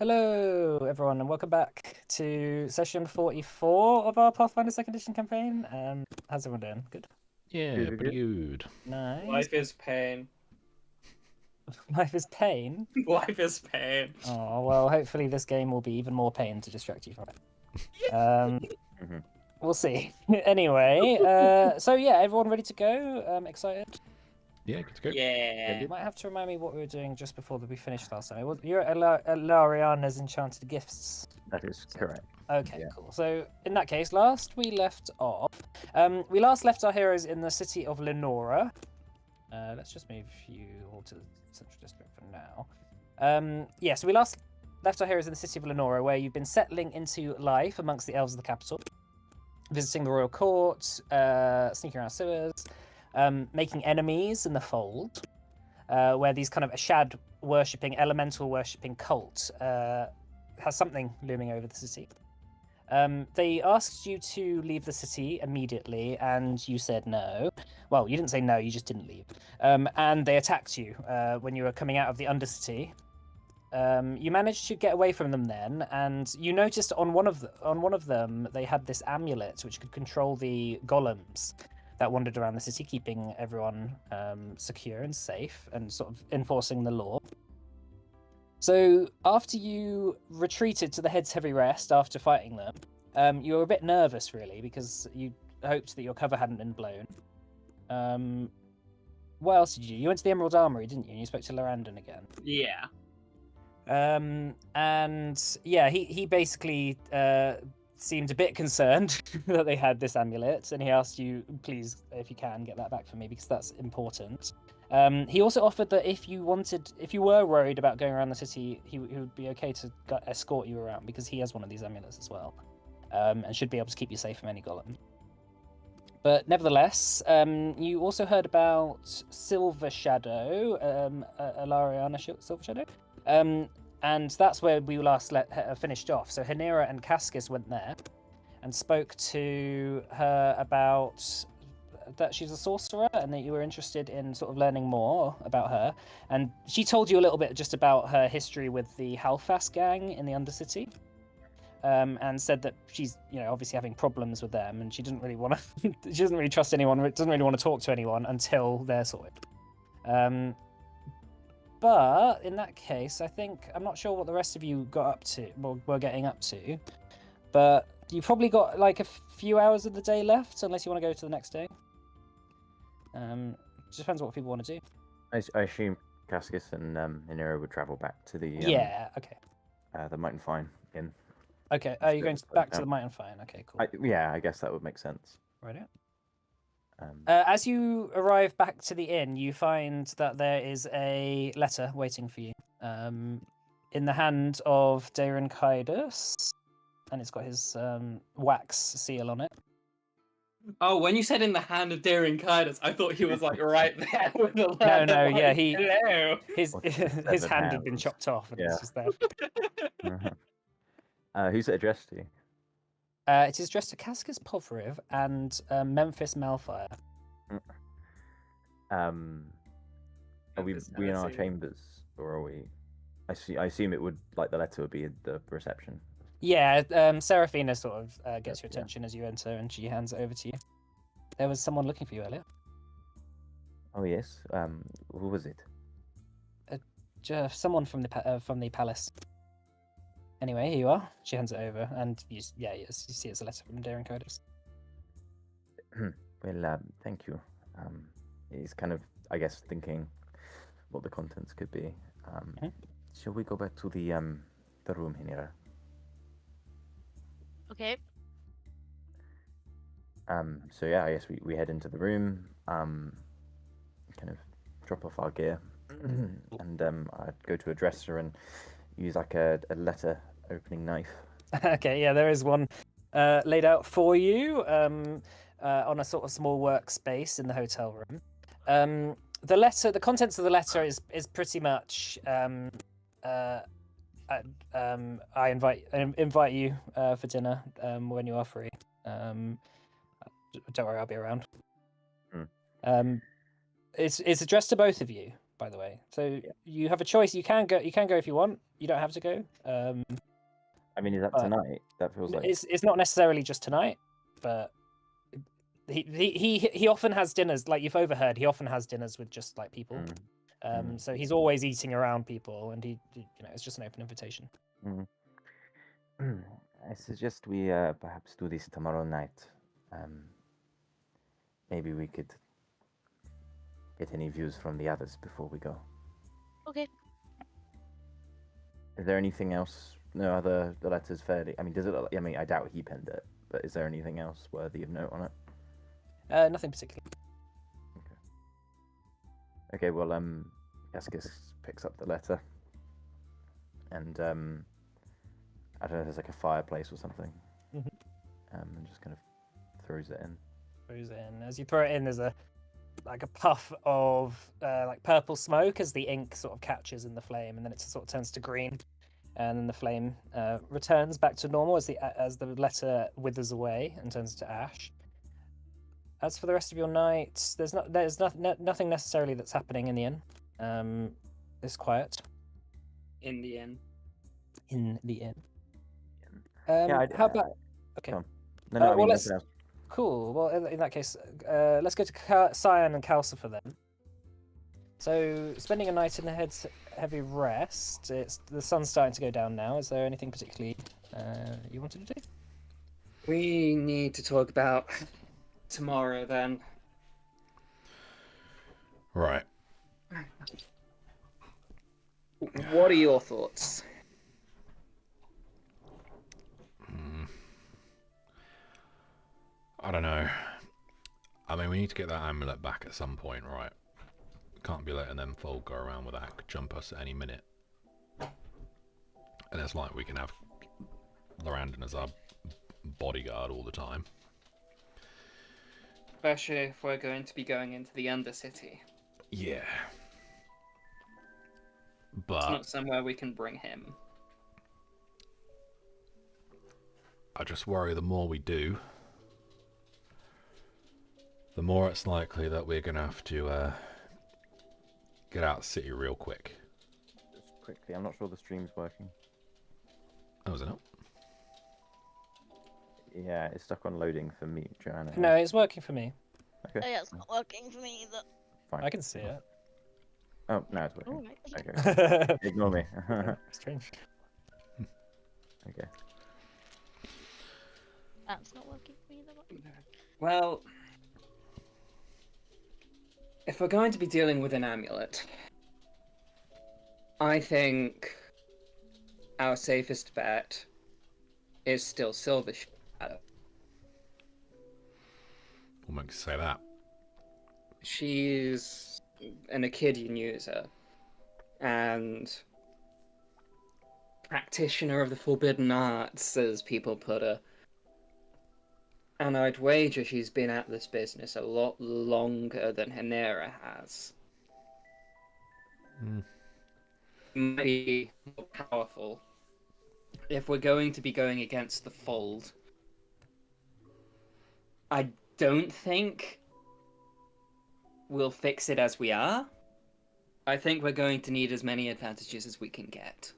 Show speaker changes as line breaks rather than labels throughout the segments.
Hello, everyone, and welcome back to session 44 of our Pathfinder Second Edition campaign. How's everyone doing? Good?
Yeah,
Good,
pretty
good.
good.
Nice.
Life is pain.
Life is pain.
Life is pain.
Oh, well, hopefully this game will be even more pain to distract you from it. We'll see. Anyway, so yeah, everyone ready to go? Excited?
Yeah, good to go.
Yeah.
You might have to remind me what we were doing just before we finished last time. You're at Lariana's Enchanted Gifts.
That is correct.
Okay,
Yeah.
cool. So in that case, last we left off, we last left our heroes in the city of Lenora. Let's just move you all to the central district for now. Yeah, so we last left our heroes in the city of Lenora, where you've been settling into life amongst the elves of the capital, visiting the royal court, sneaking around sewers, making enemies in the fold, where these kind of Ashad worshipping, elemental worshipping cult has something looming over the city. They asked you to leave the city immediately, and you said no. Well, you didn't say no; you just didn't leave. And they attacked you when you were coming out of the Undercity. You managed to get away from them then, and you noticed on one of them they had this amulet which could control the golems that wandered around the city, keeping everyone secure and safe, and sort of enforcing the law. So after you retreated to the Head's Heavy Rest after fighting them, you were a bit nervous, really, because you hoped that your cover hadn't been blown. What else did you do? You went to the Emerald Armory, didn't you? And you spoke to Larandon again.
Yeah.
And yeah, he basically seemed a bit concerned that they had this amulet, and he asked you, please, if you can, get that back for me, because that's important. He also offered that if you were worried about going around the city, he would be okay to escort you around, because he has one of these amulets as well, and should be able to keep you safe from any golem. But nevertheless, you also heard about Silver Shadow, Alariana Silver Shadow, and that's where we last finished off. So Hanira and Cascus went there and spoke to her about that she's a sorcerer and that you were interested in sort of learning more about her. And she told you a little bit just about her history with the Halfast gang in the Undercity. And said that she's, obviously having problems with them, and she doesn't really want to. She doesn't really trust anyone. Doesn't really want to talk to anyone until they're sorted. But in that case, I'm not sure what the rest of you got up to. Well, were getting up to, but you probably got like a few hours of the day left, unless you want to go to the next day. Just depends on what people want to do.
I assume Cascus and Inera would travel back to the
Okay.
The Might and Fine Inn.
Okay. You're going back to the Might and Fine. Okay, cool.
I guess that would make sense.
Right. As you arrive back to the inn, you find that there is a letter waiting for you, in the hand of Darren Kaidos, and it's got his wax seal on it.
Oh, when you said in the hand of Daring Kaidos, I thought he was like right there with the letter.
No,
like,
yeah,
hello.
his his hand had been chopped off, and it's just there.
Who's it addressed to?
It is addressed to Cascus Povriv and Memphis Malfire.
Are we in our chambers, or are we? I assume it would, like, the letter would be at the reception.
Yeah, Seraphina sort of gets your attention as you enter, and she hands it over to you. There was someone looking for you earlier.
Oh yes. Who was it?
Someone from the palace. Anyway, here you are. She hands it over, and you see it's a letter from Darren Kaidos.
Well, thank you. He's kind of, I guess, thinking what the contents could be. Shall we go back to the room here?
Okay.
So yeah, I guess we head into the room, kind of drop off our gear, and I'd go to a dresser and use like a letter opening knife.
Okay, yeah, there is one laid out for you on a sort of small workspace in the hotel room. The contents of the letter is pretty much I invite you for dinner when you are free. Don't worry, I'll be around. It's addressed to both of you. by the way. So you have a choice. You can go. You can go if you want. You don't have to go.
I mean, is that
but
tonight? That feels like.
it's not necessarily just tonight, but he often has dinners. Like you've overheard, he often has dinners with just like people. So he's always eating around people, and he it's just an open invitation.
I suggest we perhaps do this tomorrow night. Maybe we could get any views from the others before we go.
Okay.
Is there anything else? No other. The letter's fairly. I mean, does it? I mean, I doubt he penned it. But is there anything else worthy of note on it?
Nothing particular.
Okay. Well, Cascus picks up the letter, and I don't know if there's like a fireplace or something, and just kind of throws it in.
Throws it in. As you throw it in, there's a puff of like purple smoke as the ink sort of catches in the flame, and then it sort of turns to green, and then the flame returns back to normal as the letter withers away and turns to ash. As for the rest of your night, there's nothing necessarily that's happening in the inn. It's quiet.
In the inn.
In the inn.
Yeah,
how about? Okay.
No, I mean,
let's.
nothing else.
Cool. Well, in that case, let's go to Cyan and Calcifer then. So, spending a night in a heavy rest. The sun's starting to go down now. Is there anything particularly you wanted to do?
We need to talk about tomorrow then.
Right.
What are your thoughts?
I don't know. I mean, we need to get that amulet back at some point, right? Can't be letting them folk go around with that, could jump us at any minute. And it's like we can have Lorandon as our bodyguard all the time.
Especially if we're going to be going into the Undercity.
Yeah.
It's
But
not somewhere we can bring him.
I just worry the more we do, the more it's likely that we're going to have to get out of the city real quick.
Just quickly, I'm not sure the stream's working.
Oh, is it not?
Yeah, it's stuck on loading for me, Joanna.
No, it's working for me.
Okay.
Oh, yeah, it's not working for me either.
Fine.
I can see it.
Oh, now it's working.
Alright.
Okay. Ignore me.
Strange.
Okay.
That's not working for me either.
Well, if we're going to be dealing with an amulet, I think our safest bet is still Silver Shadow.
What makes you say that?
She's an Achidian user and practitioner of the forbidden arts, as people put her. And I'd wager she's been at this business a lot longer than Hanera has. Maybe more powerful. If we're going to be going against the Fold, I don't think we'll fix it as we are. I think we're going to need as many advantages as we can get.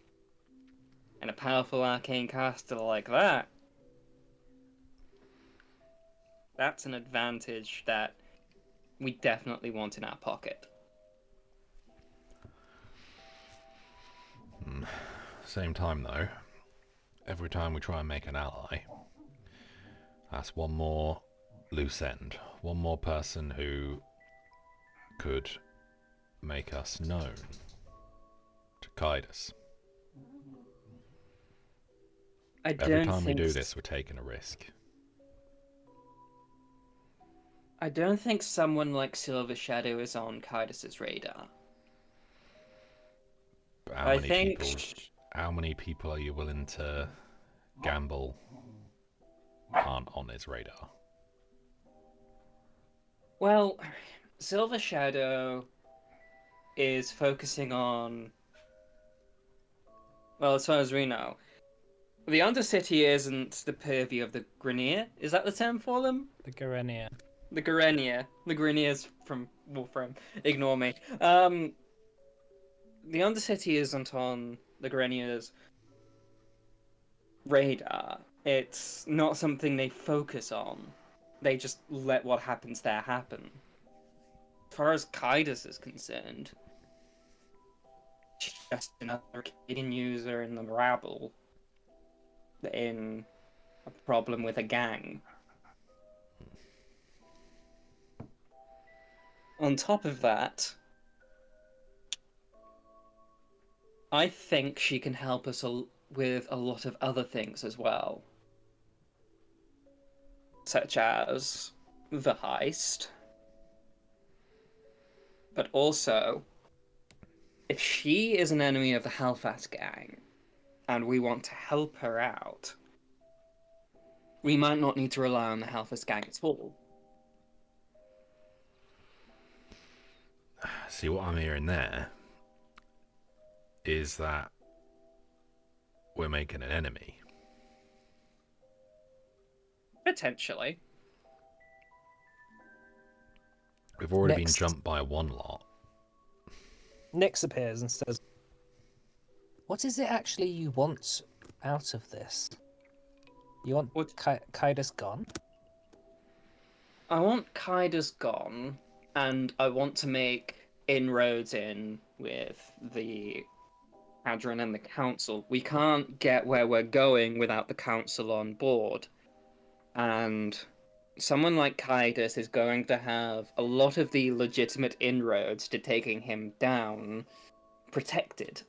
And a powerful arcane caster like that, that's an advantage that we definitely want in our pocket.
Same time though, every time we try and make an ally, that's one more loose end, one more person who could make us known to guide us. Every time we do this, we're taking a risk.
I don't think someone like Silver Shadow is on Kaidos' radar.
But
I
how many people are you willing to gamble aren't on his radar?
Well, Silver Shadow is focusing on, well, as far as we know, the Undercity isn't the purview of the Grineer. Is that the term for them?
The Garenia.
The Garenia. The Grineers from Wolfram. Ignore me. the Undercity isn't on the Greniers' radar. It's not something they focus on. They just let what happens there happen. As far as Kaidos is concerned, she's just another Arcadian user in the rabble in a problem with a gang. On top of that, I think she can help us with a lot of other things as well. Such as the heist. But also, if she is an enemy of the Hellfast gang, and we want to help her out, we might not need to rely on the Hellfast gang at all.
See, what I'm hearing there is that we're making an enemy.
Potentially.
We've already been
Next.
jumped by one lot.
Nyx appears and says, "What is it actually you want out of this? You want
What?
Kaidos gone?"
I want Kaidos gone, and I want to make inroads in with the Hadron and the Council. We can't get where we're going without the Council on board. And someone like Kaidos is going to have a lot of the legitimate inroads to taking him down protected.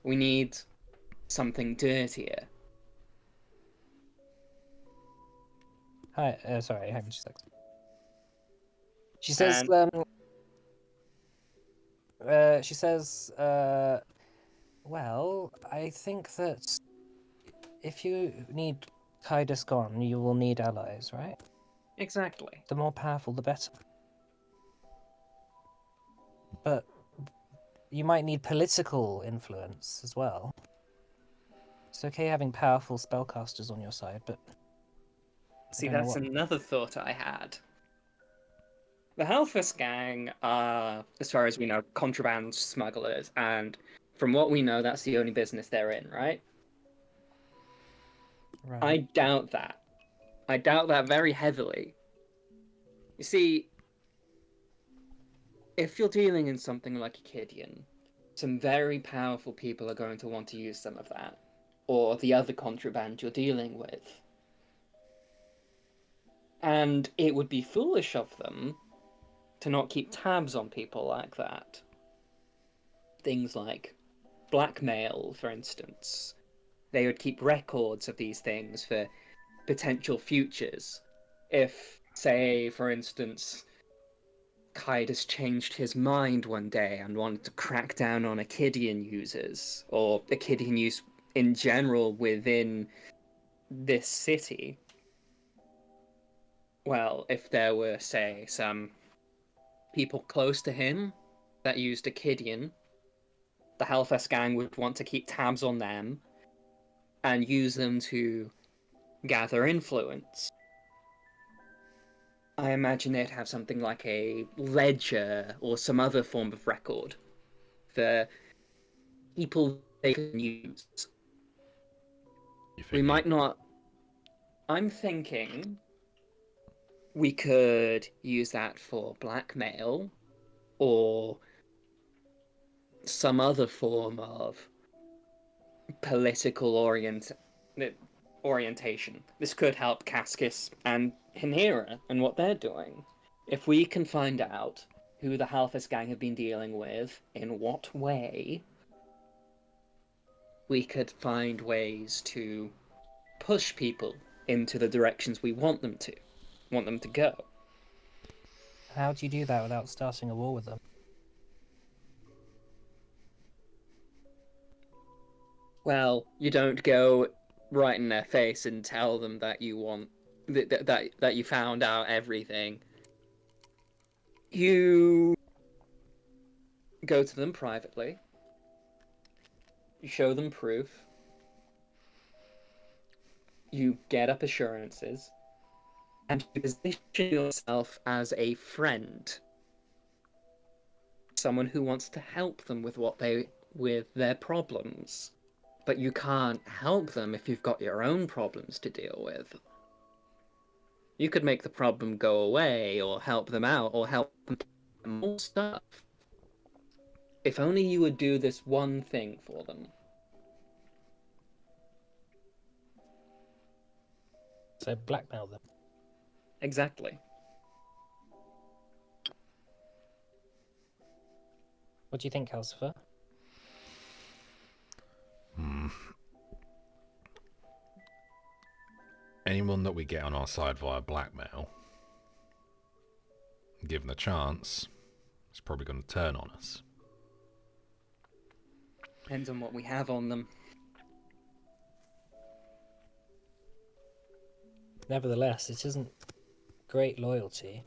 We need something dirtier.
Hi, sorry, hang on just a second. She says, well, I think that if you need Kaidos gone, you will need allies, right?
Exactly.
The more powerful, the better. But you might need political influence as well. It's okay having powerful spellcasters on your side, but...
See,
don't know
that's
what-
another thought I had. The Hellfist gang are, as far as we know, contraband smugglers, and from what we know, that's the only business they're in, right?
Right.
I doubt that. I doubt that very heavily. You see, if you're dealing in something like Akidian, some very powerful people are going to want to use some of that, or the other contraband you're dealing with. And it would be foolish of them to not keep tabs on people like that. Things like blackmail, for instance. They would keep records of these things for potential futures. If, say, for instance, Kaidos changed his mind one day and wanted to crack down on Akidian users, or Akidian use in general within this city. Well, if there were, say, some people close to him that used Akidian, the Hellfest gang would want to keep tabs on them and use them to gather influence. I imagine they'd have something like a ledger or some other form of record for people they can use. We might not... I'm thinking we could use that for blackmail or some other form of political orientation. This could help Cascus and Hinera and what they're doing. If we can find out who the Halfus gang have been dealing with, in what way, we could find ways to push people into the directions we want them to go.
How do you do that without starting a war with them?
Well, you don't go right in their face and tell them that you want that you found out everything. You go to them privately. You show them proof. You get up assurances. And you position yourself as a friend. someone who wants to help them with their problems. But you can't help them if you've got your own problems to deal with. You could make the problem go away, or help them out, or help them get more stuff. If only you would do this one thing for them.
So blackmail them.
Exactly.
What do you think, Calcifer?
Anyone that we get on our side via blackmail, given the chance, is probably going to turn on us.
Depends on what we have on them.
Nevertheless, it isn't great loyalty.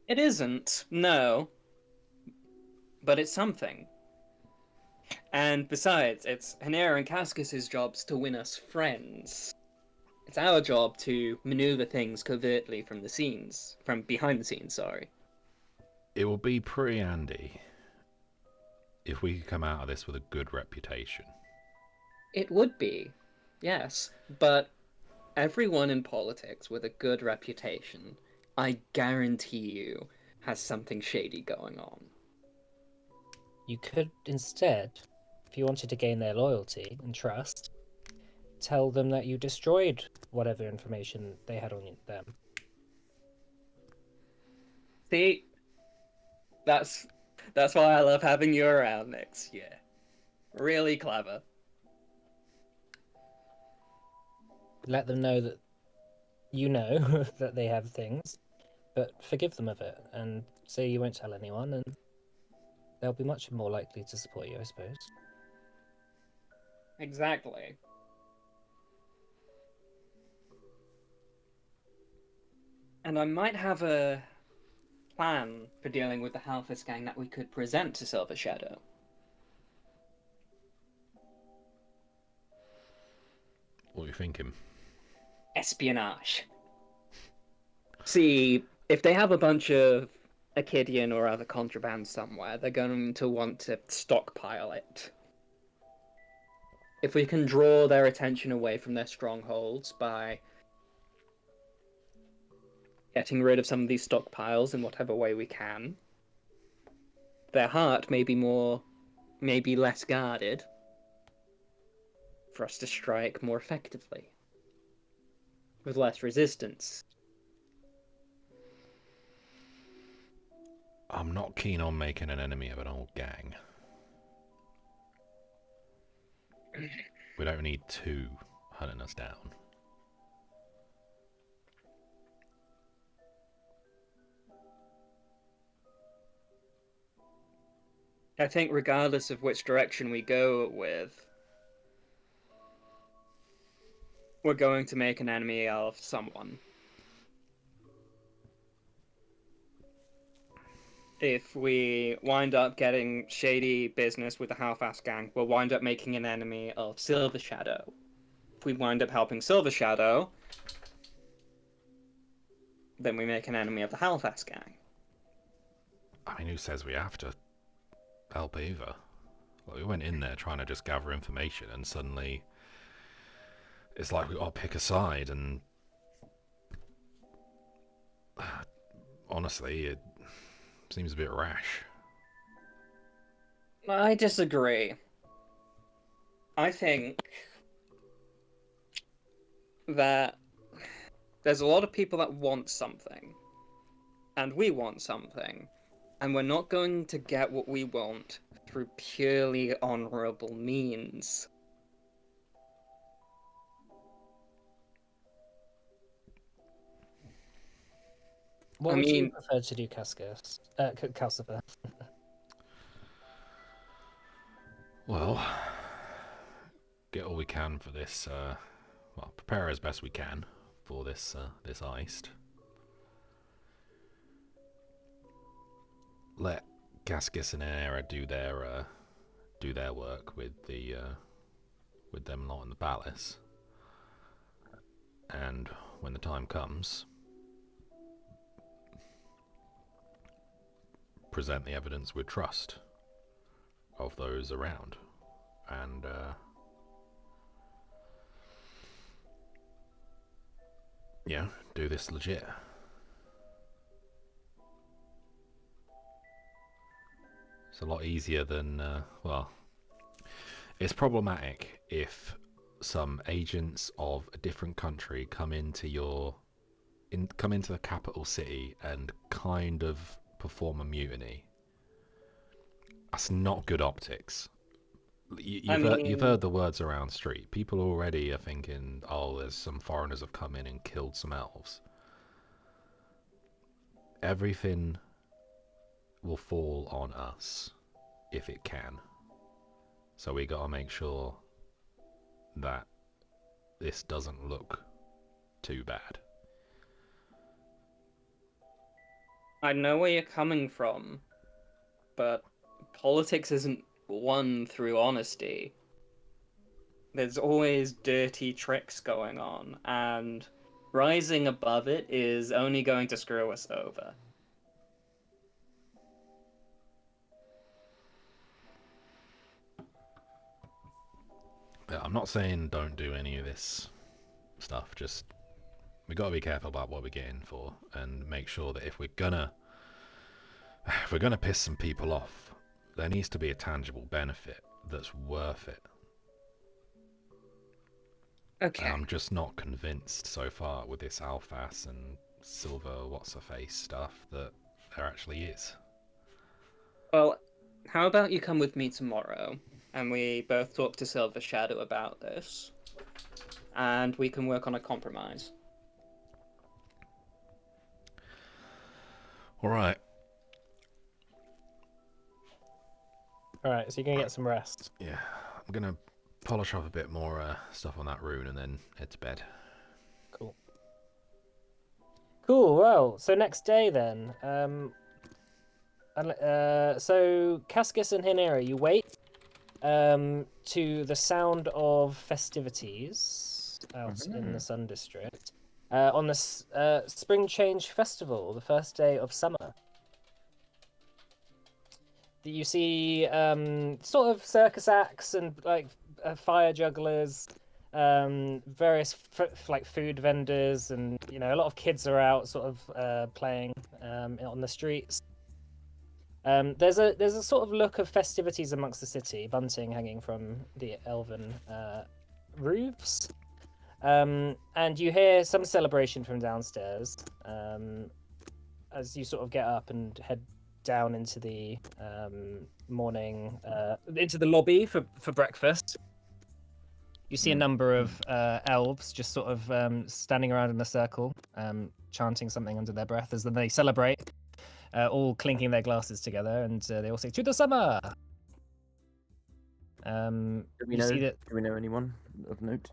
It isn't, no. But it's something. And besides, it's Hanera and Cascus's jobs to win us friends. It's our job to maneuver things covertly from behind the scenes, sorry.
It will be pretty handy if we could come out of this with a good reputation.
It would be, yes, but everyone in politics with a good reputation, I guarantee you, has something shady going on.
You could instead, if you wanted to gain their loyalty and trust, tell them that you destroyed whatever information they had on them.
See, that's why I love having you around next year. Really clever.
Let them know that you know that they have things, but forgive them of it, and say you won't tell anyone, and they'll be much more likely to support you, I suppose.
Exactly. And I might have a plan for dealing with the Halfus gang that we could present to Silver Shadow.
What are you thinking?
Espionage. See, if they have a bunch of Acidian or other contraband somewhere, they're going to want to stockpile it. If we can draw their attention away from their strongholds by getting rid of some of these stockpiles in whatever way we can, their heart may be less guarded for us to strike more effectively, with less resistance.
I'm not keen on making an enemy of an old gang. We don't need two hunting us down.
I think regardless of which direction we go with, we're going to make an enemy of someone. If we wind up getting shady business with the Half-Ass gang, we'll wind up making an enemy of Silver Shadow. If we wind up helping Silver Shadow, then we make an enemy of the Half-Ass gang.
I mean, who says we have to help either? Well, we went in there trying to just gather information, and suddenly it's like we got to pick a side, and honestly, it seems a bit rash.
I disagree. I think that there's a lot of people that want something, and we want something, and we're not going to get what we want through purely honorable means.
What
I
would you
mean-
prefer to do, Cascus? Calcifer?
Well, get all we can for this, well, prepare as best we can for this, this heist. Let Cascus and Aera do their work with them lot in the palace. And when the time comes, present the evidence with trust of those around, and do this legit. It's a lot easier than it's problematic if some agents of a different country come into the capital city and kind of perform a mutiny. That's not good optics. You've heard the words around street. People already are thinking, oh, there's some foreigners have come in and killed some elves. Everything will fall on us if it can. So we gotta make sure that this doesn't look too bad.
I know where you're coming from, but politics isn't won through honesty. There's always dirty tricks going on, and rising above it is only going to screw us over.
Yeah, I'm not saying don't do any of this stuff, just we gotta be careful about what we're getting for, and make sure that if we're gonna piss some people off, there needs to be a tangible benefit that's worth it.
Okay.
And I'm just not convinced so far with this Alphas and Silver what's-her-face stuff that there actually is.
Well, how about you come with me tomorrow, and we both talk to Silver Shadow about this, and we can work on a compromise.
Alright.
Alright, so you're gonna get some rest.
Yeah, I'm gonna polish off a bit more stuff on that rune and then head to bed.
Cool. Cool, well, so next day then. So Cascus and Hinera, you wait to the sound of festivities out in the Sun District on the Spring Change Festival, the first day of summer. You see sort of circus acts and like fire jugglers, various like food vendors, and a lot of kids are out sort of playing on the streets. There's a sort of look of festivities amongst the city, bunting hanging from the elven roofs, and you hear some celebration from downstairs as you sort of get up and head down into the morning into the lobby for breakfast. You see a number of elves just sort of standing around in a circle, chanting something under their breath as they celebrate, all clinking their glasses together, and they all say "To the summer."
Do we know anyone of note?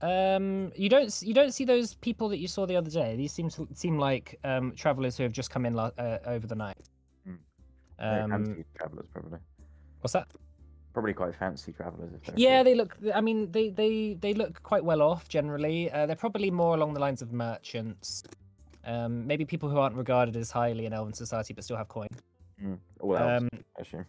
You don't see those people that you saw the other day. These seem like travelers who have just come in over the night.
Fancy travelers, probably.
What's that?
Probably quite fancy travelers.
Yeah, they look. I mean, they look quite well off generally. They're probably more along the lines of merchants. Maybe people who aren't regarded as highly in elven society but still have coin.
All elves, I assume.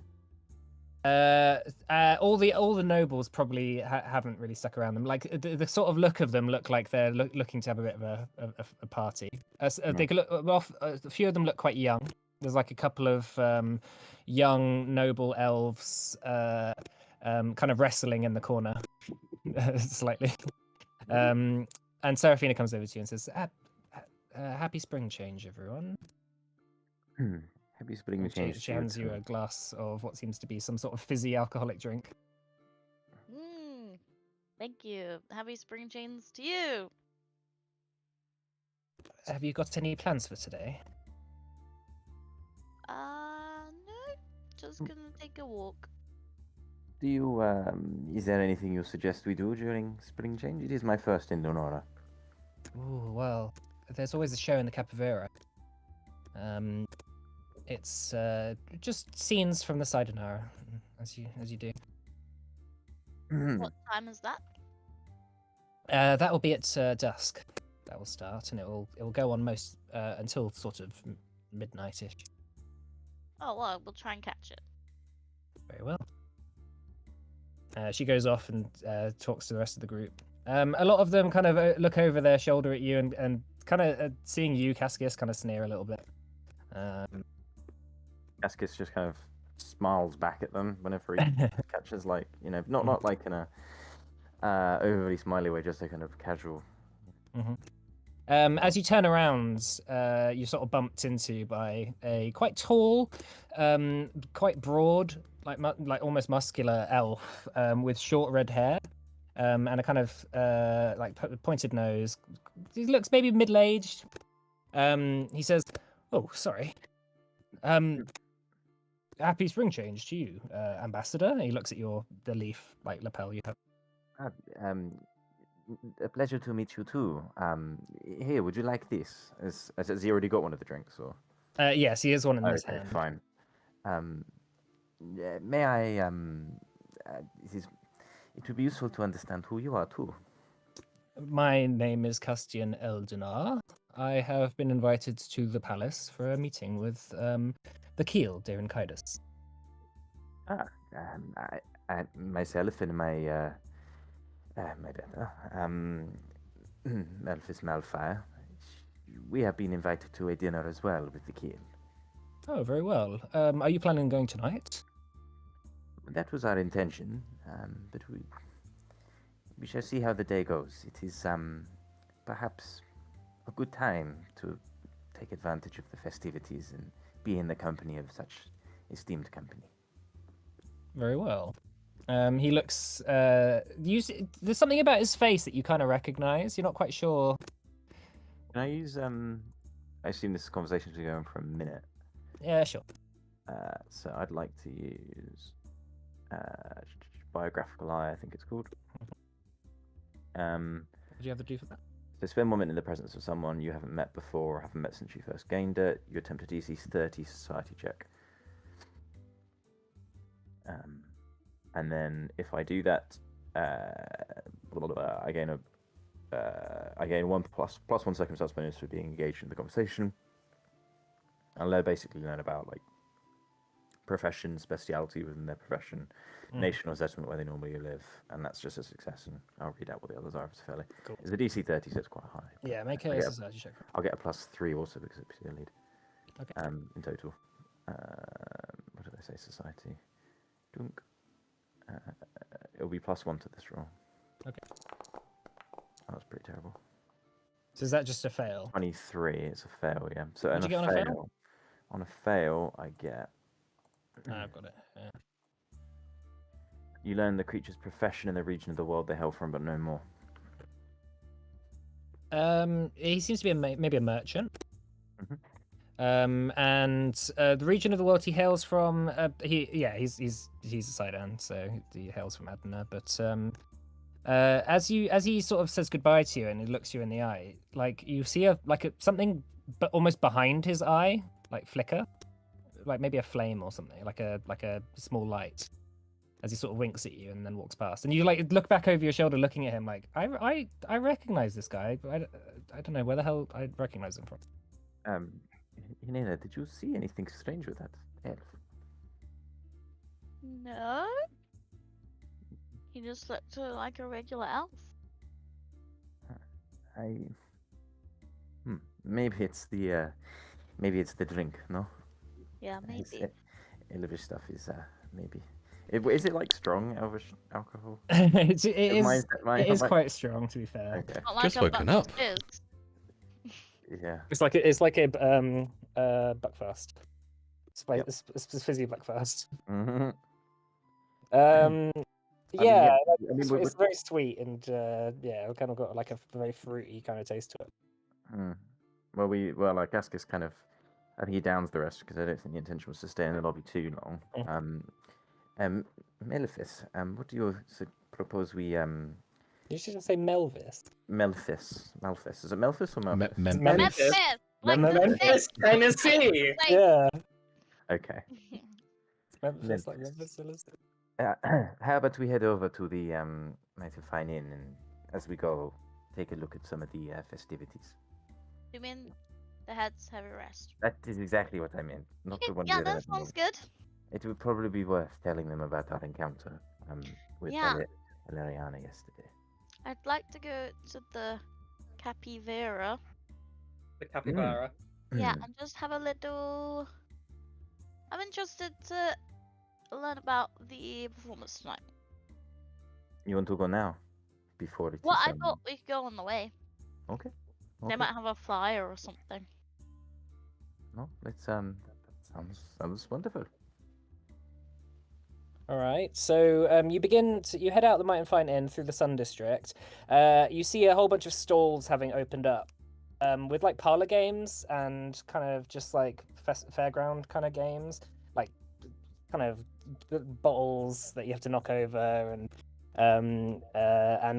All the nobles probably haven't really stuck around them. Like the sort of look of them look like they're looking to have a bit of a party. They could look off. A few of them look quite young. There's like a couple of young noble elves kind of wrestling in the corner slightly. And Seraphina comes over to you and says, "Happy spring change, everyone."
Happy spring change.
She hands you a glass of what seems to be some sort of fizzy alcoholic drink.
Thank you. Happy spring change to you.
Have you got any plans for today?
No. Just gonna take a walk.
Do you, is there anything you suggest we do during spring change? It is my first in Donora.
Oh, well, there's always a show in the Capivera. It's just scenes from the side of Nara, as you do.
What time is that?
That will be at dusk. That will start, and it will go on most until sort of midnight-ish.
Oh well, we'll try and catch it.
Very well. She goes off and talks to the rest of the group. A lot of them kind of look over their shoulder at you and kind of seeing you, Cassius, kind of sneer a little bit.
Cassius just kind of smiles back at them whenever he catches, like, you know, not like in a overly smiley way, just a kind of casual.
As you turn around, you're sort of bumped into by a quite tall, quite broad, like almost muscular elf with short red hair and a kind of pointed nose. He looks maybe middle-aged. He says, "Oh, sorry. Happy spring change to you, Ambassador." And he looks at the leaf lapel you have.
A pleasure to meet you too. Here, would you like this? Has he already got one of the drinks, or?
Yes, he is one in this
Okay,
hand.
fine. May I? It would be useful to understand who you are too.
My name is Castian Eldinar. I have been invited to the palace for a meeting with the Keel, Darren Kaidas.
I myself and my better, Melphis Malfire, we have been invited to a dinner as well with the Keel.
Oh, very well. Are you planning on going tonight?
That was our intention, but we shall see how the day goes. It is perhaps a good time to take advantage of the festivities and be in the company of such esteemed company.
Very well. He looks. There's something about his face that you kind of recognize. You're not quite sure.
Can I use? I assume this conversation is going for a minute.
Yeah, sure.
So I'd like to use biographical eye. I think it's called.
What do you have to do for that?
So spend 1 minute in the presence of someone you haven't met before or haven't met since you first gained it. You attempt a DC 30 society check. And then if I do that, I gain one plus 1 circumstance bonus for being engaged in the conversation. And basically learn about like profession, speciality within their profession, national assessment where they normally live, and that's just a success. And I'll read out what the others are. It's fairly.
Cool.
It's a DC 30, so it's quite high.
Yeah, make a society check.
I'll get a +3 also because it's a lead.
Okay.
In total, what did I say? Society. Dunk. It'll be +1 to this roll.
Okay.
Oh, that's pretty terrible.
So is that just a fail?
23. It's a fail, yeah. So
What'd you get on a fail?
On a fail, I get.
I've got it. Yeah.
You learn the creature's profession in the region of the world they hail from, but no more.
He seems to be maybe a merchant.
Mhm.
And the region of the world he hails from, he's a Sidon, so he hails from Adna. But as he sort of says goodbye to you and he looks you in the eye, like you see something, but almost behind his eye, like flicker, like maybe a flame or something, like a small light, as he sort of winks at you and then walks past. And you like look back over your shoulder, looking at him, like I recognize this guy, but I don't know where the hell I recognize him from.
Helena, did you see anything strange with that elf?
No. He just looked like a regular elf.
Maybe it's the drink, no?
Yeah, maybe.
Elvish stuff is maybe. Is it like strong Elvish alcohol?
it is
Mine-
quite strong, to be fair.
Okay.
Not like
Just
a
woken
Bucks
up.
Fizz.
Yeah.
It's like a Buckfast. It's fizzy Buckfast.
Mm-hmm.
Yeah,
we're-
it's very sweet and it kind of got like a very fruity kind of taste to it.
Well, like Askus kind of, I think he downs the rest because I don't think the intention was to stay in the lobby too long. Melephis, what do you propose we
You shouldn't say Melvis.
Malphis. Is it Melphis or Malphis?
Memphis! Like
Memphis.
Tennessee.
Like-
Yeah,
Okay.
Memphis, like Memphis.
How about we head over to the Mighty Fine Inn, and as we go, take a look at some of the festivities.
You mean the head's heavy rest.
That is exactly what I meant. Not the one
Yeah,
with
that sounds good.
It would probably be worth telling them about our encounter with
Yeah.
Ilariana yesterday.
I'd like to go to the capybara.
The capybara.
Yeah, and just have a little. I'm interested to learn about the performance tonight.
You want to go now? Before it
Well,
is,
I thought we could go on the way.
Okay.
They might have a flyer or something.
No, it's sounds wonderful.
All right, so you head out the Might and Fine Inn through the Sun District. You see a whole bunch of stalls having opened up, with like parlor games and kind of just like fairground kind of games, like kind of bottles that you have to knock over and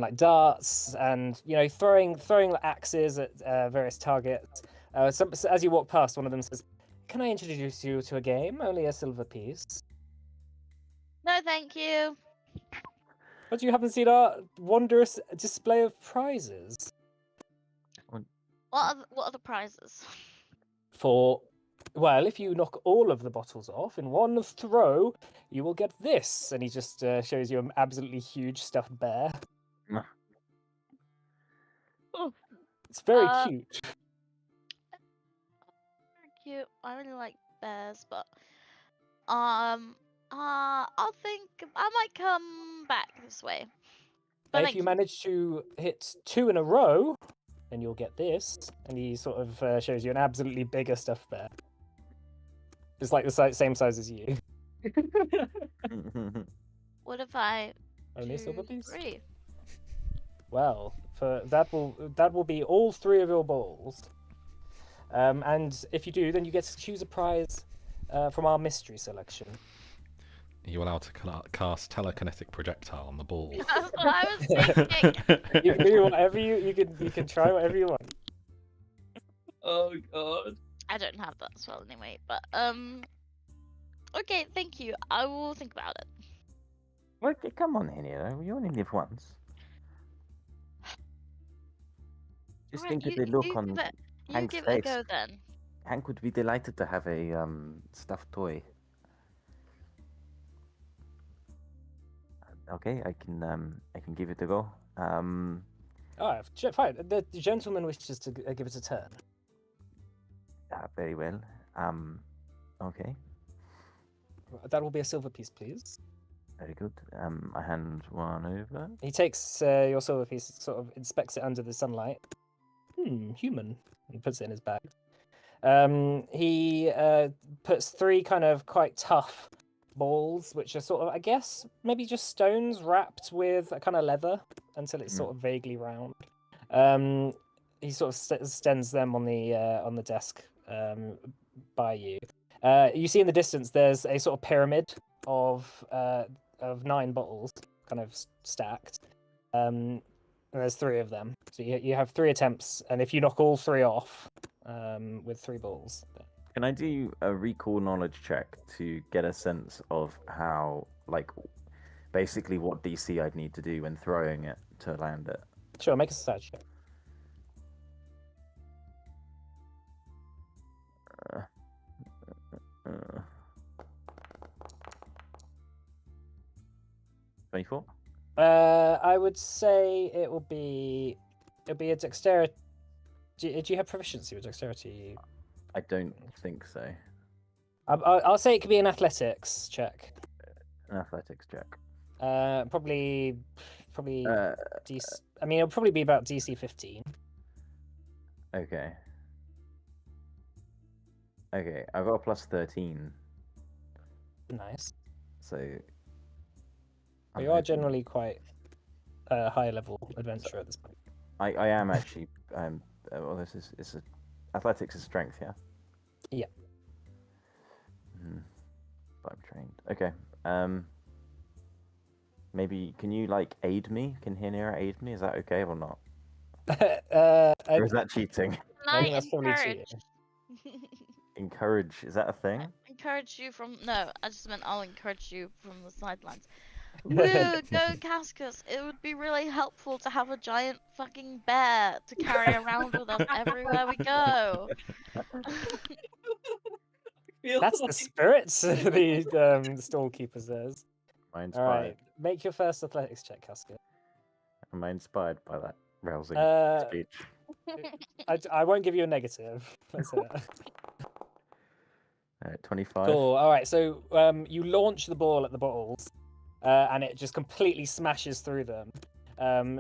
like darts and throwing axes at various targets. So as you walk past, one of them says, "Can I introduce you to a game? Only a silver piece."
No, thank you.
But you haven't seen our wondrous display of prizes
What are the prizes?
well, if you knock all of the bottles off in one throw, you will get this. And he just shows you an absolutely huge stuffed bear.
Oh.
It's very cute.
Very cute. I really like bears, but I'll think. I might come back this way. But
If you manage to hit 2 in a row, then you'll get this. And he sort of shows you an absolutely bigger stuffed bear. It's like the same size as you.
What if I
Only a silver
choose
piece?
3?
Well, that will be all 3 of your balls. And if you do, then you get to choose a prize from our mystery selection.
Are you allowed to cast telekinetic projectile on the ball?
That's what I was thinking.
You can do whatever you can try whatever you want.
Oh god.
I don't have that spell anyway, but okay, thank you. I will think about it.
Well, come on, Henry. You only live once. Just
Alright,
think of the look on
You
Hank's
give it a
face.
go then.
Hank would be delighted to have a stuffed toy. Okay, I can give it a go.
Oh, fine. The gentleman wishes to give it a turn.
Very well. Okay,
That will be a silver piece, please.
very good. I hand one over.
He takes your silver piece, sort of inspects it under the sunlight. Human. And puts it in his bag. He puts 3 kind of quite tough balls, which are sort of, I guess, maybe just stones wrapped with a kind of leather until it's sort of vaguely round. He sort of stands them on the desk by you. You see in the distance there's a sort of pyramid of 9 bottles, kind of stacked. And there's 3 of them, so you have 3 attempts, and if you knock all 3 off with 3 balls.
Can I do a recall knowledge check to get a sense of how, like, basically what DC I'd need to do when throwing it to land it?
Sure, make a society check.
Uh, 24?
I would say it'll be a dexterity. Do you have proficiency with dexterity?
I don't think so.
I'll say it could be an athletics check.
An athletics check.
Probably DC.
Uh,
I mean, it'll probably be about DC 15.
Okay. Okay, I've got a plus 13,
Nice.
so...
But you are generally quite a high level adventurer at this point.
I am actually... well, it's athletics is strength, yeah?
Yeah.
But I'm trained. Okay. Maybe, can you, like, aid me? Can Hinira aid me? Is that okay or not? Or is that cheating?
I think that's probably cheating.
Encourage, is that a thing?
Encourage you from... No, I just meant I'll encourage you from the sidelines. Woo, go Cascus! It would be really helpful to have a giant fucking bear to carry around with us everywhere we go.
That's the spirit, the storekeeper says.
Am I
All
inspired?
right, make your first athletics check, Casca.
Am I inspired by that rousing
Uh,
speech?
I won't give you a negative. Let's say that.
25.
Cool. All right. So you launch the ball at the bottles, and it just completely smashes through them.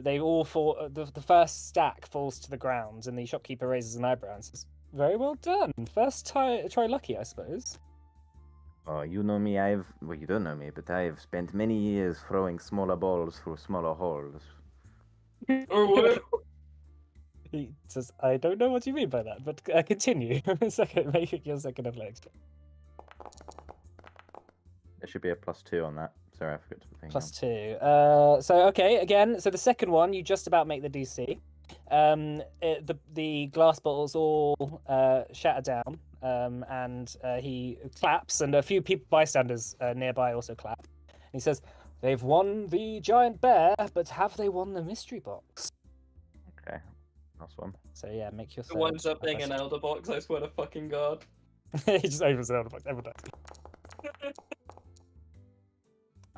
They all fall. The first stack falls to the ground, and the shopkeeper raises an eyebrow and says, "Very well done. First try lucky, I suppose."
Oh, you know me. Well, you don't know me, but I've spent many years throwing smaller balls through smaller holes.
He says, "I don't know what you mean by that, but continue." Second, make it your second athletics.
There should be a +2 on that. Sorry, I forgot to put the thing
+2. So okay, again. So the second one, you just about make the DC. The glass bottles all shatter down, and he claps, and a few bystanders nearby also clap. And he says, "They've won the giant bear, but have they won the mystery box?"
Okay, last one.
So yeah, make your
It
third.
winds up being an
athletics.
elder box, I swear to fucking god.
He just opens it out of everyone does.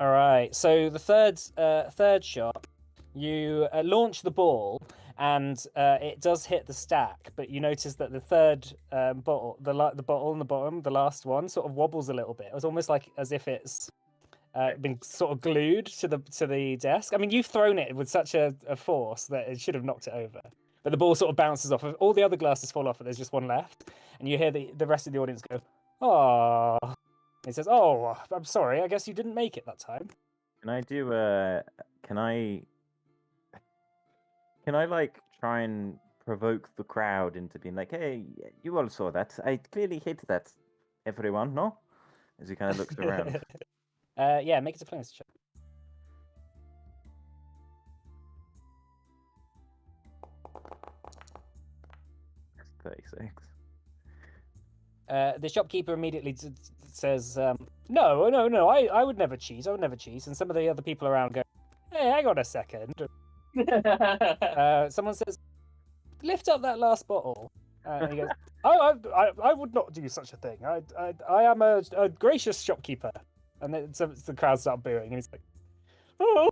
All right. So the third shot, you launch the ball, and it does hit the stack. But you notice that the third bottle, the bottle on the bottom, the last one, sort of wobbles a little bit. It was almost like as if it's been sort of glued to the desk. I mean, you've thrown it with such a force that it should have knocked it over. But the ball sort of bounces off. All the other glasses fall off, and there's just one left. And you hear the rest of the audience go, "Oh." He says, "Oh, I'm sorry. I guess you didn't make it that time."
Can I do Can I like try and provoke the crowd into being like, "Hey, you all saw that. I clearly hit that. Everyone, no?" As he kind of looks around.
Yeah, make it a diplomacy check.
36.
The shopkeeper immediately says, "No, no, no. I would never cheat. I would never cheat." And some of the other people around go, "Hey, hang on a second." Someone says, "Lift up that last bottle." And he goes, I would not do such a thing. I am a gracious shopkeeper." And then the crowd start booing, and he's like, "Oh."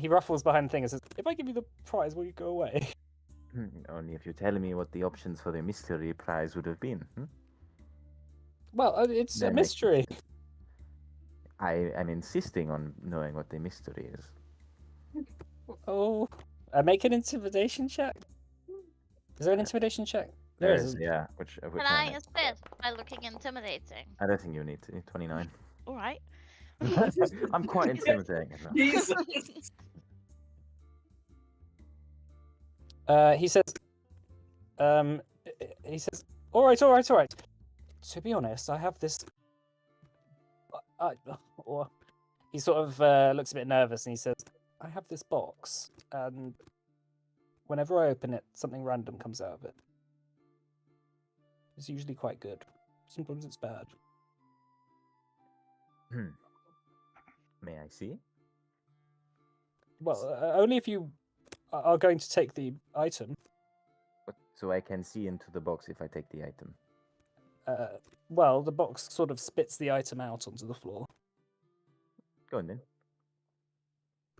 He ruffles behind the thing and says, "If I give you the prize, will you go away?"
Only if you tell me what the options for the mystery prize would have been.
Well, it's a
Then
mystery.
I am insisting on knowing what the mystery is.
Oh, make an intimidation check. Is there an intimidation check?
There
is.
is, yeah. Which
Can I assist by looking intimidating?
I don't think you need to. 29.
All right.
I'm quite intimidating. as well.
Jesus.
He says, all right. To be honest, I have this. He sort of looks a bit nervous, and he says, "I have this box, and whenever I open it, something random comes out of it. It's usually quite good. Sometimes it's bad."
May I see?
Well, only if you are going to take the item.
So I can see into the box if I take the item.
Well, the box sort of spits the item out onto the floor.
Go on then.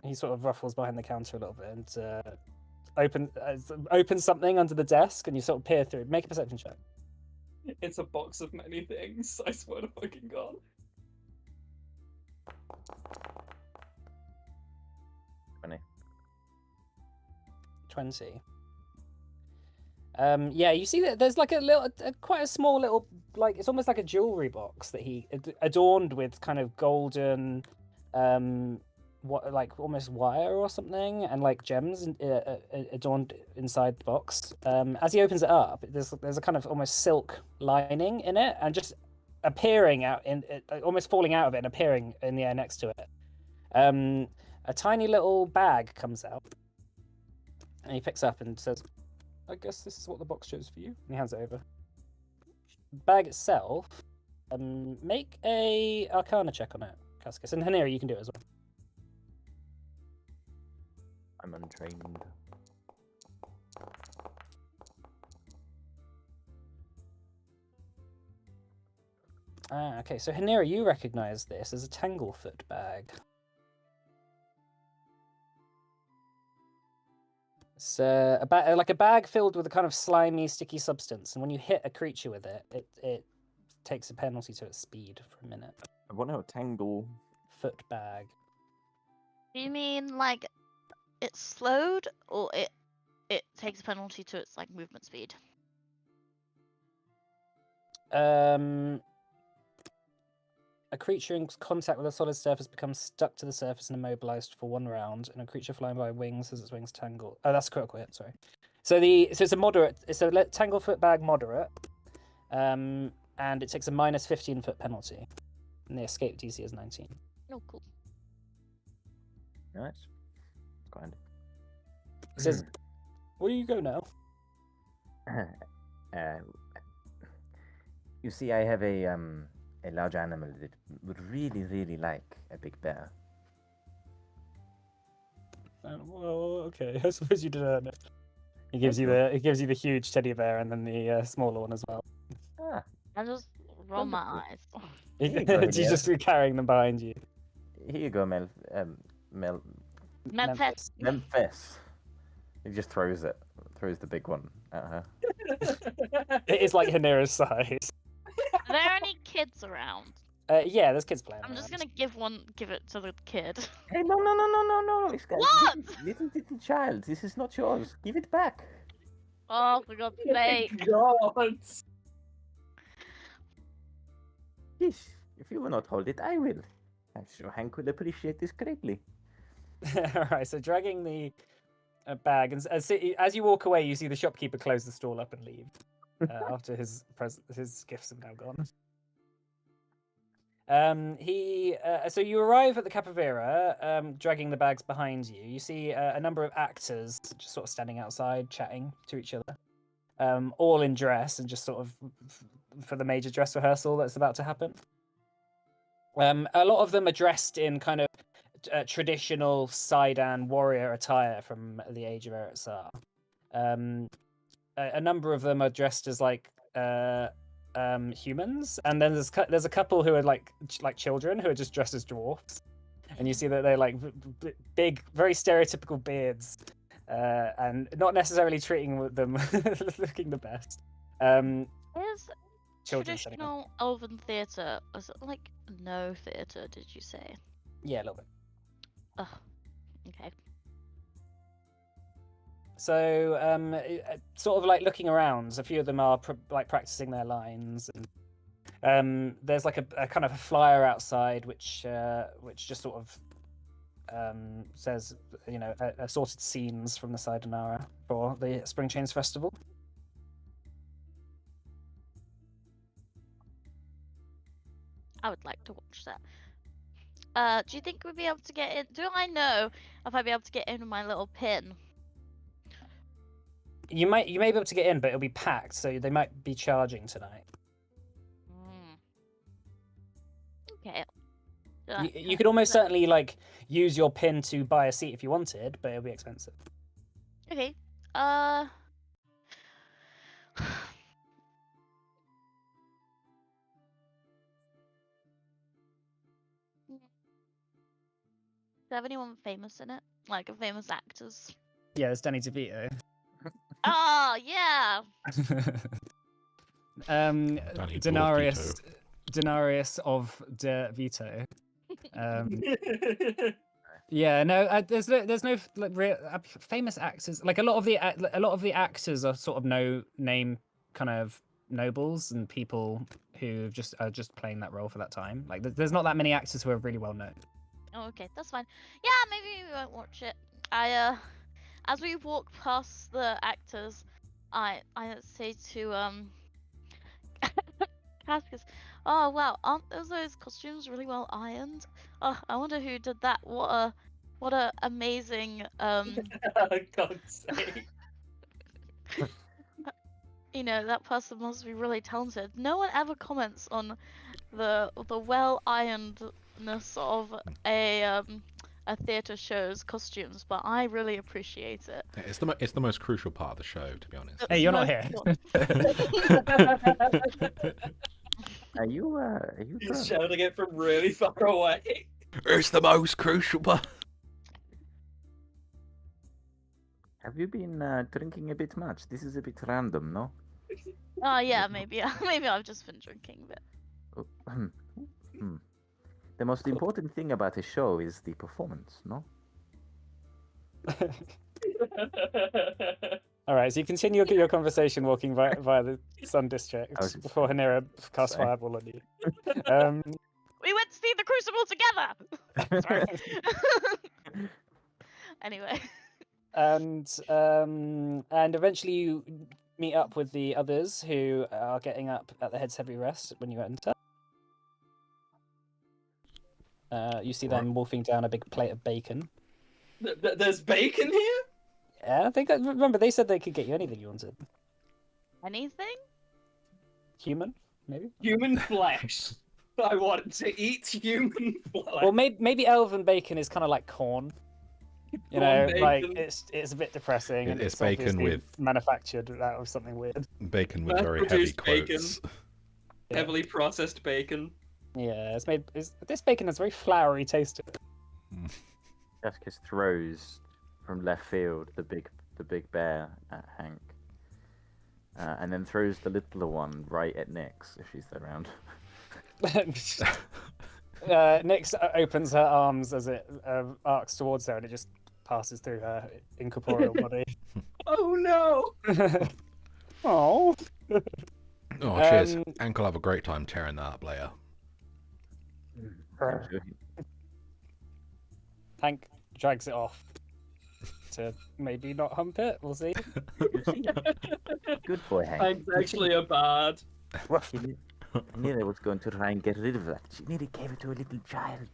He sort of ruffles behind the counter a little bit and opens something under the desk, and you sort of peer through. Make a perception check.
It's a box of many things, I swear to fucking god.
20. Yeah, you see that there's like quite a small little, like it's almost like a jewelry box that he adorned with kind of golden, like almost wire or something, and like gems adorned inside the box. As he opens it up, there's a kind of almost silk lining in it, and just appearing out almost falling out of it and appearing in the air next to it. A tiny little bag comes out, and he picks up and says, "I guess this is what the box shows for you." And he hands it over. The bag itself, make a Arcana check on it. Cascus. And Hanira, you can do it as well.
I'm untrained.
Okay, so Hanira, you recognize this as a Tanglefoot bag. It's like a bag filled with a kind of slimy, sticky substance, and when you hit a creature with it, it takes a penalty to its speed for a minute.
I want to tangle.
Foot bag.
Do you mean like it's slowed, or it takes a penalty to its like movement speed?
A creature in contact with a solid surface becomes stuck to the surface and immobilized for 1 round, and a creature flying by wings has its wings tangled. Oh, that's a critical hit. Sorry. So it's a moderate. It's a Tanglefoot bag moderate, and it takes a minus 15-foot penalty, and the escape DC is 19.
Oh, cool.
Nice. Quite handy.
It says, "Where you go now?"
You see, I have a large animal that would really, really like a big bear.
Well, okay. I suppose you did earn it. It gives you the huge teddy bear and then the smaller one as well.
Ah,
I just roll my eyes.
Here you go,
She's
Hanira.
just carrying them behind you.
Here you go,
Memphis.
Memphis. He just throws the big one at her.
It is like Hanira's size.
Are there any kids around?
Yeah, there's kids playing.
I'm just
around.
gonna give it to the kid.
Hey, no! This guy,
What?
little child, this is not yours. Give it back.
Oh, for God's sake!
God.
Yes, if you will not hold it, I will. I'm sure Hank will appreciate this greatly.
All right, so dragging the bag, and as you walk away, you see the shopkeeper close the stall up and leave after his gifts have now gone. So you arrive at the Capivera, dragging the bags behind you. You see a number of actors just sort of standing outside, chatting to each other, all in dress and just sort of for the major dress rehearsal that's about to happen. A lot of them are dressed in kind of traditional Sidon warrior attire from the age of Eretzar. A number of them are dressed as like humans, and then there's a couple who are like children who are just dressed as dwarfs, and you see that they're like big, very stereotypical beards, and not necessarily treating them looking the best.
Is
Children setting up.
traditional elven theatre, is it like no theatre, did you say?
Yeah, a little bit.
Ugh. Okay.
So, sort of like looking around, a few of them are practicing their lines, and there's like a kind of a flyer outside which just sort of says, assorted scenes from the Sayonara for the Spring Chains Festival.
I would like to watch that. Do you think we'd be able to get in? Do I know if I'd be able to get in with my little pin?
You may be able to get in, but it'll be packed, so they might be charging tonight.
Okay.
You could almost certainly like use your pin to buy a seat if you wanted, but it'll be expensive.
Okay. Do you have anyone famous in it? Like a famous actors?
Yeah, there's Danny DeVito.
Oh, yeah!
Danny
Denarius of De Vito. Yeah, no, there's no like real famous actors. Like a lot of the actors are sort of no name kind of nobles and people who just are just playing that role for that time. Like there's not that many actors who are really well known.
Oh, okay, that's fine. Yeah, maybe we won't watch it. As we walk past the actors, I say to Cascus, oh wow, aren't those costumes really well ironed? Oh, I wonder who did that. What a amazing
Oh, God's sake.
that person must be really talented. No one ever comments on the well ironed of a theatre show's costumes, but I really appreciate it.
It's the most crucial part of the show, to be honest.
Hey,
It's
you're not
most
here.
fun.
Are you
He's
drunk?
shouting it from really far away.
It's the most crucial part.
Have you been drinking a bit much? This is a bit random, no?
Oh yeah, maybe maybe I've just been drinking a bit.
Hmm. The most important thing about a show is the performance, no?
All right, so you continue your conversation walking via the Sun District
I was just
before Hanira casts
Sorry.
fireball on you. Um,
We went to see the Crucible together. Sorry. Anyway.
and eventually you meet up with the others who are getting up at the head's heavy rest when you enter. You see them wolfing down a big plate of bacon.
There's bacon here?
Yeah, I think remember they said they could get you anything you wanted.
Anything?
Human, maybe.
Human flesh. I want to eat human flesh.
Well, maybe elven bacon is kind of like corn. You know,
Corn
like
bacon.
it's a bit depressing, and
It's
it's
bacon
obviously
with-
manufactured out of something weird.
Bacon with very heavy
Mass-produced bacon.
quotes.
Yeah.
Heavily processed bacon.
Yeah, it's made. This bacon has very floury taste to it.
Jessica throws from left field the big bear at Hank, and then throws the littler one right at Nyx if she's around.
Nyx opens her arms as it arcs towards her, and it just passes through her incorporeal body.
Oh no!
Oh.
Oh, cheers. Hank will have a great time tearing that up later.
I'm sure
Hank drags it off to maybe not hump it. We'll see.
you see? Good boy, Hank.
Hank's actually a bad.
He nearly was going to try and get rid of that. She nearly gave it to a little child.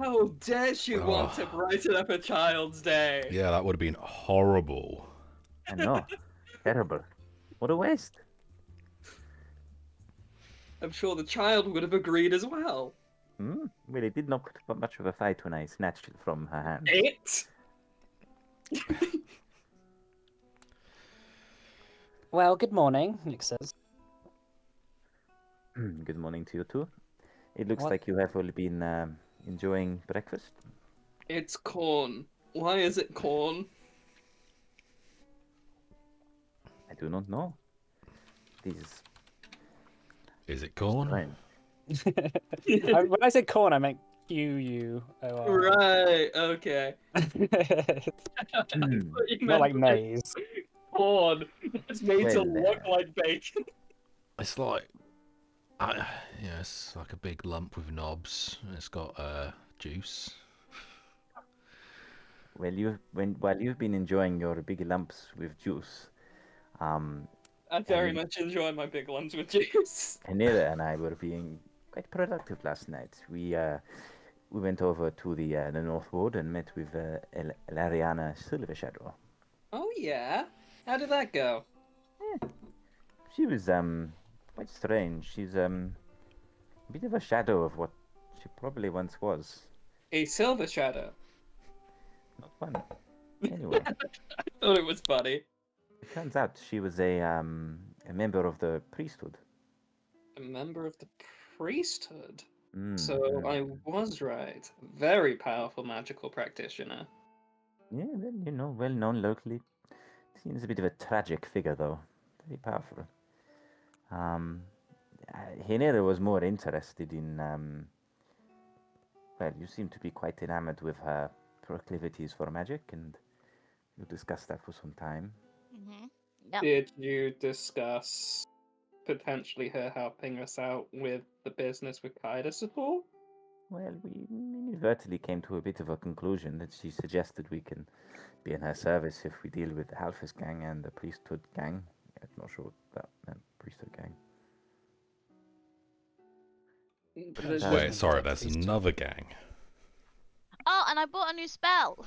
How dare she want to brighten up a child's day?
Yeah, that would have been horrible.
I know. Terrible. What a waste.
I'm sure the child would have agreed as well.
Well, it did not put up much of a fight when I snatched it from her hand.
It?
Well, good morning, Nick says.
Good morning to you too. It looks
What?
like you have all been enjoying breakfast.
It's corn. Why is it corn?
I do not know. This
Is it corn?
fine.
When I said corn, I meant Q-U-O-R.
Right, okay.
Not like maize.
Corn. That's made to
Well,
look like bacon.
It's like, yeah, it's like a big lump with knobs. It's got juice.
Well, while you've been enjoying your big lumps with juice,
I very much enjoy my big lumps with juice.
Anira and I were being quite productive last night. We went over to the North Ward and met with Lariana Silvershadow.
Oh yeah? How did that go?
She was quite strange. She's a bit of a shadow of what she probably once was.
A silver shadow.
Not fun. Anyway,
I thought it was funny.
it turns out she was a member of the priesthood.
A member of the priesthood.
Mm,
So
mm.
I was right. Very powerful magical practitioner.
Yeah, well, well known locally. Seems a bit of a tragic figure, though. Very powerful. Henera was more interested in. Well, you seem to be quite enamored with her proclivities for magic, and you discussed that for some time.
Yeah.
Did you discuss potentially her helping us out with the business with Kaida support?
Well, we inadvertently came to a bit of a conclusion that she suggested we can be in her service if we deal with the Halfus gang and the priesthood gang. I'm not sure what that meant, priesthood gang.
Wait, sorry, there's another gang.
Oh, and I bought a new spell.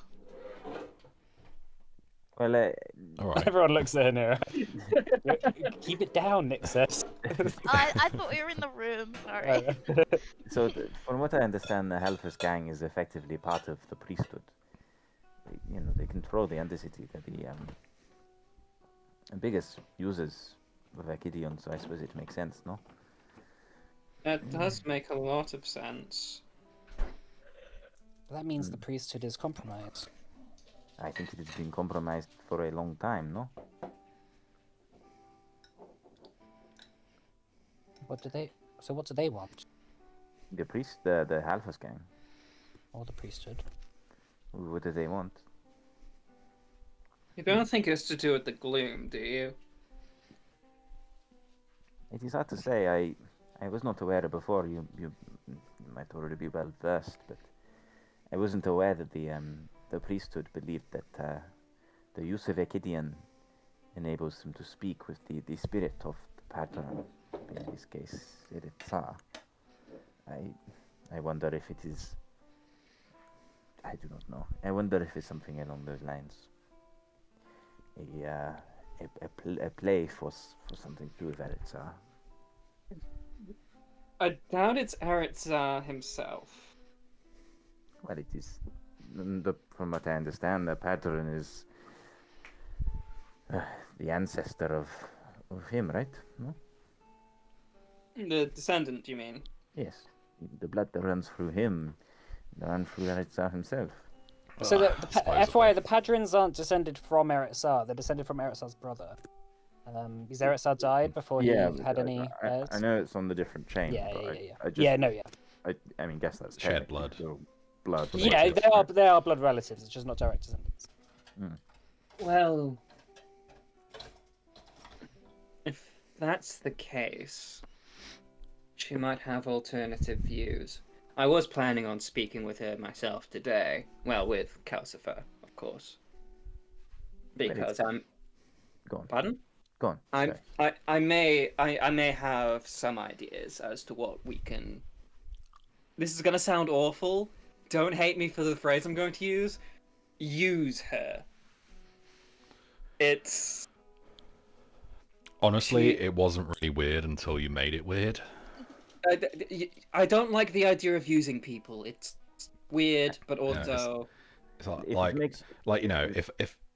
Well,
All right.
Everyone looks at Hanira. Keep it down, Nick says.
I thought we were in the room. Sorry.
So, from what I understand, the Halfus gang is effectively part of the priesthood. They control the Undercity. They're the biggest users of Achidion, so I suppose it makes sense, no?
That does make a lot of sense.
That means the priesthood is compromised.
I think it has been compromised for a long time, no?
What do they want?
The Halfus gang.
Or the priesthood?
What do they want?
You don't think it's to do with the gloom, do you?
It is hard to say. I was not aware before. You might already be well versed, but I wasn't aware that the priesthood believed that the use of Achidion enables them to speak with the spirit of the pattern. In this case, Eretza. I wonder if it is. I do not know. I wonder if it's something along those lines. A play for something to do with Eretza.
I doubt it's Eretza himself.
Well, it is. From what I understand, the pattern is the ancestor of him, right? No?
The descendant, you mean?
Yes. The blood that runs through him runs through Eretza himself.
So
Supposedly.
FYI, the Padrins aren't descended from Eretza. They're descended from Eretza's brother. Because Eretza died before he had any heirs.
I know it's on the different chain.
Yeah.
I just,
Yeah.
I mean, guess that's
Shed
technically
blood.
still blood.
Yeah, they are blood relatives. It's just not direct descendants.
Well, if that's the case, she might have alternative views. I was planning on speaking with her myself today. Well, with Calcifer, of course. Because I'm...
Go on.
Pardon?
Go on.
I may have some ideas as to what we can... This is gonna sound awful. Don't hate me for the phrase I'm going to use. Use her. It's...
Honestly, it wasn't really weird until you made it weird.
I don't like the idea of using people. It's weird, but
Yeah,
also...
It's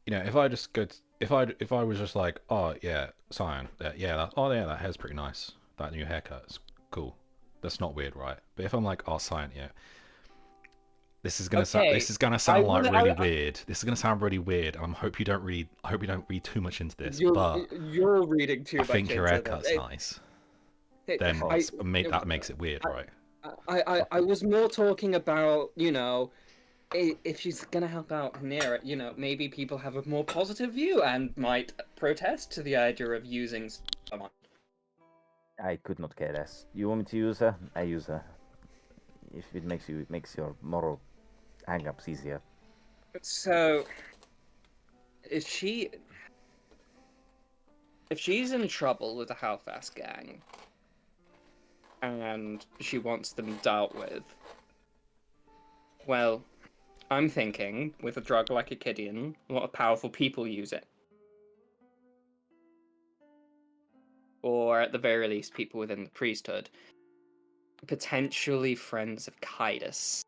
if I just go, if I was just like, oh yeah, Cyan, that hair's pretty nice. That new haircut is cool. That's not weird, right? But if I'm like, oh Cyan, yeah, this is gonna sound really weird. This is gonna sound really weird. I hope you don't read too much into this.
You're reading too much.
I think your haircut's nice. Then that makes it weird, right?
I was more talking about, if she's gonna help out Hanira, maybe people have a more positive view and might protest to the idea of using someone.
I could not care less. You want me to use her? I use her. If it makes your moral hang-ups easier.
So, if she's in trouble with the Halfast gang, and she wants them dealt with, well, I'm thinking, with a drug like Achidion, a lot of powerful people use it. Or, at the very least, people within the priesthood. Potentially friends of Kaidos.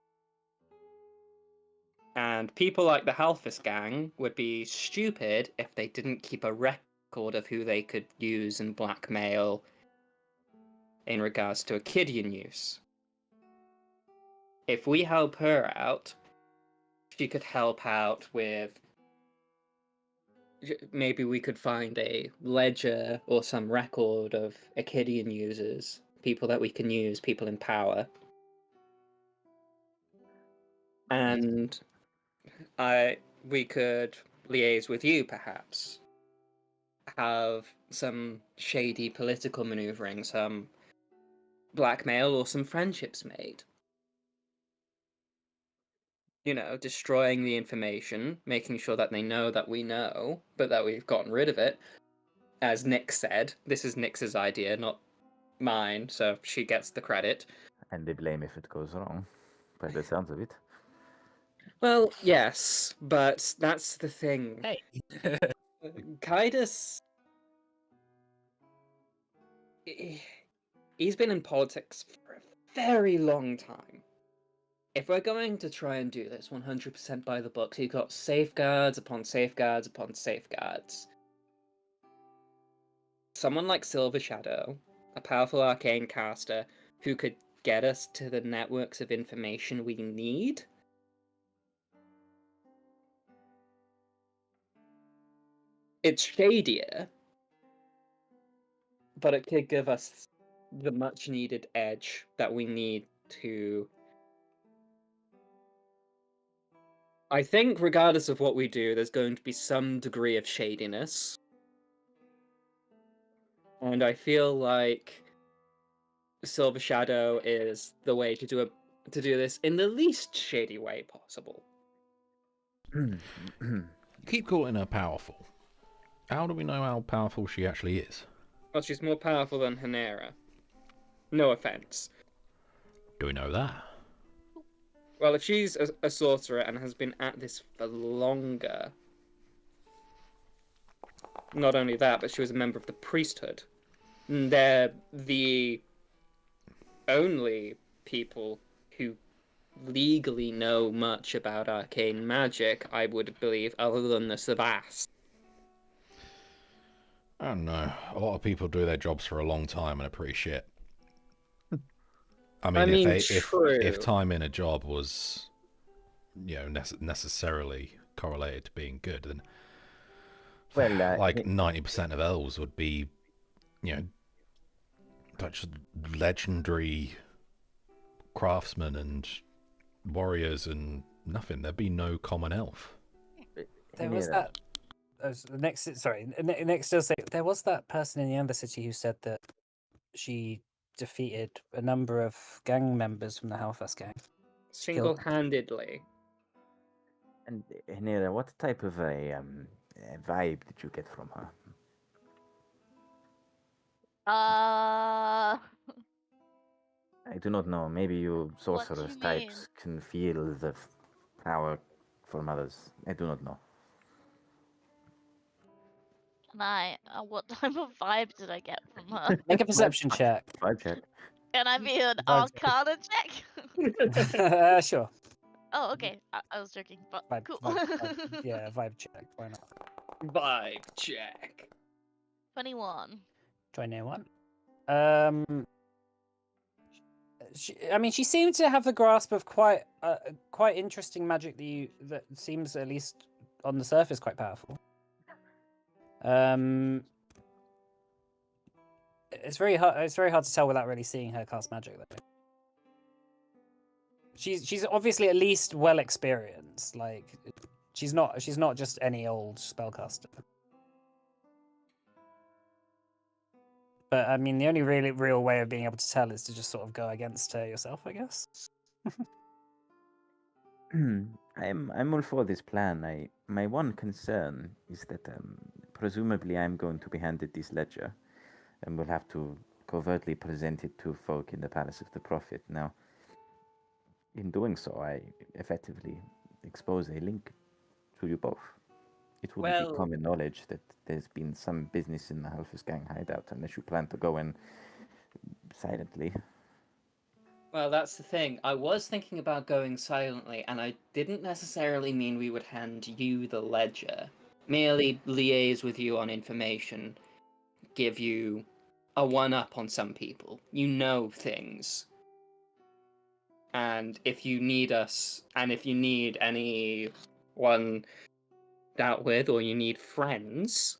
And people like the Halfus gang would be stupid if they didn't keep a record of who they could use and blackmail in regards to Achidion use. If we help her out, she could help out with... Maybe we could find a ledger or some record of Achidion users, people that we can use, people in power. And we could liaise with you, perhaps. Have some shady political maneuvering, some blackmail or some friendships made. Destroying the information, making sure that they know that we know, but that we've gotten rid of it. As Nick said, this is Nix's idea, not mine, so she gets the credit.
And they blame if it goes wrong, by the sounds of it.
Well, yes, but that's the thing.
Hey.
Kaidos, he's been in politics for a very long time. If we're going to try and do this 100% by the books, he's got safeguards upon safeguards upon safeguards. Someone like Silver Shadow, a powerful arcane caster, who could get us to the networks of information we need. It's shadier, but it could give us the much needed edge that we need to... I think regardless of what we do, there's going to be some degree of shadiness. And I feel like Silver Shadow is the way to do this in the least shady way possible.
You keep calling her powerful. How do we know how powerful she actually is?
Well, she's more powerful than Hanera. No offense.
Do we know that?
Well, if she's a sorcerer and has been at this for longer... Not only that, but she was a member of the priesthood. And they're the only people who legally know much about arcane magic, I would believe, other than the Sabas.
I don't know. A lot of people do their jobs for a long time and are pretty shit. I mean, if time in a job was, necessarily correlated to being good, then like 90% of elves would be, such legendary craftsmen and warriors and nothing. There'd be no common elf.
There was that. Next, I'll say there was that person in the Undercity who said that she defeated a number of gang members from the Hellfest gang.
Single-handedly.
And Nera, what type of a vibe did you get from her?
Uh,
I do not know. Maybe you
What do
sorceress
you
types can feel the power from others. I do not know.
Can I? What type of vibe did I get from her?
Make a perception check.
Vibe check.
Can I be an
Vibe
Arcana check?
Sure.
Oh, okay. I was joking, but
Vibe,
cool.
yeah, vibe check. Why not?
Vibe check.
21.
Try near one. She seemed to have the grasp of quite interesting magic that seems, at least on the surface, quite powerful. It's very hard. It's very hard to tell without really seeing her cast magic, though. She's obviously at least well experienced. Like she's not just any old spellcaster. But I mean, the only really real way of being able to tell is to just sort of go against her yourself, I guess.
I'm all for this plan. My one concern is that presumably I'm going to be handed this ledger, and will have to covertly present it to folk in the Palace of the Prophet. Now, in doing so, I effectively expose a link to you both. It will be common knowledge that there's been some business in the Halfus gang hideout, unless you plan to go in silently.
Well, that's the thing. I was thinking about going silently, and I didn't necessarily mean we would hand you the ledger. Merely liaise with you on information, give you a one-up on some people. You know things. And if you need us, and if you need anyone dealt with, or you need friends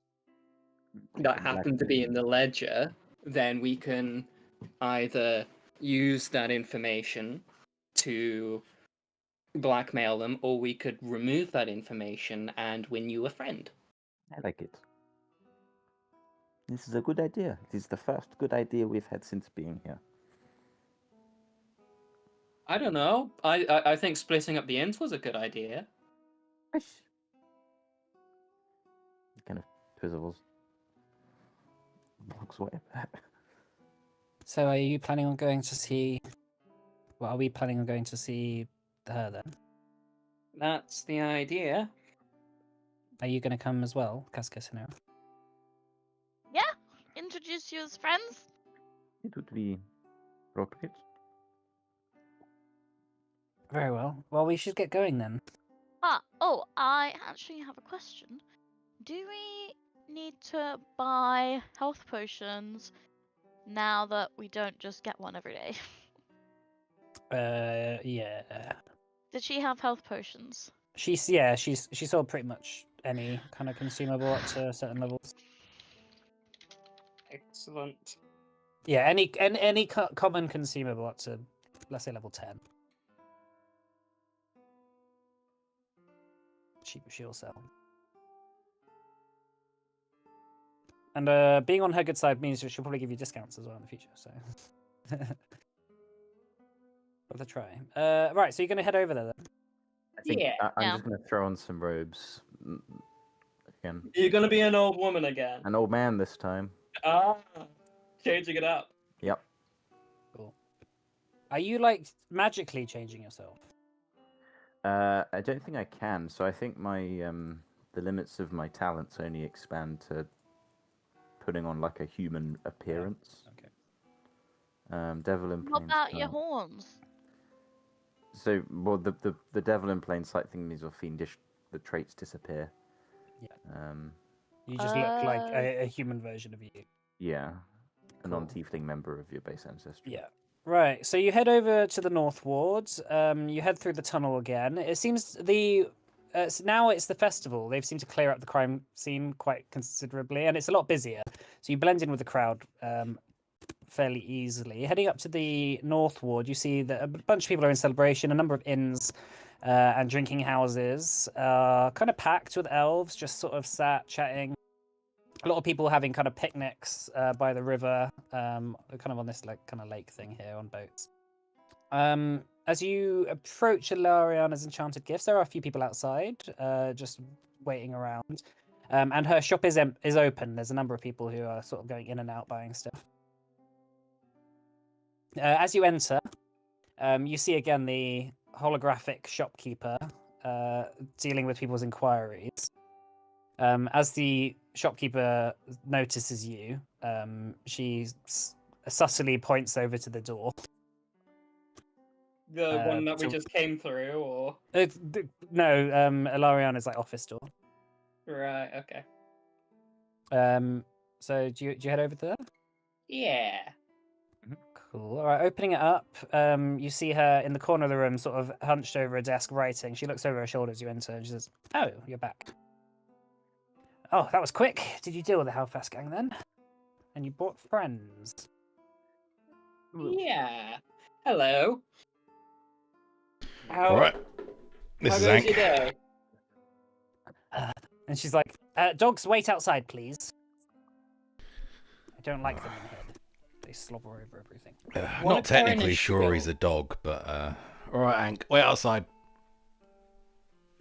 that happen to be in the ledger, then we can either use that information to blackmail them, or we could remove that information and win you a friend.
I like it. This is a good idea. It is the first good idea we've had since being here.
I don't know. I think splitting up the ends was a good idea.
Kind of twizzles. Walks away.
So, are you planning on going to see? Well, are we planning on going to see her then?
That's the idea.
Are you going to come as well, Cascasinero?
Yeah, introduce you as friends.
It would be appropriate.
Very well. Well, we should get going then.
I actually have a question. Do we need to buy health potions now that we don't just get one every day?
Yeah.
Did she have health potions?
She saw pretty much any kind of consumable up to certain levels.
Excellent.
Yeah, any common consumable up to, let's say, level 10. She'll sell. And being on her good side means that she'll probably give you discounts as well in the future. So, worth a try. Right, so you're going to head over there then?
I think
Yeah.
I'm
Yeah.
just going to throw on some robes. Again,
You're gonna be an old woman again.
an old man this time.
Ah, changing it up.
Yep.
Cool. Are you like magically changing yourself?
I don't think I can. So I think my the limits of my talents only expand to putting on like a human appearance.
Okay.
Devil in
What
plain
about your
sight.
horns?
So, well, the devil in plain sight thing means your fiendish the traits disappear.
Yeah.
Um,
You just look like a human version of you.
yeah, a
Cool.
non-tiefling member of your base ancestry.
Yeah. Right. So you head over to the north wards. You head through the tunnel again. It seems now it's the festival. They've seemed to clear up the crime scene quite considerably, and it's a lot busier. So you blend in with the crowd fairly easily. Heading up to the north ward, you see that a bunch of people are in celebration. A number of inns and drinking houses kind of packed with elves, just sort of sat chatting. A lot of people having kind of picnics by the river, kind of on this like kind of lake thing here on boats. As you approach Ilariana's enchanted gifts, there are a few people outside, just waiting around. And her shop is open. There's a number of people who are sort of going in and out buying stuff. As you enter, you see again the holographic shopkeeper dealing with people's inquiries. As the shopkeeper notices you, she sussily points over to the door.
The one that we
so-
just came through, or
No, Ilariana's like office door.
right? Okay.
So do you head over to there?
Yeah.
Cool. All right, opening it up, you see her in the corner of the room, sort of hunched over a desk writing. She looks over her shoulder as you enter, and she says, "Oh, you're back. Oh, that was quick. Did you deal with the Hellfast gang then? And you brought friends."
Yeah. Hello. How,
All right. This
how
is
goes your
Hank.
day?
And she's like, "Dogs, wait outside, please. I don't like them in here. They slobber over everything."
What
Not
if they're in a
technically sure he's a dog, but all right, Hank. Wait outside.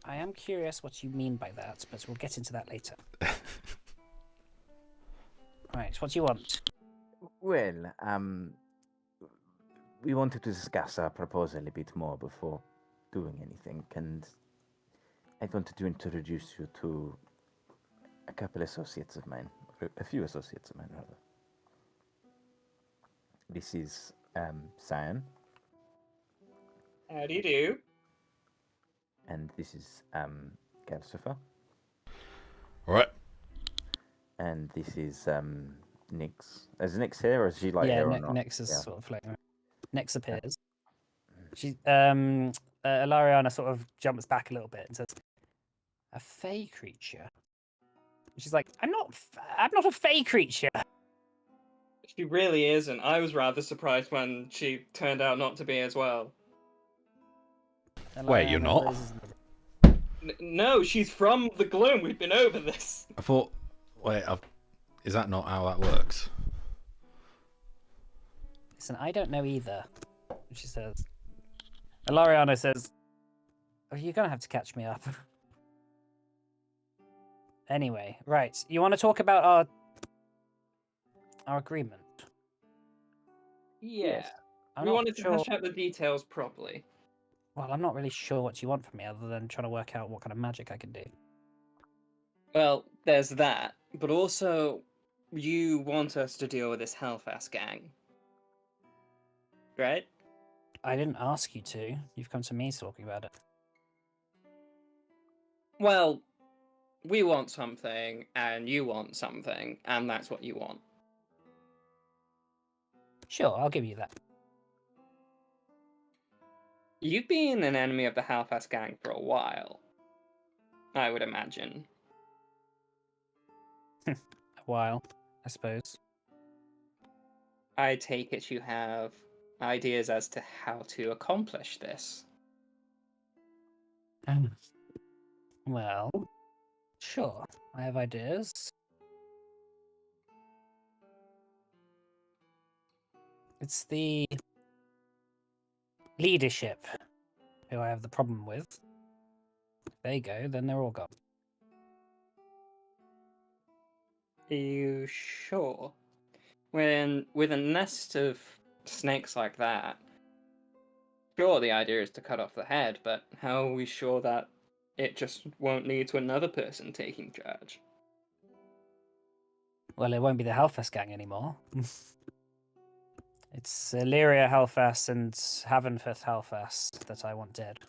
I am curious what you mean by that, but we'll get into that later. Right, what do you want?
Well, we wanted to discuss our proposal a bit more before doing anything, and I wanted to introduce you to a couple associates of mine, a few associates of mine, rather. This is Cyan,
How do you do?
and this is Calcifer,
All right.
and this is Nyx. Is Nyx here, or is she like
Yeah,
here or not?
Nyx is
Yeah.
sort of floating around. Nyx appears. She, Ilariana sort of jumps back a little bit and says, "A fey creature." She's like, I'm not a fey creature."
She really isn't. I was rather surprised when she turned out not to be as well.
Wait, you're
Ilariana
not?
raises an
No, she's from the Gloom. We've been over this.
I thought. Wait, is that not how that works?
Listen, I don't know either. She says. Ilariana says, "Oh, you're gonna have to catch me up." Anyway, right. You want to talk about our agreement?
Yeah.
I'm
We
not
wanted to
sure.
hash out the details properly.
Well, I'm not really sure what you want from me, other than trying to work out what kind of magic I can do.
Well, there's that, but also you want us to deal with this Hellfast gang, right?
I didn't ask you to. You've come to me talking about it.
Well, we want something, and you want something, and that's what you want.
Sure, I'll give you that.
You've been an enemy of the Hellfast gang for a while, I would imagine.
A while, I suppose.
I take it you have ideas as to how to accomplish this.
Well, sure. I have ideas. It's the leadership who I have the problem with. If they go, then they're all gone.
Are you sure? When with a nest of snakes like that, sure the idea is to cut off the head, but how are we sure that it just won't lead to another person taking charge?
Well, it won't be the Hellfest gang anymore. It's Illyria Hellfest and Havenfith Hellfest that I want dead.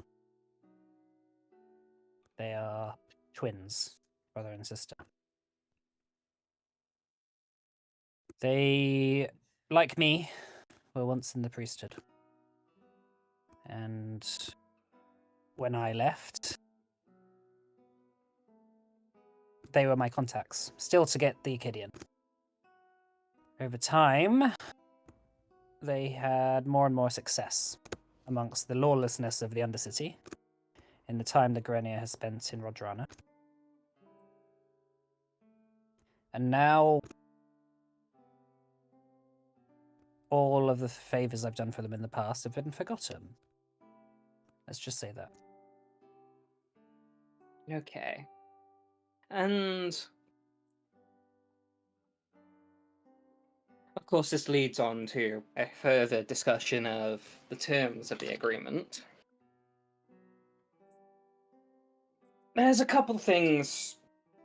They are twins, brother and sister. They, like me, were once in the priesthood. And when I left, they were my contacts, still to get the Akidian. Over time, they had more and more success amongst the lawlessness of the Undercity in the time that Grenier has spent in Rodrana. And now, all of the favours I've done for them in the past have been forgotten. Let's just say that.
Okay. And of course, this leads on to a further discussion of the terms of the agreement. There's a couple things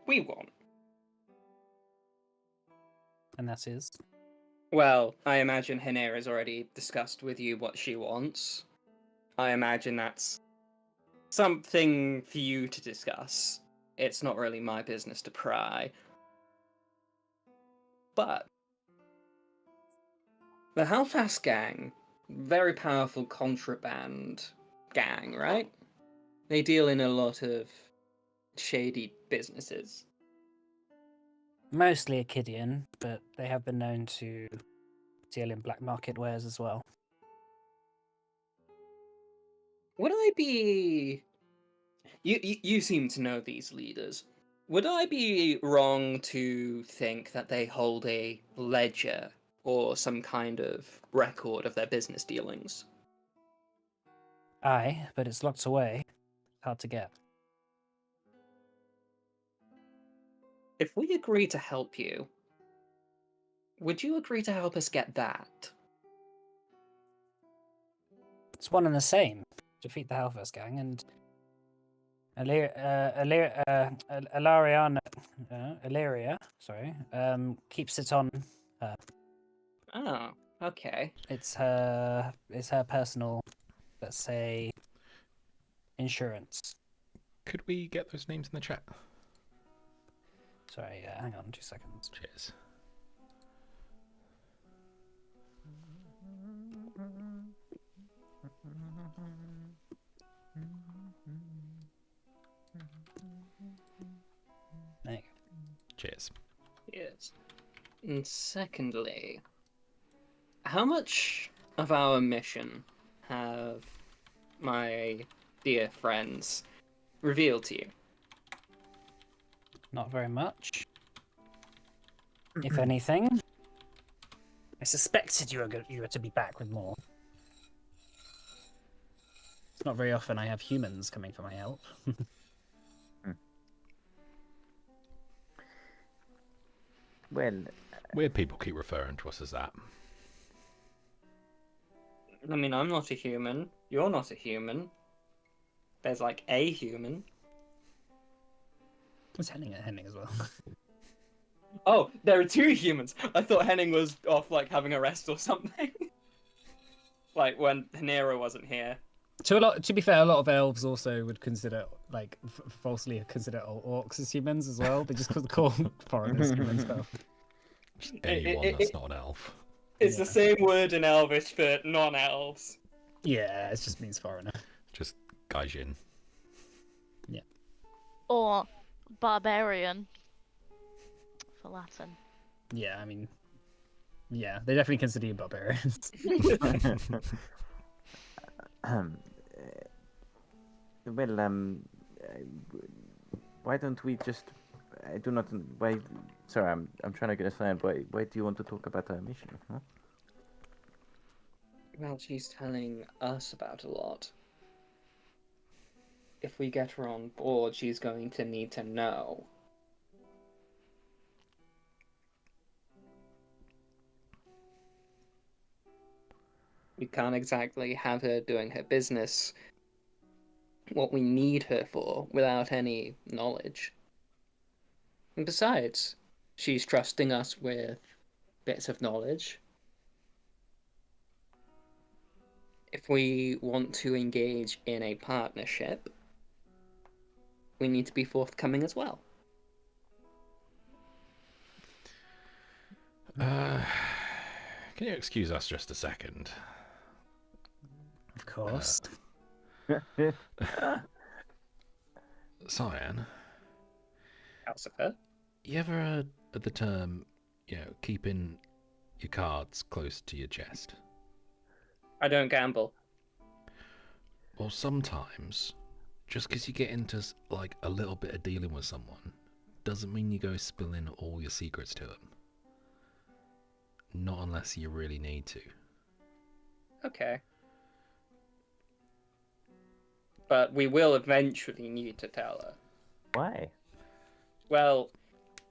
we want.
And that is?
Well, I imagine Hiner has already discussed with you what she wants. I imagine that's something for you to discuss. It's not really my business to pry. But the Hellfast gang, very powerful contraband gang, right? They deal in a lot of shady businesses.
Mostly Akidian, but they have been known to deal in black market wares as well.
Would I be... You seem to know these leaders. Would I be wrong to think that they hold a ledger or some kind of record of their business dealings?
Aye, but it's locked away. Hard to get.
If we agree to help you, would you agree to help us get that?
It's one and the same. Defeat the Hellfest gang and Illyria, sorry, keeps it on her.
Oh, okay.
It's her personal, let's say, insurance.
Could we get those names in the chat?
Sorry, hang on 2 seconds.
Cheers.
There you go.
Cheers.
Yes. And secondly, how much of our mission have my dear friends revealed to you?
Not very much. If anything, I suspected you were to be back with more. It's not very often I have humans coming for my help.
Well,
Weird people keep referring to us as that.
I mean, I'm not a human. You're not a human. There's like a human.
Was Henning at Henning as well?
Oh, there are two humans. I thought Henning was off, like, having a rest or something. Like, when Nero wasn't here.
To be fair, a lot of elves also would consider, like, falsely consider orcs as humans as well. They just call foreigners humans. But...
Just anyone that's not an elf.
It's the same word in Elvish for non-elves.
Yeah, it just means foreigner.
Just gaijin.
Yeah.
Or barbarian for Latin.
Yeah, I mean, yeah, they definitely consider you barbarians.
Well, why don't we just? I do not. Why? Sorry, I'm trying to get a sign. Why do you want to talk about our mission? Huh?
Well, she's telling us about a lot. If we get her on board, she's going to need to know. We can't exactly have her doing her business, what we need her for, without any knowledge. And besides, she's trusting us with bits of knowledge. If we want to engage in a partnership, we need to be forthcoming as well.
Can you excuse us just a second?
Of course.
Cyan,
Calcifer?
you ever heard of the term, keeping your cards close to your chest?
I don't gamble.
Well, sometimes, just because you get into like a little bit of dealing with someone, doesn't mean you go spilling all your secrets to them. Not unless you really need to.
Okay. But we will eventually need to tell her.
Why?
Well,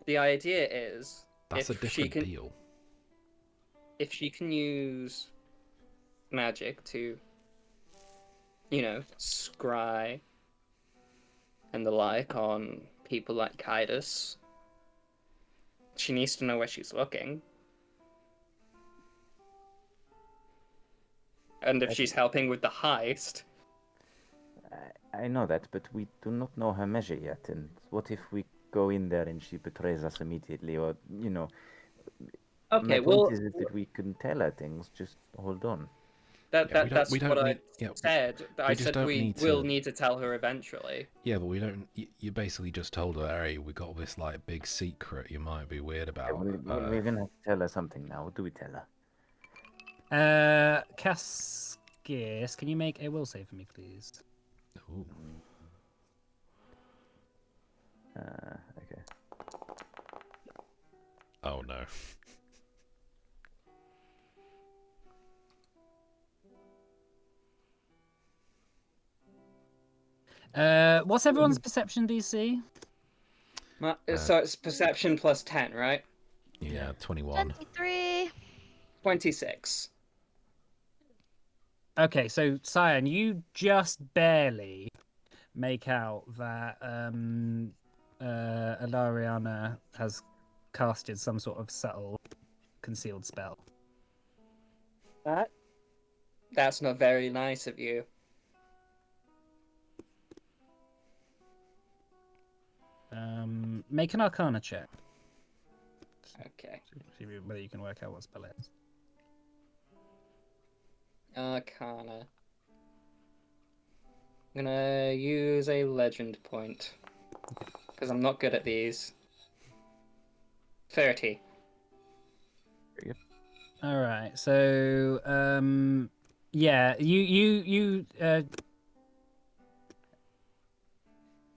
the idea is
That's a
if she
different
can,
deal.
if she can use magic to, scry and the like on people like Kaidos, she needs to know where she's looking. And if she's helping with the heist...
I know that, but we do not know her measure yet. And what if we go in there and she betrays us immediately? Or,
Okay,
my
well...
point is that we can tell her things, just hold on.
That's
we don't
what
need-
I
yeah,
said. I
just
said
don't
we
need
will
to-
need to tell her eventually.
Yeah, but we don't. You basically just told her, "Hey, we got this like big secret. You might be weird
Yeah,
about."
we're gonna have to tell her something now. What do we tell her?
Cascus, can you make a will save for me, please?
Ooh.
Okay.
Oh no.
What's everyone's perception DC?
So it's perception plus 10, right?
Yeah, 21.
23.
26.
Okay, so Cyan, you just barely make out that Ilariana has casted some sort of subtle concealed spell.
That's not very nice of you.
Make an Arcana check.
Okay.
See whether you can work out what spell it is.
Arcana. I'm gonna use a legend point. Because I'm not good at these. 30.
All right, so yeah, you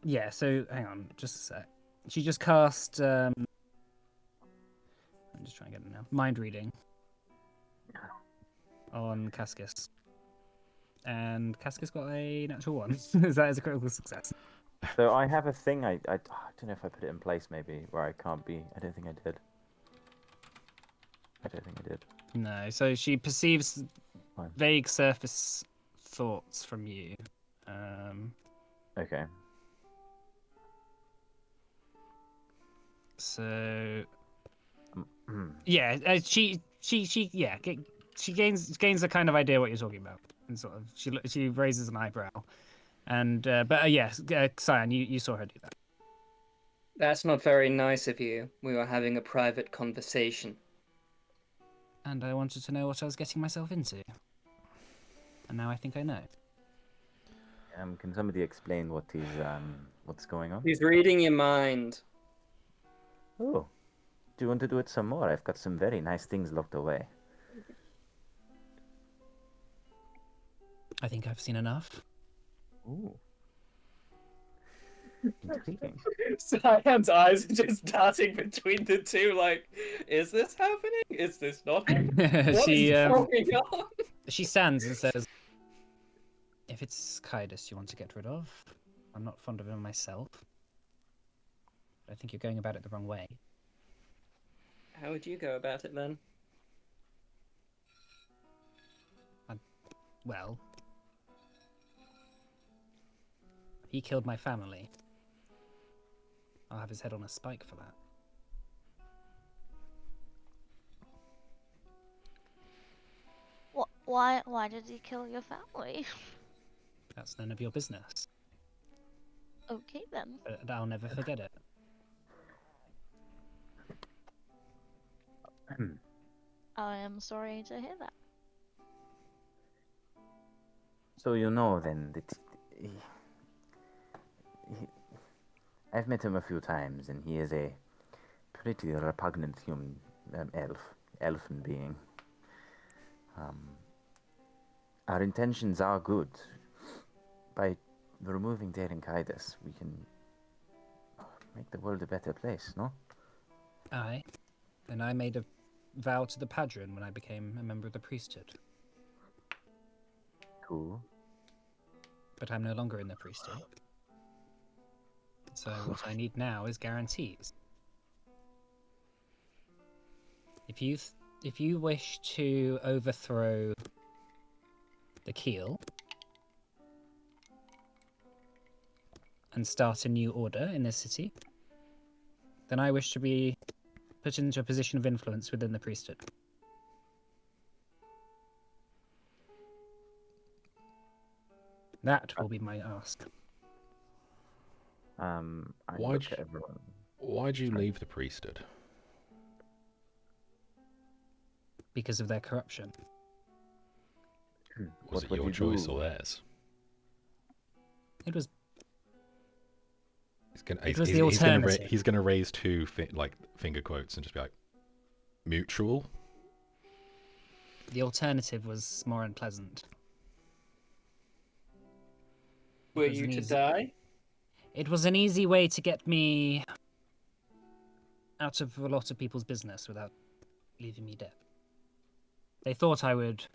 yeah. So hang on, just a sec. She just cast. I'm just trying to get it now. Mind reading on Cascus, and Cascus got a natural one. Is a critical success?
So I have a thing. I don't know if I put it in place. Maybe where I can't be. I don't think I did.
No. So she perceives
Fine.
vague surface thoughts from you.
Okay.
So
Hmm.
yeah, she gains a kind of idea what you're talking about, and sort of she raises an eyebrow, and but yes, Cyan, you saw her do that.
That's not very nice of you. We were having a private conversation.
And I wanted to know what I was getting myself into. And now I think I know.
Can somebody explain what's going on?
He's reading your mind.
Oh, do you want to do it some more? I've got some very nice things locked away.
I think I've seen enough.
Ooh. Intriguing.
Cyan's eyes are just darting between the two, like, is this happening? Is this not happening? What is going on?
She stands and says, "If it's Kaidos you want to get rid of, I'm not fond of him myself. I think you're going about it the wrong way."
How would you go about it then?
Well, he killed my family. I'll have his head on a spike for that.
Why did he kill your family?
That's none of your business.
Okay then.
But I'll never forget it.
I am sorry to hear that.
So you know then that I've met him a few times, and he is a pretty repugnant human elfin being. Our intentions are good. By removing Daring Kaidos, we can make the world a better place, no?
Aye. And I made a vow to the Padron when I became a member of the priesthood.
Cool.
But I'm no longer in the priesthood. So what I need now is guarantees. If you wish to overthrow the Keel and start a new order in this city, then I wish to be put into a position of influence within the priesthood. That will be my ask.
I
Why'd
look at everyone.
Why'd you leave the priesthood?
Because of their corruption.
Was
What
it
would
your
you
choice
do?
or theirs?
It was
He's gonna,
It was the alternative.
he's gonna raise two finger quotes and just be like, mutual.
the alternative was more unpleasant.
Were
It was
you
an
to
easy-
die?
It was an easy way to get me out of a lot of people's business without leaving me dead. They thought I would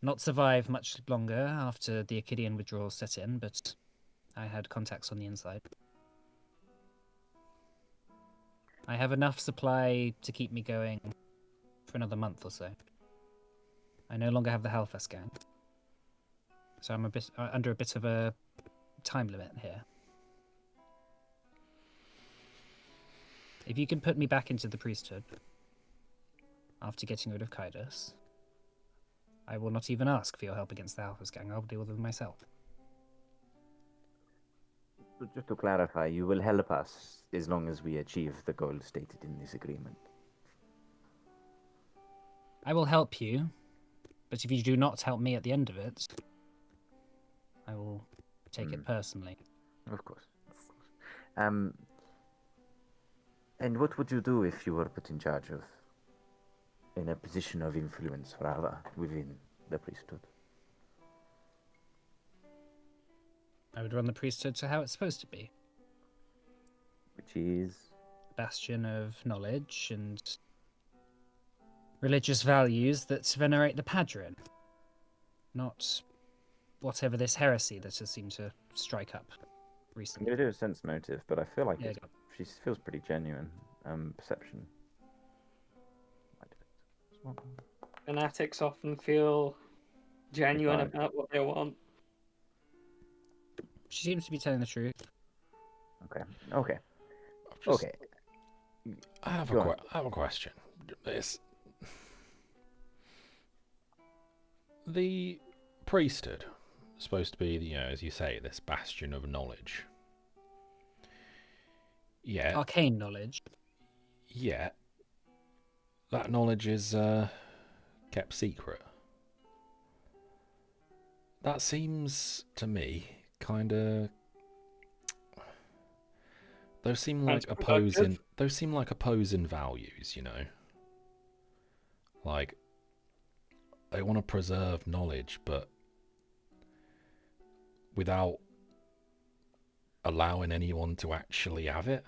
not survive much longer after the Achidian withdrawal set in, but I had contacts on the inside. I have enough supply to keep me going for another month or so. I no longer have the Halfas gang, so I'm under a bit of a time limit here. If you can put me back into the priesthood after getting rid of Kaidos, I will not even ask for your help against the Halfas gang. I'll deal with them myself.
So just to clarify, you will help us as long as we achieve the goal stated in this agreement.
I will help you, but if you do not help me at the end of it, I will take it personally.
Of course. And what would you do if you were put in charge of, in a position of influence, rather, within the priesthood?
I would run the priesthood to how it's supposed to be.
Which is?
Bastion of knowledge and religious values that venerate the Padron. Not whatever this heresy that has seemed to strike up
I'm
recently.
going to do a sense motive, but I feel like
Yeah,
she feels pretty genuine. Perception.
Fanatics often feel genuine
Fine.
about what they want.
she seems to be telling the truth.
Okay. Okay.
Just
Okay.
I have
Go on.
I have a question. It's the priesthood supposed to be, as you say, this bastion of knowledge. Yeah,
Arcane knowledge.
yet that knowledge is kept secret. That seems to me kind of. Those seem like opposing.
Counterproductive.
Those seem like opposing values. Like they want to preserve knowledge, but without allowing anyone to actually have it.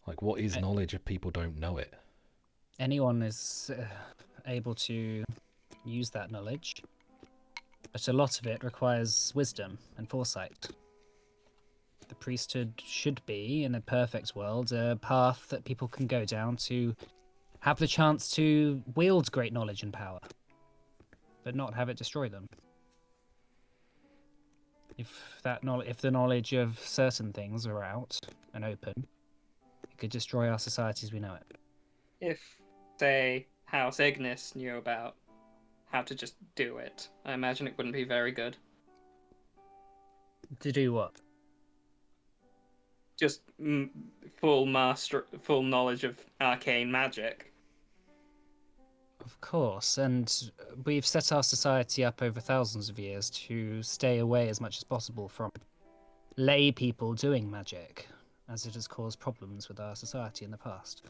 Like, what is knowledge if people don't know it?
Anyone is able to use that knowledge, but a lot of it requires wisdom and foresight. The priesthood should be, in a perfect world, a path that people can go down to have the chance to wield great knowledge and power, but not have it destroy them. If the knowledge of certain things are out and open, it could destroy our society as we know it.
If, say, House Ignis knew about how to just do it, I imagine it wouldn't be very good.
To do what?
Just full knowledge of arcane magic.
Of course, and we've set our society up over thousands of years to stay away as much as possible from lay people doing magic, as it has caused problems with our society in the past.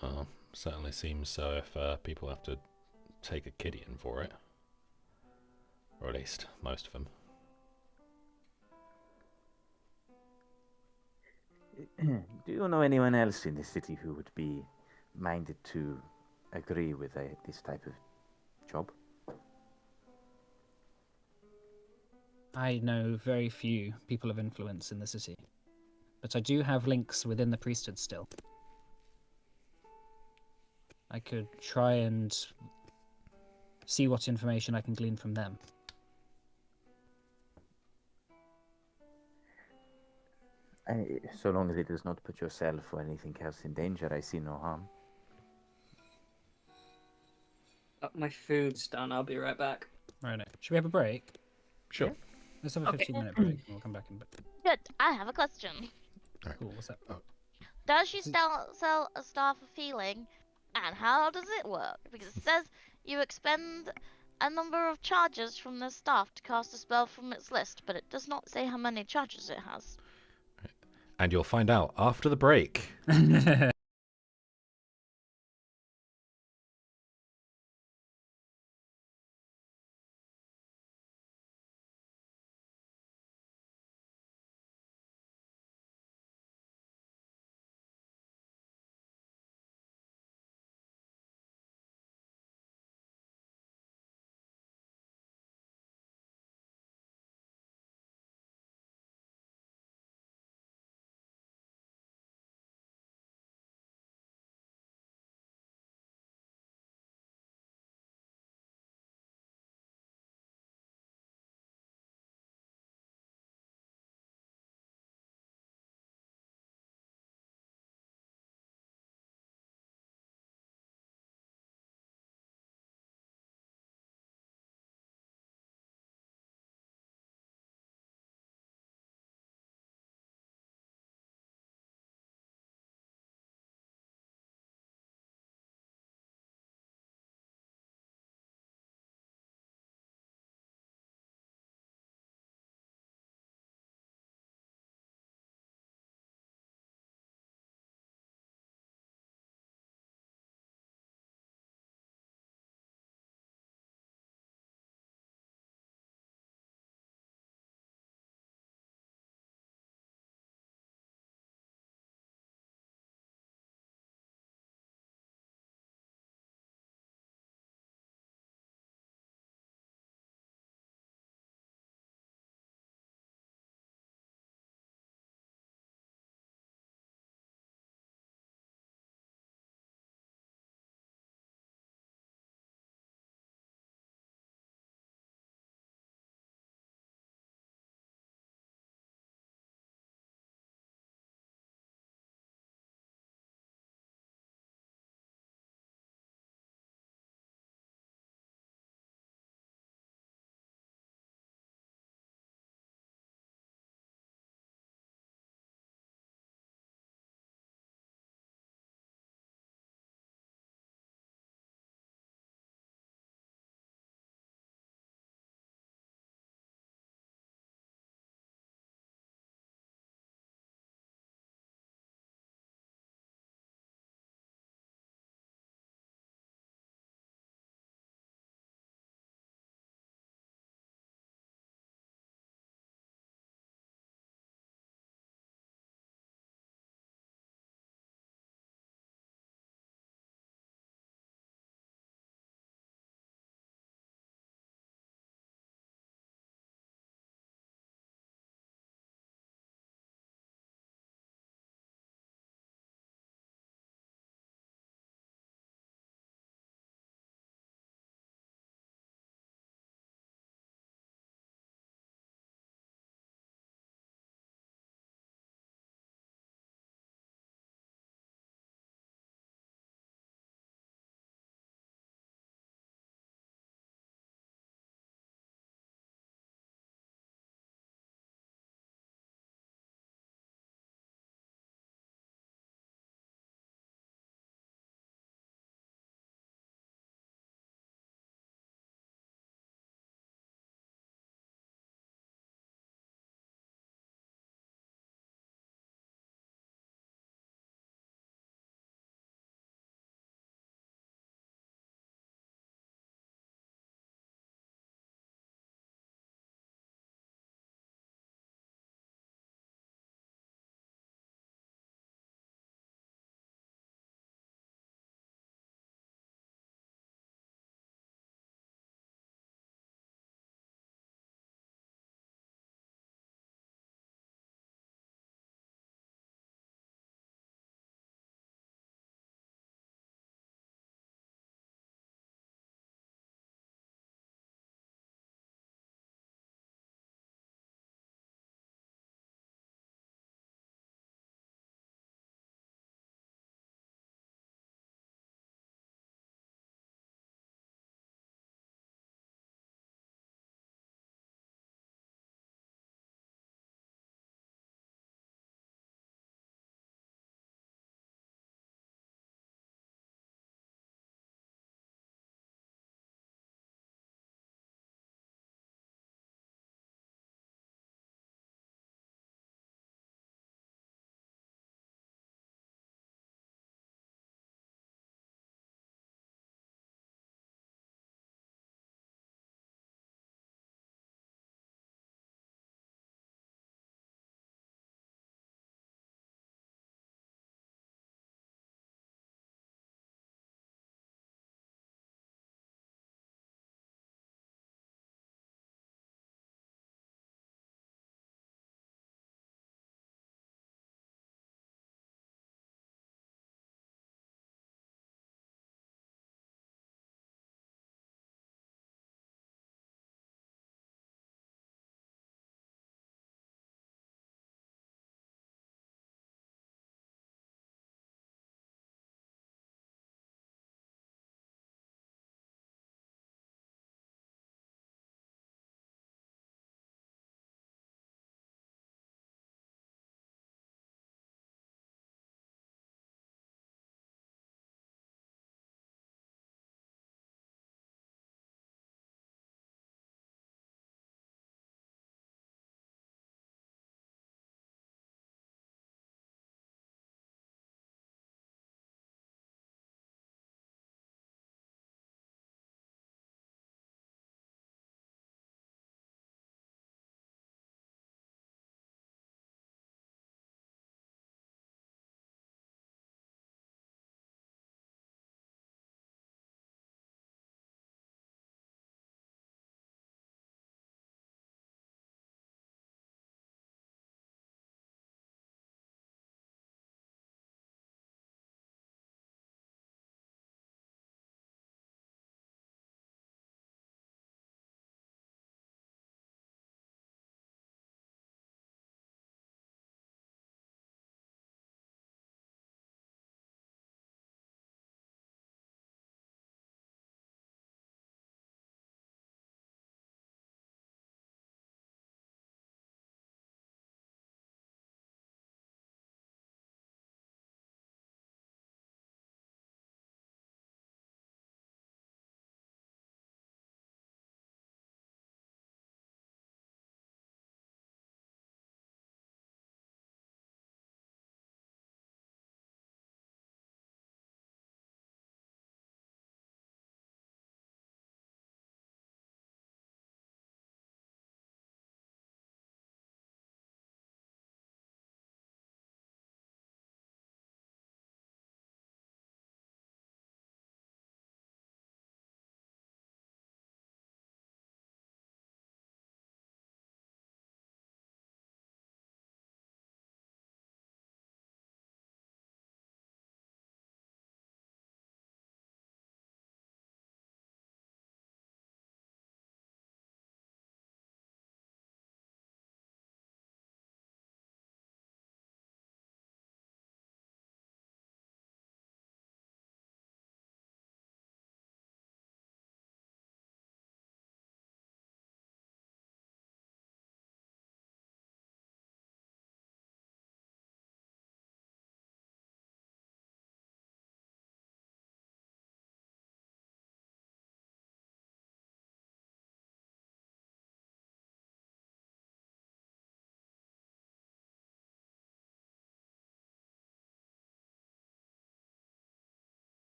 Well, certainly seems so if people have to take a kid in for it. Or at least most of them.
Do you know anyone else in the city who would be minded to agree with this type of job?
I know very few people of influence in the city, but I do have links within the priesthood still. I could try and see what information I can glean from them.
So long as it does not put yourself or anything else in danger, I see no harm.
My food's done. I'll be right back.
Right. Should we have a break?
Sure.
Yeah.
Let's have a
Okay.
15-minute break and we'll come back in a bit.
Good. I have a question.
Cool, what's that?
Does she sell a staff of healing, and how does it work? Because it says you expend a number of charges from the staff to cast a spell from its list, but it does not say how many charges it has.
And you'll find out after the break.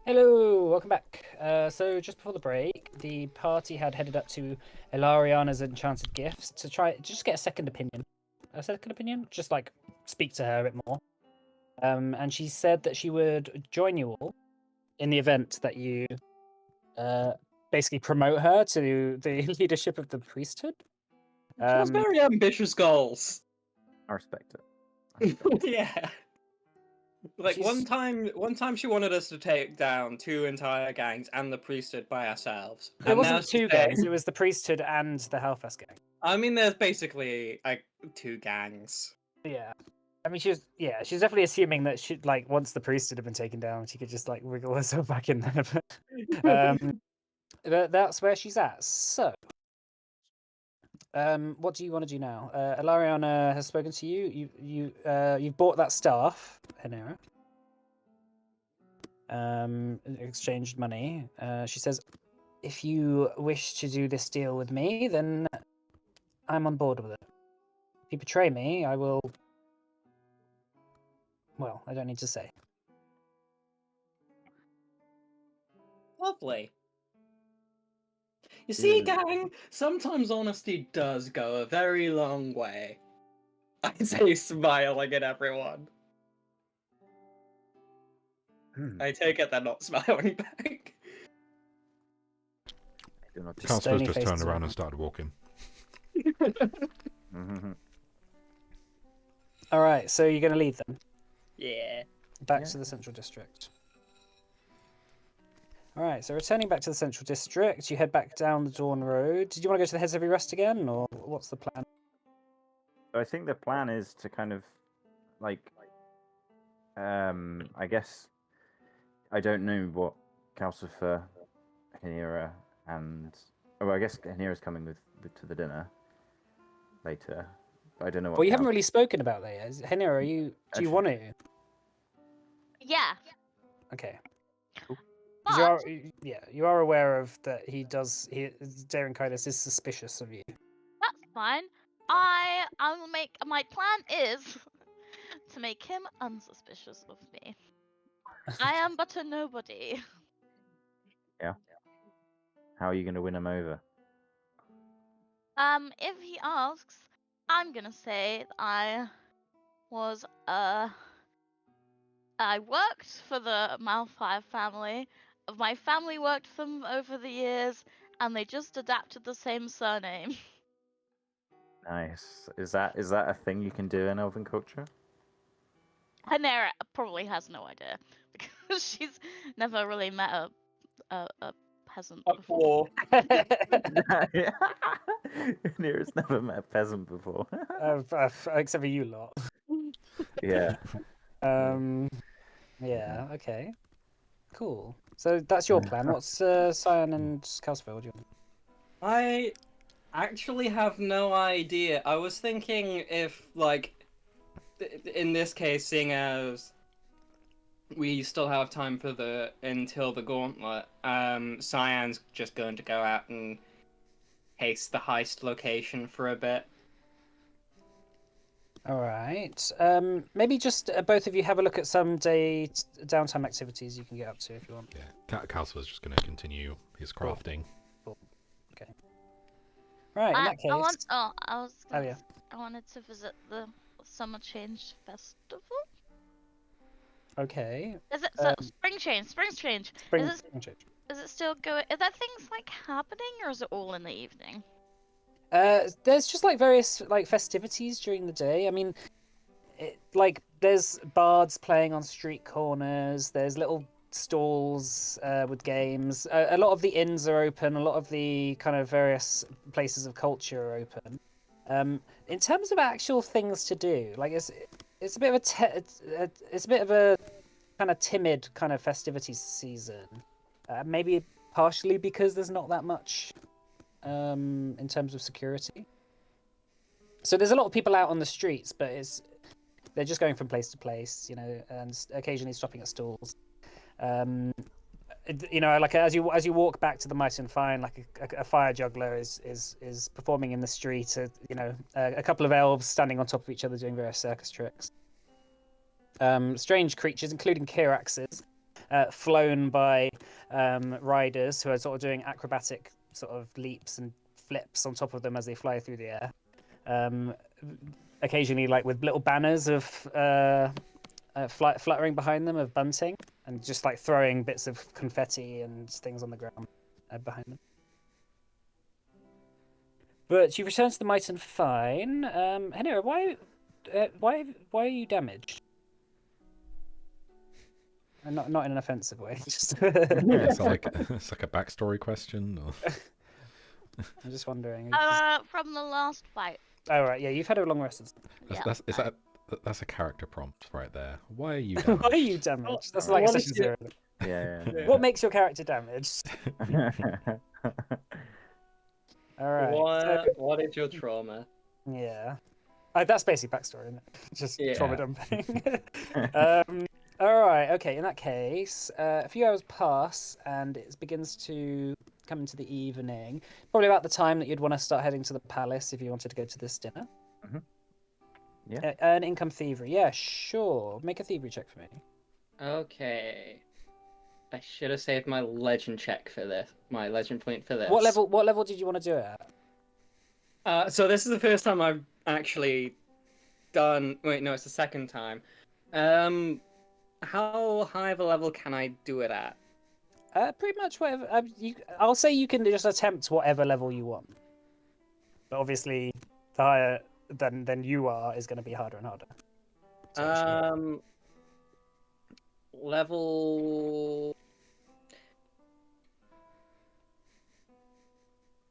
Hello, welcome back. So just before the break, the party had headed up to Ilariana's Enchanted Gifts to try just get a second opinion. A second opinion? Just like speak to her a bit more. And she said that she would join you all in the event that you basically promote her to the leadership of the priesthood.
She has very ambitious goals.
I respect it. I respect it.
Yeah. Like
She's-
one time she wanted us to take down 2 entire gangs and the priesthood by ourselves.
It
And now
wasn't
she's
2
saying-
gangs, it was the priesthood and the Hellfest gang.
I mean, there's basically like 2 gangs.
Yeah. I mean, she's definitely assuming that she like once the priesthood had been taken down, she could just like wriggle herself back in there. But that's where she's at. So, what do you want to do now? Ilariana has spoken to you. You've bought that staff, Henera. Exchanged money. She says, if you wish to do this deal with me, then I'm on board with it. If you betray me, I will. Well, I don't need to say.
Lovely. You see,
Mm.
gang, sometimes honesty does go a very long way. I'd say smiling at everyone. I take it they're not smiling back.
I do not
Just
Counselor's
stony
just turned
faces
around
on.
and started walking.
Mhm.
All right, so you're going to leave them
Yeah.
back
Yeah.
to the central district. All right, so returning back to the central district, you head back down the Dawn Road. Did you want to go to the Heads Heavy Rest again, or what's the plan?
So I think the plan is to kind of like, I guess I don't know what Calcifer, Hanira, and I guess Hanira's coming with to the dinner later. But I don't know what.
Well, you haven't
Cal-
really spoken about that yet. Henera, do you
Actually-
want to?
Yeah.
Okay.
But
'Cause you are aware of that Darren Kaidos is suspicious of you.
that's fine. I will make my plan is to make him unsuspicious of me. I am but a nobody.
How are you going to win him over?
If he asks, I'm gonna say that I worked for the Malphite family. My family worked for them over the years, and they just adapted the same surname.
Nice. Is that a thing you can do in elven culture?
Hanera probably has no idea because she's never really met a peasant
A
before.
poor.
Hanira's never met a peasant before.
Except for you lot.
Yeah.
Yeah. Okay. Cool. So that's your plan. What's Cyan and Calcifer? What do you want?
I actually have no idea. I was thinking if, like, in this case, seeing as we still have time for until the gauntlet, Cyan's just going to go out and haste the heist location for a bit.
All right. Maybe just both of you have a look at some downtime activities you can get up to if you want.
Yeah, Counselor's just going to continue his crafting.
Right. In that case.
I
yeah.
I wanted to visit the Summer Change Festival.
Okay.
Is it Spring Change? Spring Change.
Spring
Is it still going? Are there things like happening, or is it all in the evening?
There's just like various like festivities during the day. I mean, there's bards playing on street corners. There's little stalls with games. A lot of the inns are open. A lot of the kind of various places of culture are open. In terms of actual things to do, like it's a bit of a kind of timid kind of festivities season. Maybe partially because there's not that much in terms of security. So there's a lot of people out on the streets, but they're just going from place to place, and occasionally stopping at stalls. Like as you walk back to the Might and Fine, like a fire juggler is performing in the street. A couple of elves standing on top of each other doing various circus tricks. Strange creatures, including Kiraxes, flown by riders who are sort of doing acrobatic sort of leaps and flips on top of them as they fly through the air. Occasionally, like with little banners of fluttering behind them of bunting, and just like throwing bits of confetti and things on the ground behind them. But you return to the Might and fine. Henira, why are you damaged? And not in an offensive way. Just
It's like a backstory question. Or...
I'm just wondering.
From the last fight.
Oh right, yeah, you've had a long rest.
That's a character prompt right there. Why are you
Why
damaged?
are you damaged? That's like a session 0.
Yeah.
What makes your character damaged? All right.
What is your trauma?
Yeah. That's basically backstory, isn't it? Just trauma dumping. All right. Okay. In that case, a few hours pass, and it begins to come into the evening. Probably about the time that you'd want to start heading to the palace if you wanted to go to this dinner.
Mm-hmm. Yeah.
Earn income thievery. Yeah, sure. Make a thievery check for me.
Okay. I should have saved my legend check for this. My legend point for this.
What level did you want to do it
at? So this is the first time I've actually done. Wait, no, it's the second time. How high of a level can I do it at?
Pretty much whatever. I'll say you can just attempt whatever level you want. But obviously, the higher than you are is going to be harder and harder.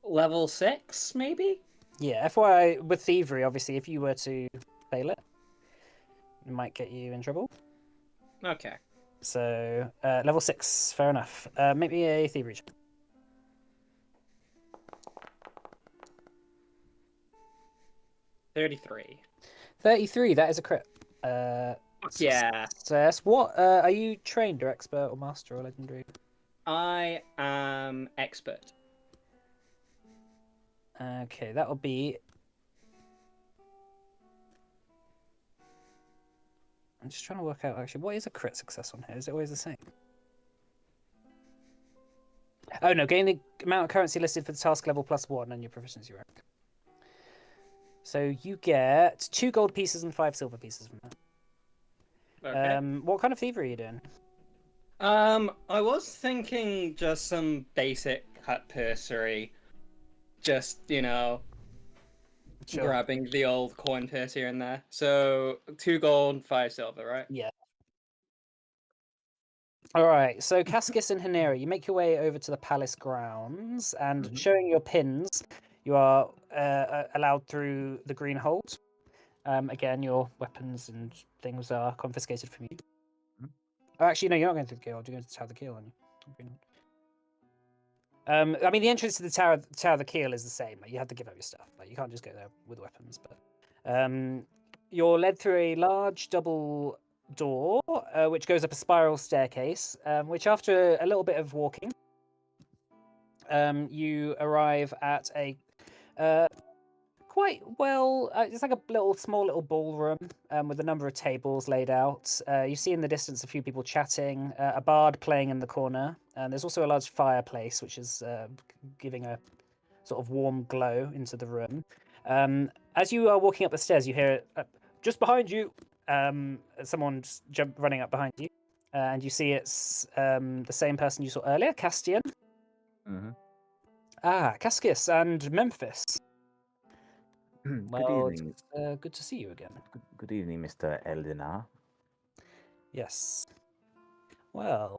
Level 6, maybe?
Yeah, FYI, with thievery, obviously, if you were to fail it, it might get you in trouble.
Okay.
So, level 6, fair enough. Maybe a thievery check.
33.
33, that is a crit.
Yeah.
Success. What, are you trained or expert or master or legendary?
I am expert.
Okay, that'll be... I'm just trying to work out, actually, what is a crit success on here? Is it always the same? Oh, no, gain the amount of currency listed for the task level +1 and your proficiency rank. So you get 2 gold pieces and 5 silver pieces from that.
Okay.
What kind of thievery are you doing?
I was thinking just some basic cut pursery. Just,
Sure.
grabbing the old coin purse here and there. So 2 gold, 5 silver, right?
Yeah. All right. So Cascus and Hanera, you make your way over to the palace grounds, and showing your pins, you are allowed through the green hold. Again, your weapons and things are confiscated from you. Oh, actually, no, you're not going through the guild. You're going to the Tower of the Keel, aren't you? I mean, the entrance to the Tower of the Keel is the same. Like, you have to give up your stuff. Like, you can't just go there with weapons. But you're led through a large double door, which goes up a spiral staircase, which after a little bit of walking, you arrive at a quite well, it's like a small little ballroom with a number of tables laid out. You see in the distance a few people chatting, a bard playing in the corner, and there's also a large fireplace which is giving a sort of warm glow into the room. As you are walking up the stairs, you hear just behind you, someone's running up behind you, and you see it's the same person you saw earlier, Castian.
Mm-hmm.
Ah, Cascus and Memphis. Well,
Good evening.
Good to see you again.
Good evening, Mr. Eldinar.
Yes. Well,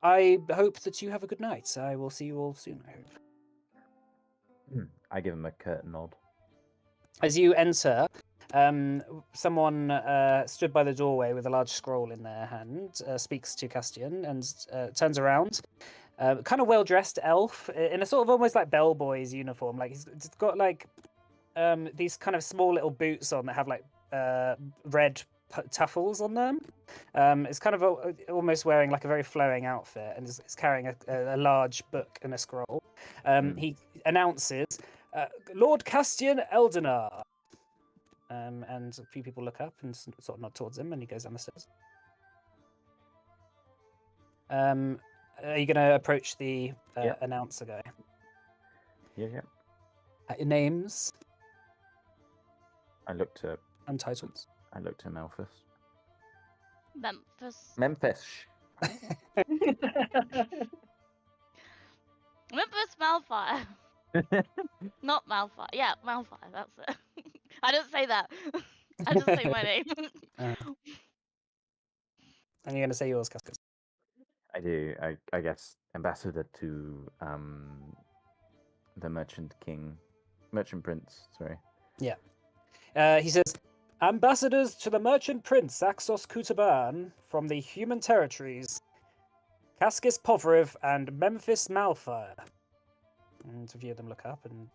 I hope that you have a good night. I will see you all soon, I hope.
I give him a curt nod.
As you enter, someone stood by the doorway with a large scroll in their hand, speaks to Castian and turns around. Kind of well-dressed elf in a sort of almost like bellboy's uniform. Like he's got like these kind of small little boots on that have like red tuffles on them. It's kind of almost wearing like a very flowing outfit, and is carrying a large book and a scroll. He announces, Lord Castian Eldinar. And a few people look up and sort of nod towards him, and he goes down the stairs. Are you going to approach the
Yep.
announcer guy?
Yeah.
Names,
I looked to
untitles.
Memphis.
Memphis.
Memphis.
Memphis Malfire. Not Malfire. Yeah, Malfire. That's it. I didn't say that. I just say my name.
And you're going to say yours, Cascus.
I do. I guess ambassador to the merchant prince. Sorry.
He says, ambassadors to the merchant prince Axos Kutaban from the human territories, Cascus Povriv and Memphis Malfire. And a few of them look up and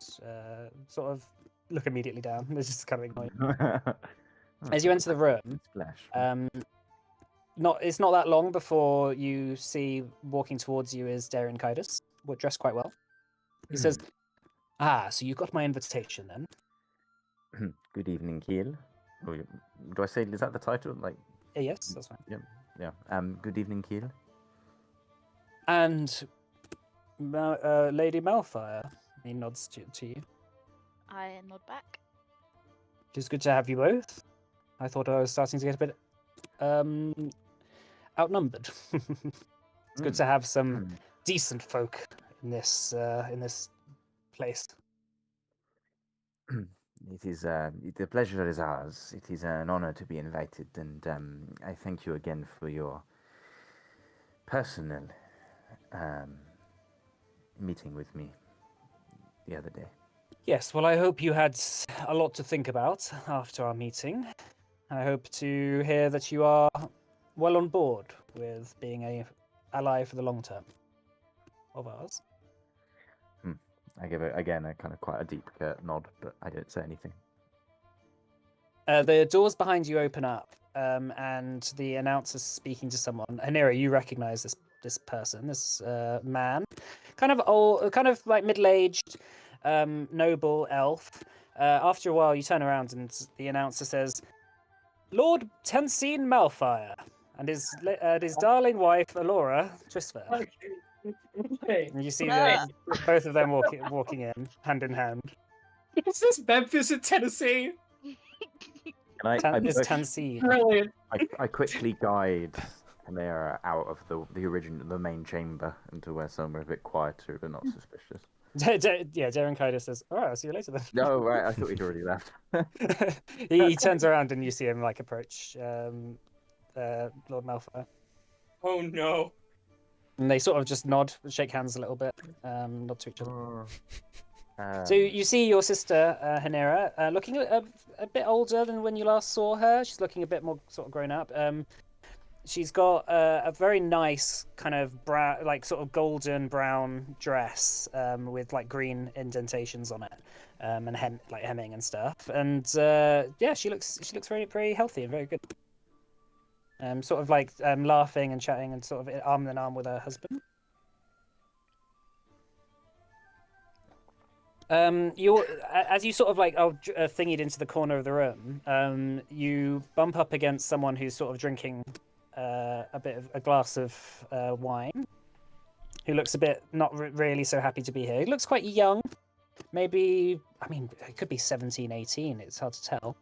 sort of look immediately down. They're just kind of ignoring. As you enter the room,
Splash.
it's not that long before you see walking towards you is Darren Kaitis, dressed quite well. He says, so you got my invitation then?
Good evening, Keel. Oh, do I say, is that the title? Like,
Yes, that's fine.
yeah. Good evening, Keel.
And Lady Malfire, he nods to you.
I nod back.
It's good to have you both. I thought I was starting to get a bit outnumbered. It's good to have some decent folk in this place.
It is the pleasure is ours. It is an honor to be invited, and I thank you again for your personal meeting with me the other day.
Yes, well, I hope you had a lot to think about after our meeting. I hope to hear that you are well on board with being a ally for the long term of ours.
I give it again a kind of quite a deep nod, but I don't say anything.
The doors behind you open up, and the announcer's speaking to someone. Hanira, you recognize this person, this man, kind of old, kind of like middle-aged, noble elf. After a while, you turn around and the announcer says, "Lord Tensine Malfire and his darling wife Alora Trisfer." And you see both of them walking in, hand in hand.
Is this Memphis in Tennessee?
It's Tensine.
Brilliant.
I quickly guide Hamera out of the main chamber into where somewhere a bit quieter but not suspicious.
Yeah, Darren Kaider says, "All right, I'll see you later then."
No, right. I thought he'd already left.
he turns around and you see him like approach Lord Malfoy.
Oh no.
And they sort of just nod, shake hands a little bit, nod to each other. So you see your sister, Hanera, looking a bit older than when you last saw her. She's looking a bit more sort of grown up. She's got a very nice kind of brown, like sort of golden brown dress with like green indentations on it, and hemming and stuff. And yeah, she looks very very healthy and very good. Sort of like laughing and chatting and sort of arm in arm with her husband. As you sort of like thingied into the corner of the room, you bump up against someone who's sort of drinking a glass of wine, who looks a bit not really so happy to be here. He looks quite young, maybe, I mean, it could be 17, 18, it's hard to tell.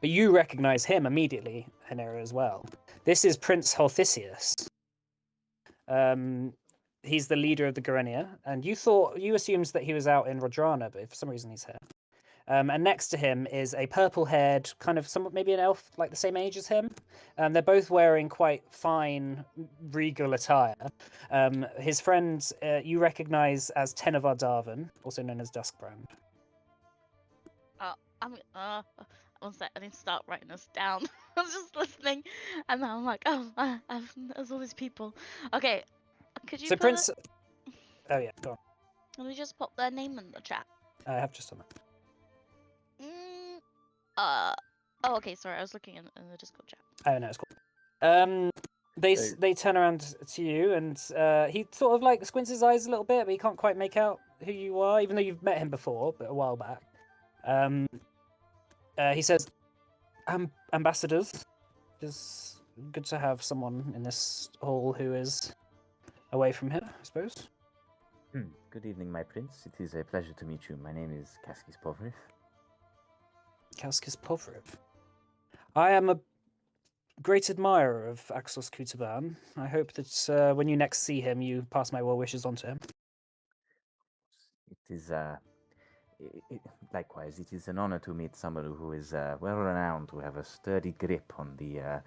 But you recognize him immediately, Hanera, as well. This is Prince Holthisius. He's the leader of the Garenia, and you assumed that he was out in Rodrana, but for some reason he's here. And next to him is a purple-haired, kind of maybe an elf, like the same age as him. They're both wearing quite fine, regal attire. His friend you recognize as Tenevar Darvin, also known as Duskbrand.
One sec, I need to start writing this down. I was just listening, and now I'm like, oh, there's all these people. Okay, could you?
So Prince. Oh yeah, go on.
Let me just pop their name in the chat.
I have just done that.
Oh, okay. Sorry, I was looking in the Discord chat.
Oh no, it's cool. They turn around to you, and he sort of like squints his eyes a little bit, but he can't quite make out who you are, even though you've met him before, but a while back. He says, "Ambassadors, good to have someone in this hall who is away from here, I suppose.
Good evening, my prince. It is a pleasure to meet you. My name is Kaskis Povrif.
Kalskis Povrib. I am a great admirer of Axos Kutaban. I hope that when you next see him, you pass my well wishes on to him.
It is, likewise, it is an honor to meet someone who is well renowned to have a sturdy grip on the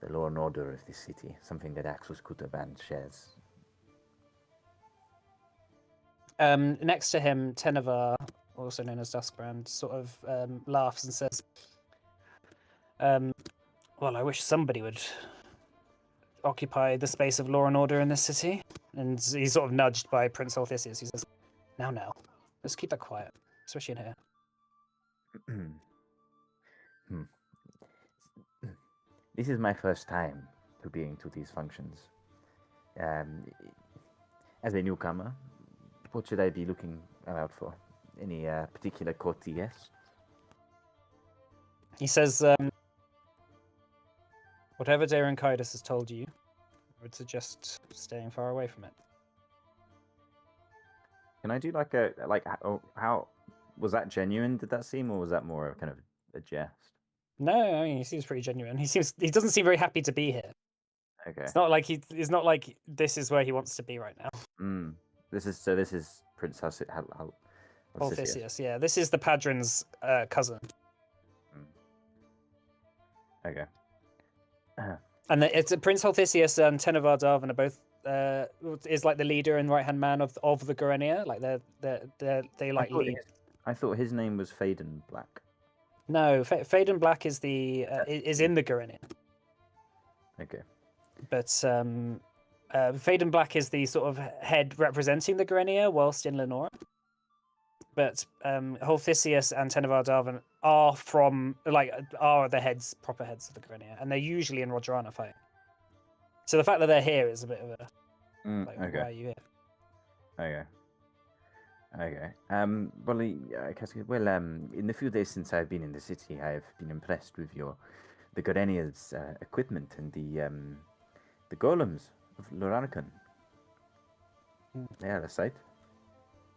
law and order of this city, something that Axos Kutaban shares.
Next to him, Tenevar, also known as Duskbrand, sort of laughs and says, well, I wish somebody would occupy the space of law and order in this city. And he's sort of nudged by Prince Althisius. He says, now, let's keep that quiet, especially in here.
This is my first time to being to these functions. As a newcomer, what should I be looking out for? Any particular courtiers?
He says, whatever Darren Kaidas has told you, I would suggest staying far away from it.
Can I do how was that genuine? Did that seem, or was that more kind of a jest?
No, I mean, he seems pretty genuine. He doesn't seem very happy to be here.
Okay.
It's not like this is where he wants to be right now.
This is Prince Althisius.
Althisius, yeah. This is the Padrin's cousin.
Okay.
And it's Prince Althisius and Tenevar Darvan are both is like the leader and right hand man of the Gorenia. Like they like lead.
I thought his name was Faden Black.
No, Faden Black is the is in the Gorenia.
Okay.
But Faden Black is the sort of head representing the Gorenia whilst in Lenora. But Althisius and Tenevar Darvan are the proper heads of the Gorenia, and they're usually in Rogerana fighting. So the fact that they're here is a bit of a
okay.
why are you here?
Okay. Well, in the few days since I've been in the city, I've been impressed with the Gorenia's equipment and the golems of Loranakan. They are a sight.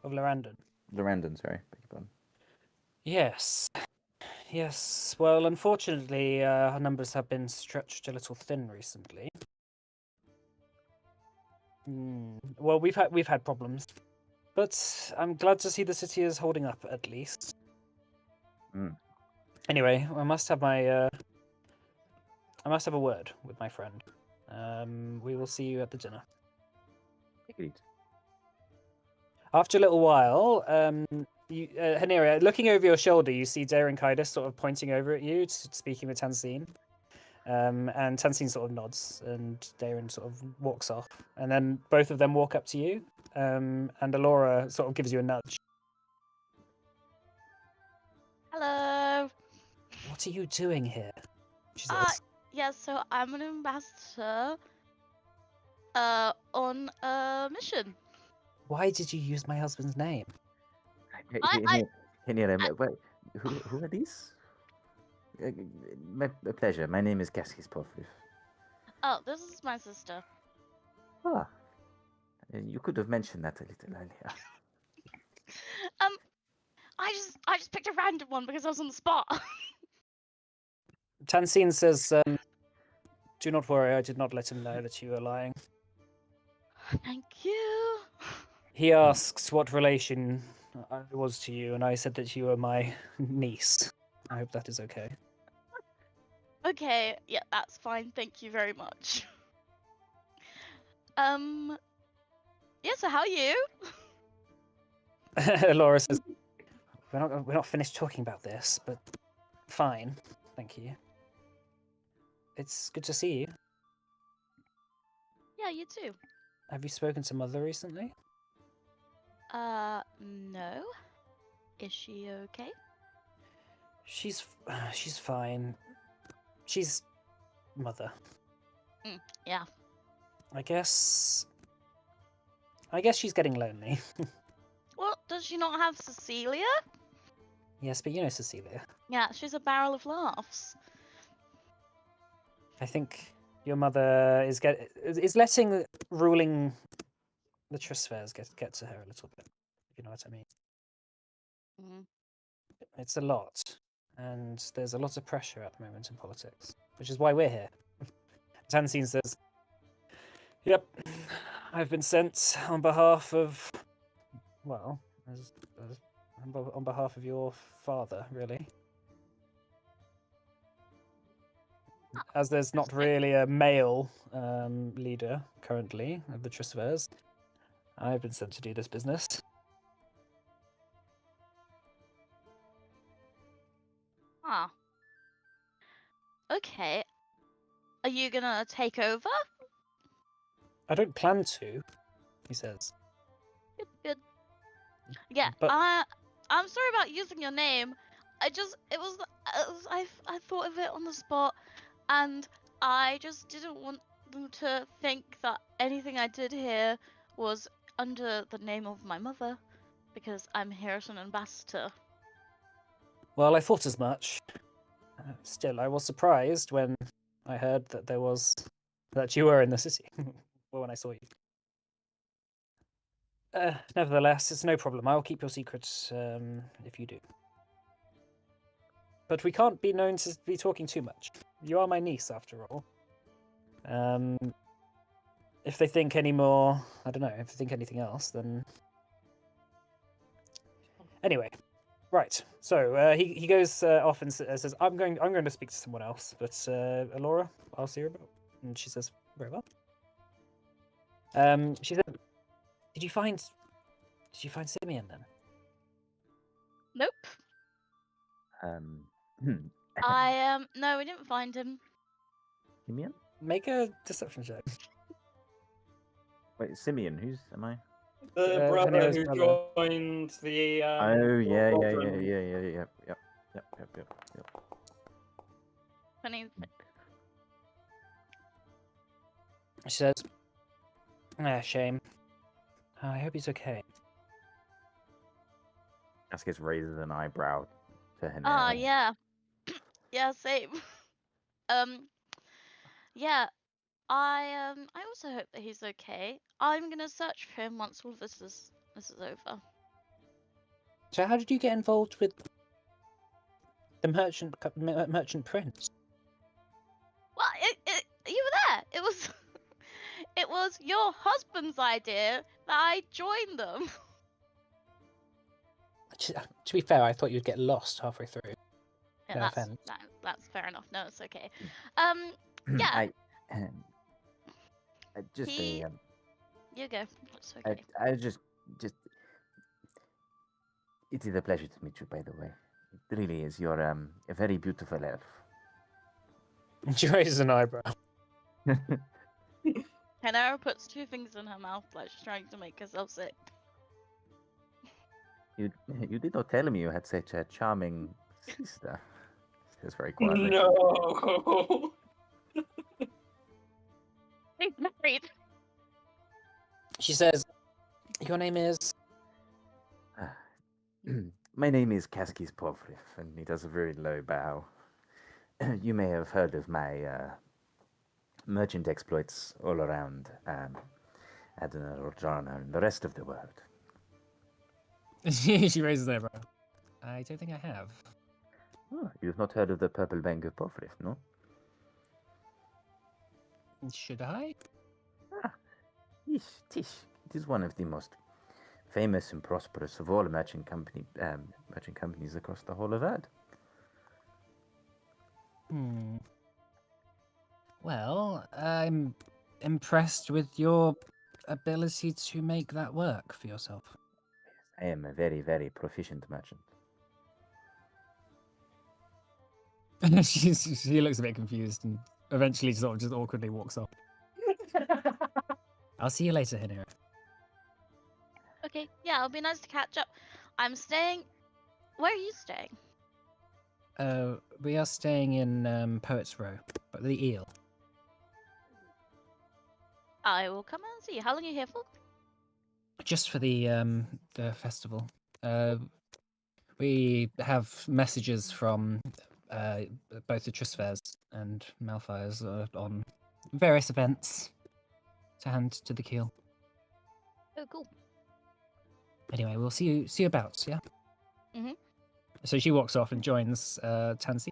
Of Lorandon.
Lorandon, sorry. Beg your pardon.
Yes. Well, unfortunately, our numbers have been stretched a little thin recently. Well, we've had problems, but I'm glad to see the city is holding up at least. Anyway, I must have a word with my friend. We will see you at the dinner.
Agreed.
After a little while, Haneria, looking over your shoulder, you see Darren Kaidas sort of pointing over at you, speaking with Tansine. And Tansine sort of nods, and Darren sort of walks off. And then both of them walk up to you, and Alora sort of gives you a nudge.
Hello.
What are you doing here? She says.
Yeah, so I'm an ambassador on a mission.
Why did you use my husband's name?
Who are these? A pleasure. My name is Kaskis Povrif.
Oh, this is my sister.
Ah, you could have mentioned that a little earlier.
I just picked a random one because I was on the spot.
Tansine says, do not worry, I did not let him know that you were lying.
Thank you.
He asks what relation I was to you, and I said that you were my niece. I hope that is okay.
Okay, yeah, that's fine. Thank you very much. Yeah, so how are you?
Laura says, we're not finished talking about this, but fine, thank you. It's good to see you.
Yeah, you too.
Have you spoken to Mother recently?
No. Is she okay?
She's fine. She's Mother.
Yeah.
I guess she's getting lonely.
Well, does she not have Cecilia?
Yes, but you know Cecilia.
Yeah, she's a barrel of laughs.
I think your mother is letting ruling the Trustfairs get to her a little bit. If you know what I mean.
Mm.
It's a lot, and there's a lot of pressure at the moment in politics, which is why we're here. Tansine says, "Yep, I've been sent on behalf of, well, as on behalf of your father, really. As there's not
Interesting.
really a male leader currently of the Trustfairs, I've been sent to do this business."
Ah. Okay. Are you gonna take over?
"I don't plan to," he says.
Good, good. Yeah,
But
I'm sorry about using your name. I thought of it on the spot, and I just didn't want them to think that anything I did here was under the name of my mother, because I'm here as an ambassador.
well, I thought as much. Still, I was surprised when I heard that you were in the city. Well, when I saw you. Nevertheless, it's no problem. I'll keep your secrets if you do. But we can't be known to be talking too much. You are my niece, after all. If they think any more, I don't know. If they think anything else, then anyway, right. So he goes off and says, "I'm going to speak to someone else, but Alora, I'll see her about." And she says, "Very well." She said, Did you find Simeon then?"
Nope.
Um,
No, we didn't find him.
Simeon?
Make a deception check.
Wait, Simeon, am I?
The brother
Rhaenyra's
who
brother.
joined the.
Oh, yeah.
Rodman.
Yep.
20.
She says, "Shame. I hope he's okay."
Askis raises an eyebrow to her.
Ah, yeah. Yeah, same. Yeah. I also hope that he's okay. I'm gonna search for him once all this is over.
So how did you get involved with the merchant prince?
Well, you were there. It was it was your husband's idea that I joined them.
To be fair, I thought you'd get lost halfway through.
Yeah,
No
that's
offense.
that's fair enough. No, it's okay.
Mm.
Yeah.
I just
You go. It's okay.
I just it is a pleasure to meet you, by the way. It really is. You're a very beautiful elf.
She raises an eyebrow.
Hanara puts two fingers in her mouth like she's trying to make herself sick.
You did not tell me you had such a charming sister. Says very quietly.
No.
He's married.
She says, "Your name is?"
My name is Kaskis Povrif, and he does a very low bow. You may have heard of my merchant exploits all around Adana, Rodrana, and the rest of the world.
She raises her eyebrow. "I don't think I have."
Oh, you've not heard of the Purple Bank of Povrif, no?
Should I?
Tish. It is one of the most famous and prosperous of all merchant companies across the whole of Ad.
Well, I'm impressed with your ability to make that work for yourself.
I am a very, very proficient merchant.
She looks a bit confused and eventually sort of just awkwardly walks off. "I'll see you later, Hinira."
Okay, yeah, it'll be nice to catch up. I'm staying. Where are you staying?
We are staying in Poets Row, the Eel.
I will come and see you. How long are you here for?
Just for the festival. We have messages from both the Trustfairs and Malfire's on various events to hand to the keel.
Oh, cool.
Anyway, we'll see you about, yeah?
Mhm.
So she walks off and joins Tansy.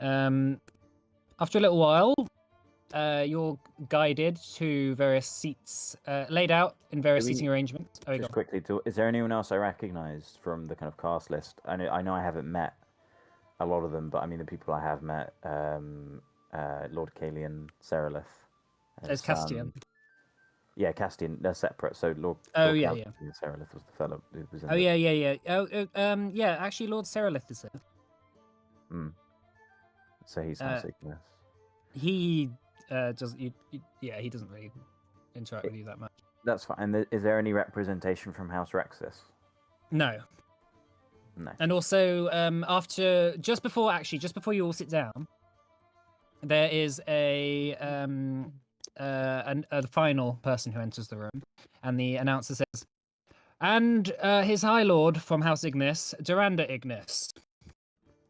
After a little while, you're guided to various seats, laid out in various
Do we-
seating arrangements. Oh, you
Just
go.
quickly, is there anyone else I recognise from the kind of cast list? I know I haven't met a lot of them, but I mean the people I have met, Lord Kalian, Seralith.
There's Castian.
Yeah, Castian. They're separate. So Lord.
Oh,
Lord
yeah,
Cal-
yeah.
Seralith was the fellow who was in.
Oh, yeah. Yeah. Actually, Lord Seralith is there.
So he's House Ignis.
He doesn't. He doesn't really interact with you that much.
That's fine. And is there any representation from House Rexus?
No.
No.
And also, just before you all sit down, there is the final person who enters the room, and the announcer says, "And His High Lord from House Ignis, Duranda Ignis."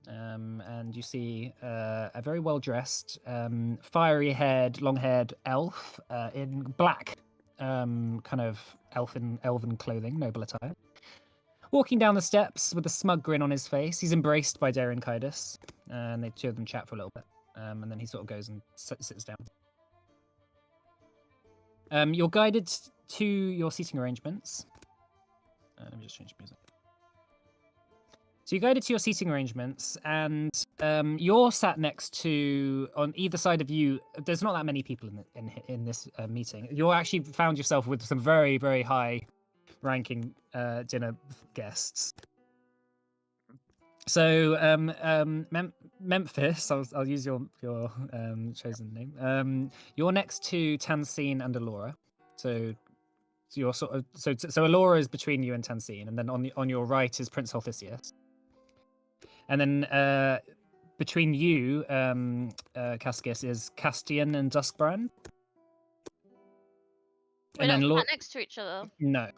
And you see a very well dressed, fiery-haired, long-haired elf in black, kind of elven clothing, noble attire. Walking down the steps with a smug grin on his face. He's embraced by Darren Kydus, and the two of them chat for a little bit. And then he sort of goes and sits down. You're guided to your seating arrangements. Let me just change music. So you're guided to your seating arrangements, and you're sat next to, on either side of you. There's not that many people in this meeting. You actually found yourself with some very, very high-ranking dinner guests. So Memphis, I'll use your chosen name. You're next to Tansine and Alora. So you're sort of so Alora is between you and Tansine, and then on your right is Prince Helphicius. And then between you, Cascus, is Castian and Duskbrand.
We don't sat next to each other.
No.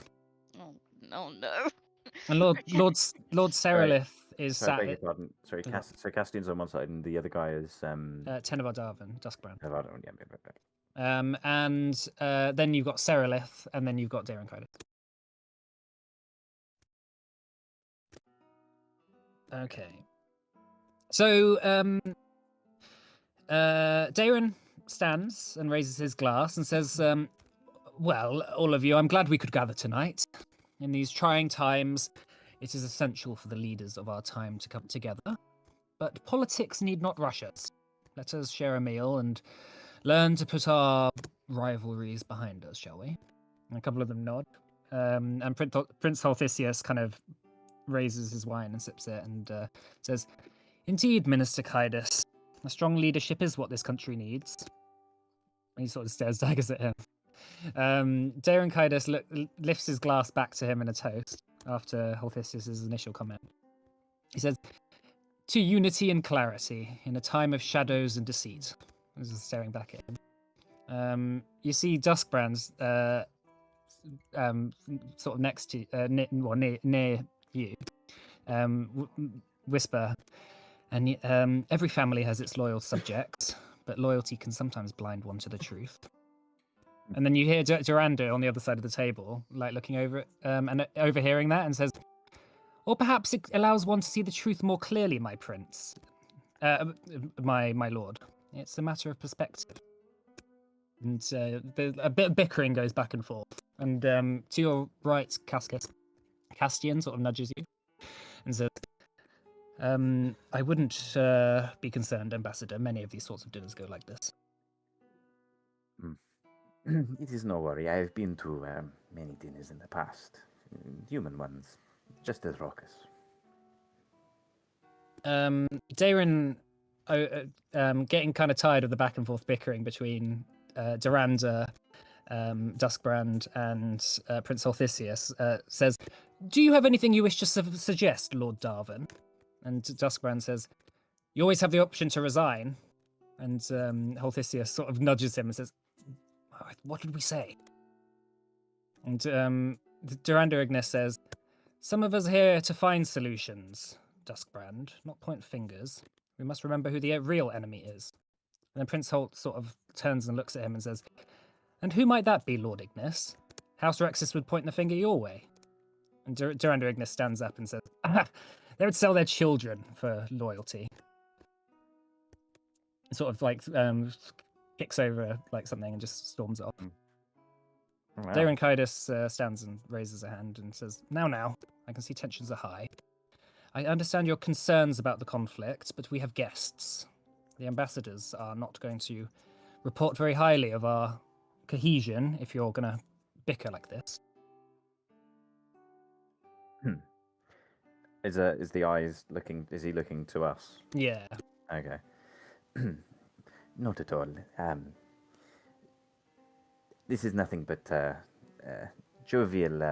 Oh, no.
And Lord Seralith is
Sorry, I
sat.
beg your pardon. Sorry, so Castian's on one side, and the other guy is
Tenevar Darvin, Duskbrand.
Yeah.
And then you've got Seralith, and then you've got Darren Kydus. Okay. So Darren stands and raises his glass and says, well, all of you, I'm glad we could gather tonight. In these trying times, it is essential for the leaders of our time to come together. But politics need not rush us. Let us share a meal and learn to put our rivalries behind us, shall we? And a couple of them nod. And Prince Helphicius kind of raises his wine and sips it and says, "Indeed, Minister Kydus, a strong leadership is what this country needs." And he sort of stares daggers at him. Darren Kydus lifts his glass back to him in a toast after Helphicius' initial comment. He says, "To unity and clarity in a time of shadows and deceit." He's just staring back at him. You see Duskbrand's sort of next to near you, whisper, and every family has its loyal subjects, but loyalty can sometimes blind one to the truth. And then you hear Duranda on the other side of the table, like looking over it, and overhearing that, and says, "Or perhaps it allows one to see the truth more clearly, my prince, my lord. It's a matter of perspective." And a bit of bickering goes back and forth. And to your right, Castian sort of nudges you and says, "I wouldn't be concerned, Ambassador. Many of these sorts of dinners go like this."
It is no worry. I have been to many dinners in the past. Human ones, just as raucous.
Darren, getting kind of tired of the back and forth bickering between Duranda, Duskbrand, and Prince Helphicius, says, "Do you have anything you wish to suggest, Lord Darvin?" And Duskbrand says, "You always have the option to resign." And Helphicius sort of nudges him and says, "What did we say?" And Duranda Ignis says, "Some of us are here to find solutions, Duskbrand, not point fingers. We must remember who the real enemy is. And then Prince Holt sort of turns and looks at him and says, "And who might that be, Lord Ignis? House Rexus would point the finger your way." And Durandar Ignis stands up and says, "Ah, they would sell their children for loyalty." And sort of like kicks over like something and just storms off.
Wow.
Darren Kaidos stands and raises a hand and says, Now, I can see tensions are high. I understand your concerns about the conflict, but we have guests. The ambassadors are not going to report very highly of our cohesion if you're going to bicker like this."
Is the eyes looking? Is he looking to us?
Yeah.
Okay. Not at all. This is nothing but jovial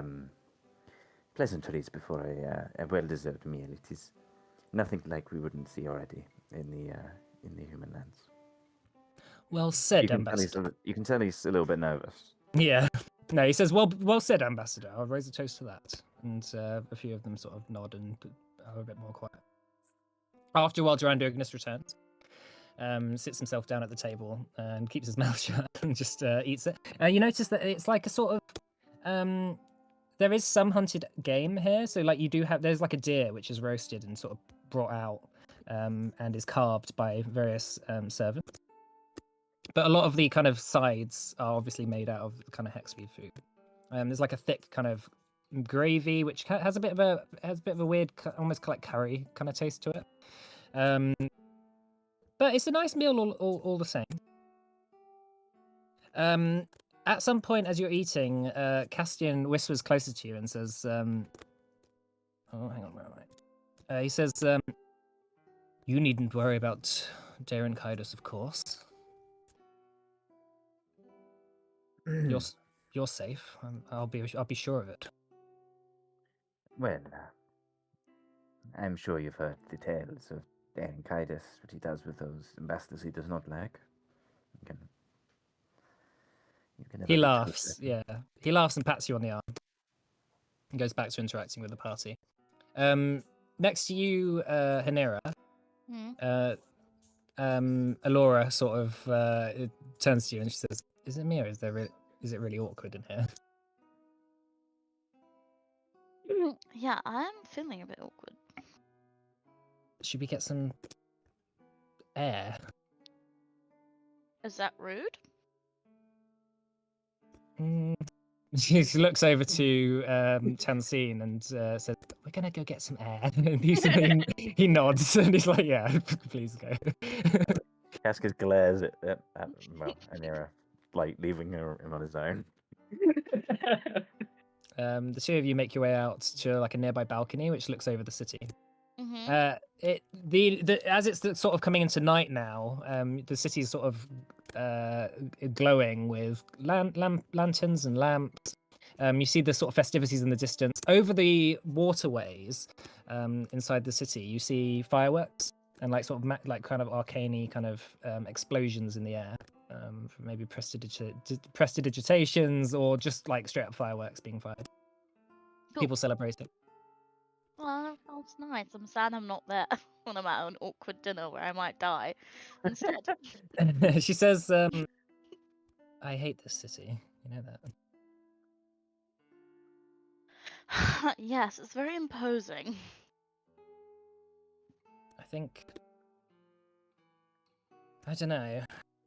pleasantries before a well-deserved meal. It is nothing like we wouldn't see already in the human lands.
Well said,
You can tell
Ambassador.
you can tell he's a little bit nervous.
Yeah. No, he says, well said, Ambassador. I'll raise a toast to that. And a few of them sort of nod and are a bit more quiet. After a while, Durandar Ignis returns. Sits himself down at the table and keeps his mouth shut and just eats it. You notice that it's like a sort of there is some hunted game here. So like there's like a deer which is roasted and sort of brought out and is carved by various servants. But a lot of the kind of sides are obviously made out of kind of hexweed food. There's like a thick kind of gravy which has a bit of a weird, almost like curry kind of taste to it. But it's a nice meal all the same. At some point as you're eating, Castian whispers closer to you and says, oh, hang on, where am I? He says, you needn't worry about Darren Kaidos, of course. You're safe. I'll be sure of it.
Well, I'm sure you've heard the tales of Darren Kaidos, what he does with those ambassadors he does not like. You can never
He
be too
laughs.
certain.
Yeah, he laughs and pats you on the arm. And goes back to interacting with the party. Next to you, Hanera. Alora sort of turns to you and she says, "Is it me or is it really awkward in here?"
Yeah, I'm feeling a bit awkward.
Should we get some air?
Is that rude?
She looks over to Tansine and says, "We're gonna go get some air." And he nods and he's like, "Yeah, please go."
Cascas glares at Anira, like leaving him on his own.
The two of you make your way out to like a nearby balcony, which looks over the city.
Mm-hmm.
As it's sort of coming into night now, the city is sort of glowing with lanterns and lamps. You see the sort of festivities in the distance. Over the waterways inside the city, you see fireworks and like sort of like kind of arcane kind of explosions in the air. Maybe prestidigitations or just like straight up fireworks being fired.
Cool.
People celebrating.
Well, that sounds nice. I'm sad I'm not there when I'm at an awkward dinner where I might die instead.
She says, "I hate this city. You know that."
Yes, it's very imposing.
I think, I don't know.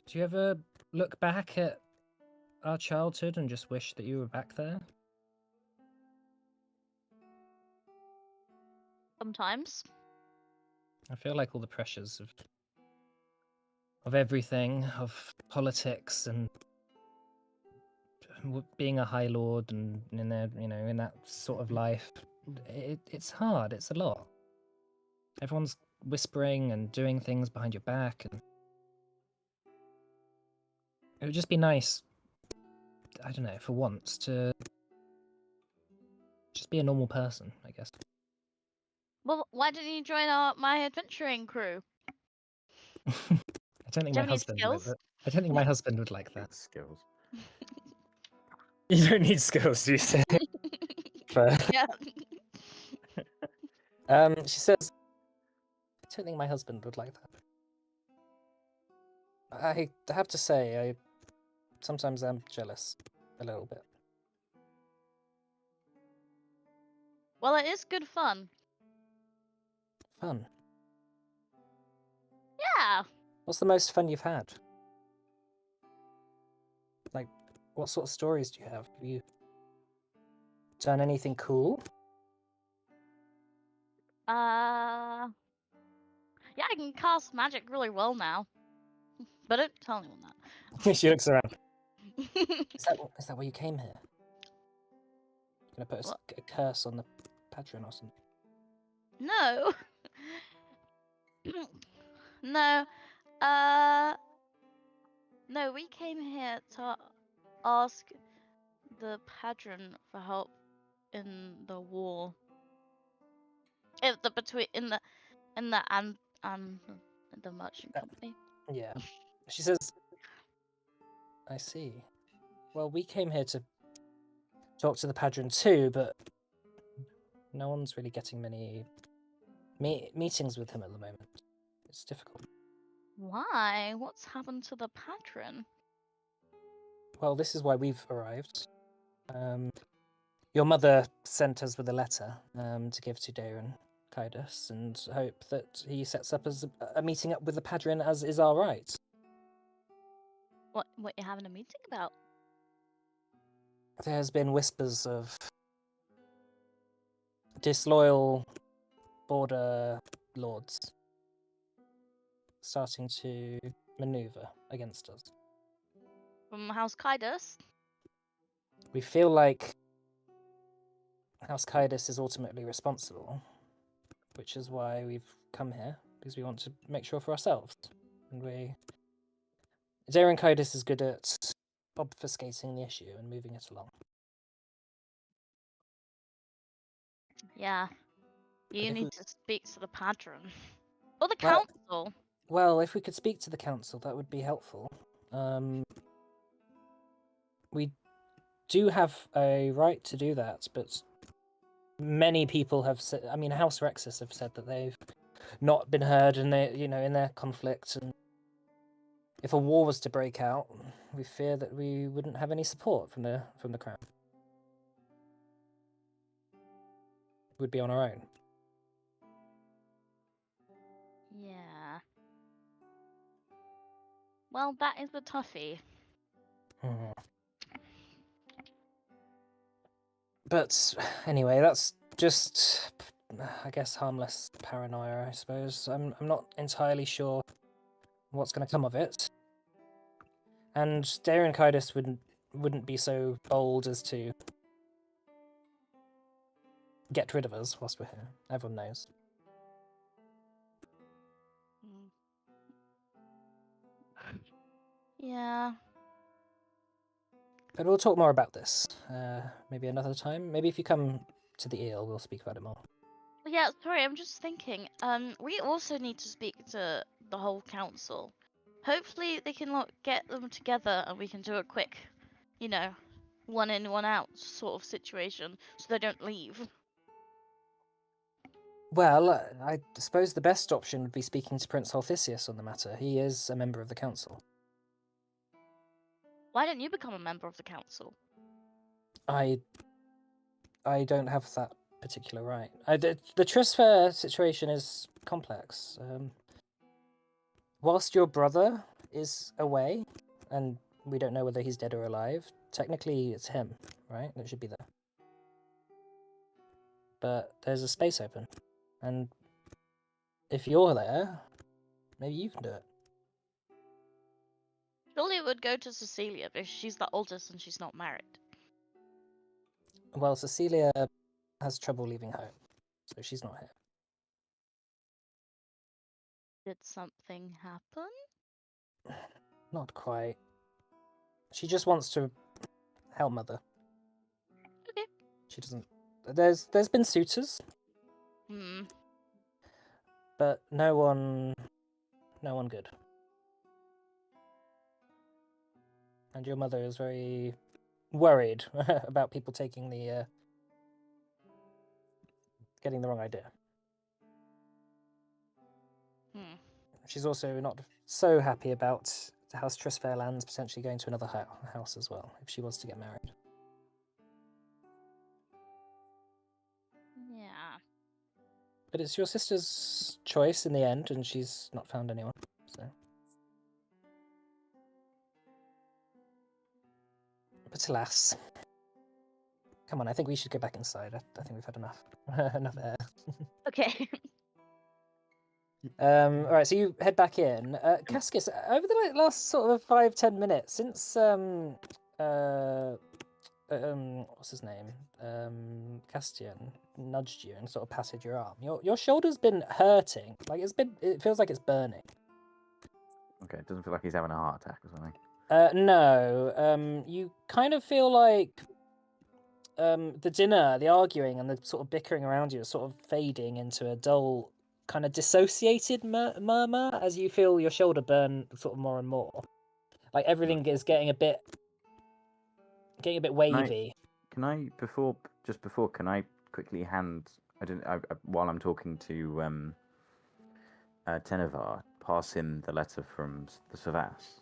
Do you ever look back at our childhood and just wish that you were back there?
Sometimes.
I feel like all the pressures of everything, of politics and being a High Lord and in that sort of life, it's hard. It's a lot. Everyone's whispering and doing things behind your back, and it would just be nice, I don't know, for once to just be a normal person, I guess.
Well, why didn't you join my adventuring crew?
I don't think
Do you
my
have any
husband would.
skills?
I don't think my husband would like that.
Skills.
You don't need skills, do you say? But,
Yeah.
she says, "I don't think my husband would like that. I have to say, I sometimes am jealous a little bit.
Well, it is good fun.
Fun.
Yeah.
What's the most fun you've had? Like, what sort of stories do you have? Have you done anything cool?
Yeah, I can cast magic really well now. But don't tell anyone that.
She looks around. Is that why you came here? Gonna put
What?
a curse on the patron or something?
No. No. Uh. No, we came here to ask the patron for help in the war. In the between in the and the merchant company.
Yeah. She says, I see. Well, we came here to talk to the patron too, but no one's really getting many meetings with him at the moment. It's difficult.
Why? What's happened to the patron?
Well, this is why we've arrived. Your mother sent us with a letter to give to Darren Kaidas and hope that he sets up as a meeting up with the patron as is our right.
What you having a meeting about?
There's been whispers of disloyal border lords starting to maneuver against us.
From House Kaidos?
We feel like House Kaidas is ultimately responsible, which is why we've come here, because we want to make sure for ourselves. And Darren Kaidas is good at obfuscating the issue and moving it along.
Yeah. You
if
need
we-
to speak to the patron. Or the
Well-
council.
Well, if we could speak to the council, that would be helpful. We do have a right to do that, but many people have said, I mean, House Rexus have said that they've not been heard and they, in their conflict, and if a war was to break out, we fear that we wouldn't have any support from the crown. We'd be on our own.
Yeah. Well, that is a toughie.
Hmm. But anyway, that's just, I guess, harmless paranoia, I suppose. I'm not entirely sure what's going to come of it. And Darren Kaidas wouldn't be so bold as to get rid of us whilst we're here. Everyone knows.
Mm. Yeah.
But we'll talk more about this maybe another time. Maybe if you come to the eel, we'll speak about it more.
Yeah, sorry, I'm just thinking. We also need to speak to the whole council. Hopefully they can get them together and we can do a quick, one in, one out sort of situation so they don't leave.
Well, I suppose the best option would be speaking to Prince Holthisius on the matter. He is a member of the council.
Why don't you become a member of the council?
I don't have that particular right. The transfer situation is complex. Whilst your brother is away, and we don't know whether he's dead or alive, technically it's him, right? That should be there. But there's a space open, and if you're there, maybe you can do it.
Surely it would go to Cecilia because she's the oldest and she's not married.
Well, Cecilia has trouble leaving home, so she's not here.
Did something happen?
Not quite. She just wants to help Mother.
Okay.
She doesn't. There's been suitors, but no one good. And your mother is very worried about people taking getting the wrong idea. She's also not so happy about House Trisfair lands potentially going to another house as well if she wants to get married.
Yeah.
But it's your sister's choice in the end, and she's not found anyone. So. But alas. Come on, I think we should go back inside. I think we've had enough enough air.
Okay.
All right, so you head back in. Cascus, over the last sort of 5-10 minutes since what's his name? Castian nudged you and sort of patted your arm. Your shoulder's been hurting. Like it feels like it's burning.
Okay, it doesn't feel like he's having a heart attack or something.
No. You kind of feel like the dinner, the arguing, and the sort of bickering around you is sort of fading into a dull, kind of dissociated murmur as you feel your shoulder burn sort of more and more. Like everything is getting a bit wavy.
Can I can I quickly hand while I'm talking to Tenevar, pass him the letter from the Savas?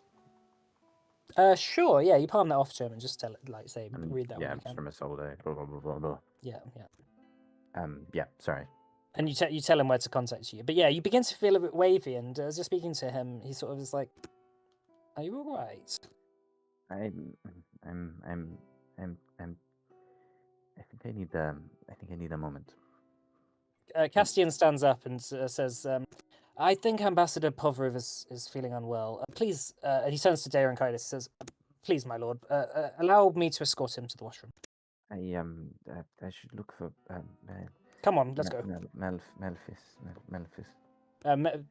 Sure, yeah, you palm that off to him and just tell it, like, say,
And,
read that
yeah,
when you
it's
can.
from a soldier. Blah blah blah blah blah.
Yeah, yeah.
Yeah. Sorry.
And you tell him where to contact you. But yeah, you begin to feel a bit wavy, and as you're speaking to him, he sort of is like, "Are you all right?"
I'm. I think I need a moment.
Castian stands up and says, "I think Ambassador Povrov is feeling unwell. Please," and he turns to Daron Kaitis. He says, "Please, my lord, allow me to escort him to the washroom."
I should look for
Come on, let's go.
Memphis.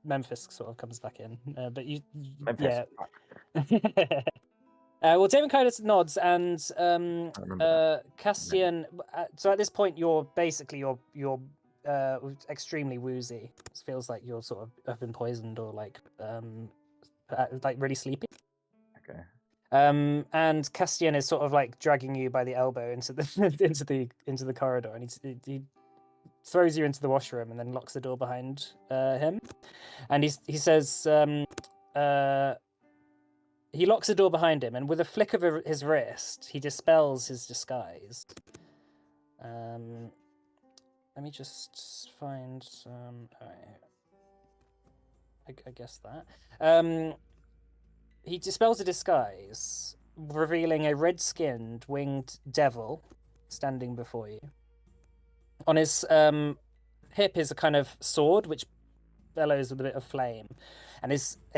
Memphis sort of comes back in, but
Memphis.
yeah. Well, Daron Kaitis nods, and Castian. So at this point, you're basically extremely woozy. It feels like you're sort of have been poisoned or like really sleepy.
Okay.
And Castian is sort of like dragging you by the elbow into the into the corridor, and he throws you into the washroom and then locks the door behind him. And he says, he locks the door behind him, and with a flick of his wrist, he dispels his disguise. Let me just find. I guess that. He dispels the disguise, revealing a red-skinned winged devil standing before you. On his hip is a kind of sword which bellows with a bit of flame, and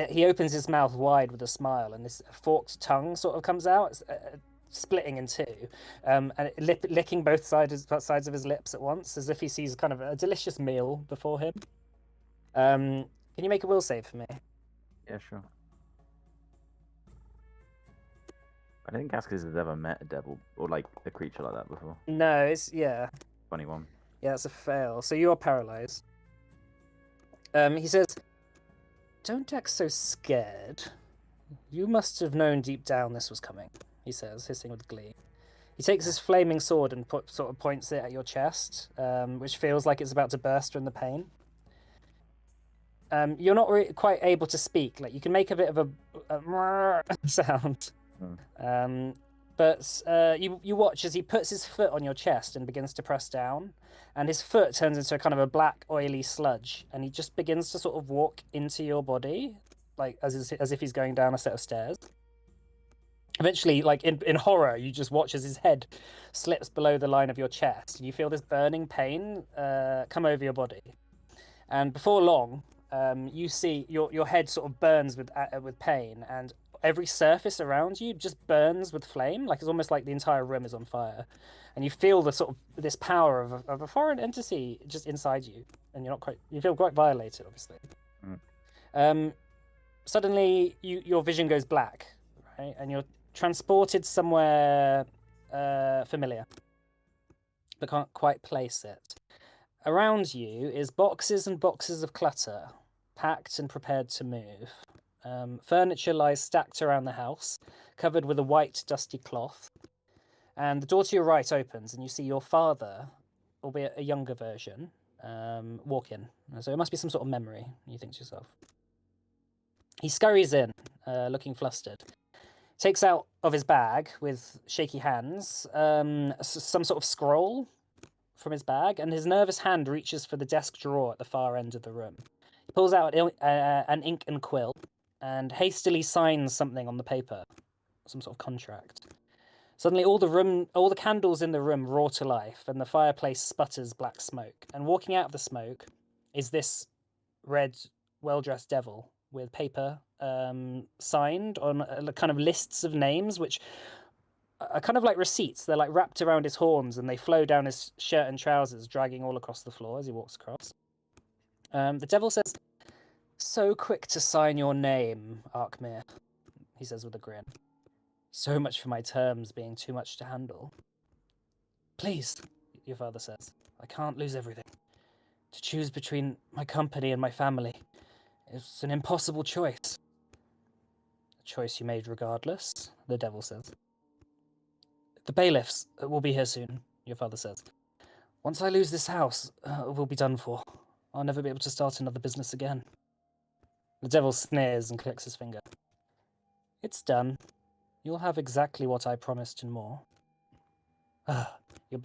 he opens his mouth wide with a smile, and this forked tongue sort of comes out, splitting in two, and licking both sides of his lips at once, as if he sees kind of a delicious meal before him. Can you make a will save for me?
Yeah, sure. I don't think Cascus has ever met a devil or like a creature like that before.
No, it's
21.
Yeah, it's a fail. So you're paralyzed. He says, "Don't act so scared. You must have known deep down this was coming," he says, hissing with glee. He takes his flaming sword and sort of points it at your chest, which feels like it's about to burst from the pain. You're not quite able to speak. Like, you can make a bit of a sound. But you watch as he puts his foot on your chest and begins to press down, and his foot turns into a kind of a black, oily sludge, and he just begins to sort of walk into your body, like as if he's going down a set of stairs. Eventually, like in horror, you just watch as his head slips below the line of your chest, and you feel this burning pain come over your body. And before long, you see your head sort of burns with pain, and every surface around you just burns with flame. Like, it's almost like the entire room is on fire, and you feel the sort of this power of a foreign entity just inside you, and you feel quite violated, obviously. Suddenly, your vision goes black, right, and you're transported somewhere familiar, but can't quite place it. Around you is boxes and boxes of clutter, packed and prepared to move. Furniture lies stacked around the house, covered with a white, dusty cloth. And the door to your right opens, and you see your father, albeit a younger version, walk in. So it must be some sort of memory, you think to yourself. He scurries in, looking flustered. Takes out of his bag with shaky hands some sort of scroll from his bag, and his nervous hand reaches for the desk drawer at the far end of the room. He pulls out an ink and quill and hastily signs something on the paper, some sort of contract. Suddenly, all the candles in the room roar to life, and the fireplace sputters black smoke. And walking out of the smoke is this red, well-dressed devil with paper signed on kind of lists of names, which are kind of like receipts. They're like wrapped around his horns, and they flow down his shirt and trousers, dragging all across the floor as he walks across. The devil says, "So quick to sign your name, Arkmir," he says with a grin. "So much for my terms being too much to handle." "Please," your father says, "I can't lose everything. To choose between my company and my family is an impossible choice." "A choice you made regardless," the devil says. "The bailiffs will be here soon," your father says. "Once I lose this house, we'll be done for. I'll never be able to start another business again." The devil sneers and clicks his finger. "It's done. You'll have exactly what I promised and more."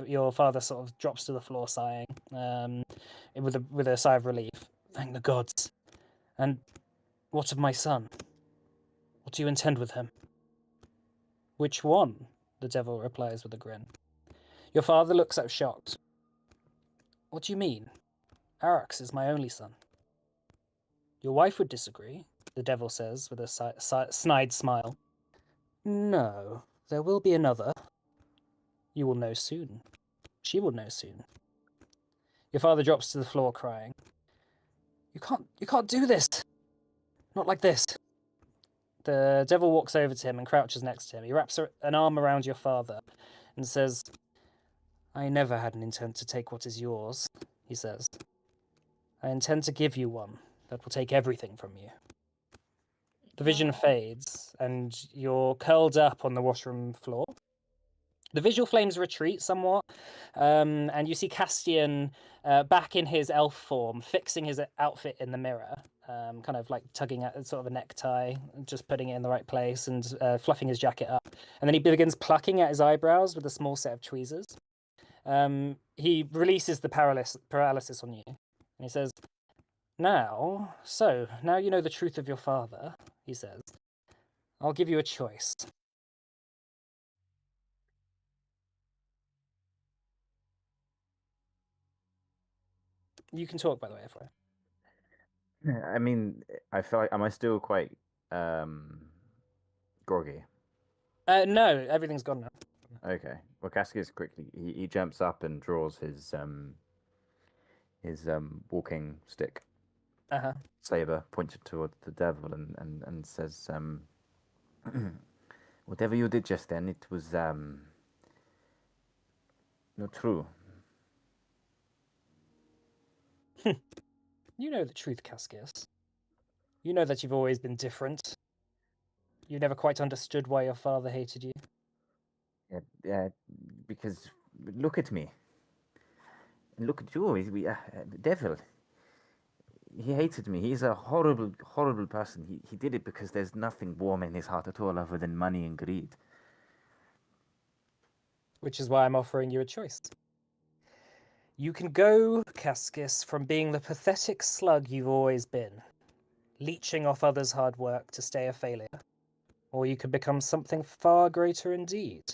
Your father sort of drops to the floor, sighing, with a sigh of relief. "Thank the gods. And what of my son? What do you intend with him?" "Which one?" the devil replies with a grin. Your father looks up shocked. "What do you mean? Arax is my only son." "Your wife would disagree," the devil says with a snide smile. "No, there will be another. You will know soon. She will know soon." Your father drops to the floor crying. You can't do this. Not like this." The devil walks over to him and crouches next to him. He wraps an arm around your father and says, "I never had an intent to take what is yours," he says. "I intend to give you one that will take everything from you." The vision fades, and you're curled up on the washroom floor. The visual flames retreat somewhat, and you see Castian back in his elf form, fixing his outfit in the mirror, kind of like tugging at sort of a necktie, just putting it in the right place, and fluffing his jacket up. And then he begins plucking at his eyebrows with a small set of tweezers. He releases the paralysis on you, and he says, now you know the truth of your father," he says. "I'll give you a choice. You can talk, by the way, FYI.
I mean, I feel like, am I still quite groggy?
No, everything's gone now.
Okay. Well, Cassius quickly he jumps up and draws his walking stick, saber pointed towards the devil, and says, "Whatever you did just then, it was not true."
You know the truth, Cassius. You know that you've always been different. You never quite understood why your father hated you.
Yeah, because look at me. And look at you. The devil. He hated me. He's a horrible, horrible person. He did it because there's nothing warm in his heart at all other than money and greed.
Which is why I'm offering you a choice. You can go, Cassius, from being the pathetic slug you've always been, leeching off others' hard work to stay a failure, or you could become something far greater indeed.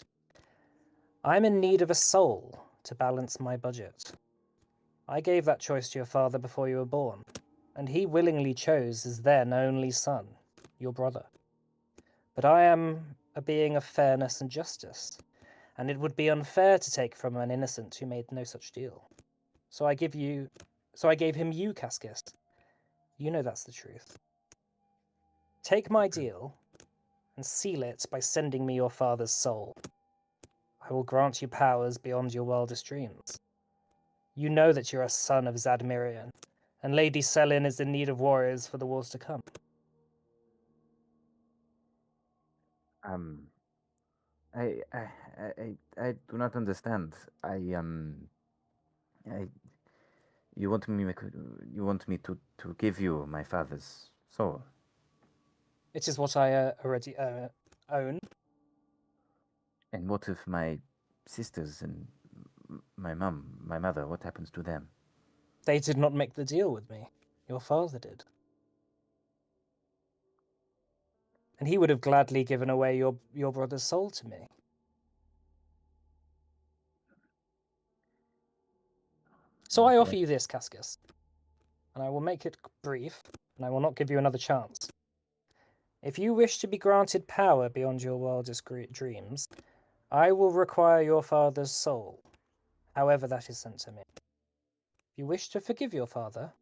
I'm in need of a soul to balance my budget. I gave that choice to your father before you were born, and he willingly chose his then only son, your brother. But I am a being of fairness and justice, and it would be unfair to take from an innocent who made no such deal. So I gave him you, Cassius. You know that's the truth. Take my deal and seal it by sending me your father's soul. I will grant you powers beyond your wildest dreams. You know that you're a son of Zadmirian, and Lady Selin is in need of warriors for the wars to come.
I do not understand. I you want me to give you my father's soul?
It is what I already own.
And what if my sisters and my mum, my mother, what happens to them?
They did not make the deal with me. Your father did. And he would have gladly given away your brother's soul to me. So I offer you this, Cascus, and I will make it brief, and I will not give you another chance. If you wish to be granted power beyond your wildest dreams, I will require your father's soul, however that is sent to me. If you wish to forgive your father,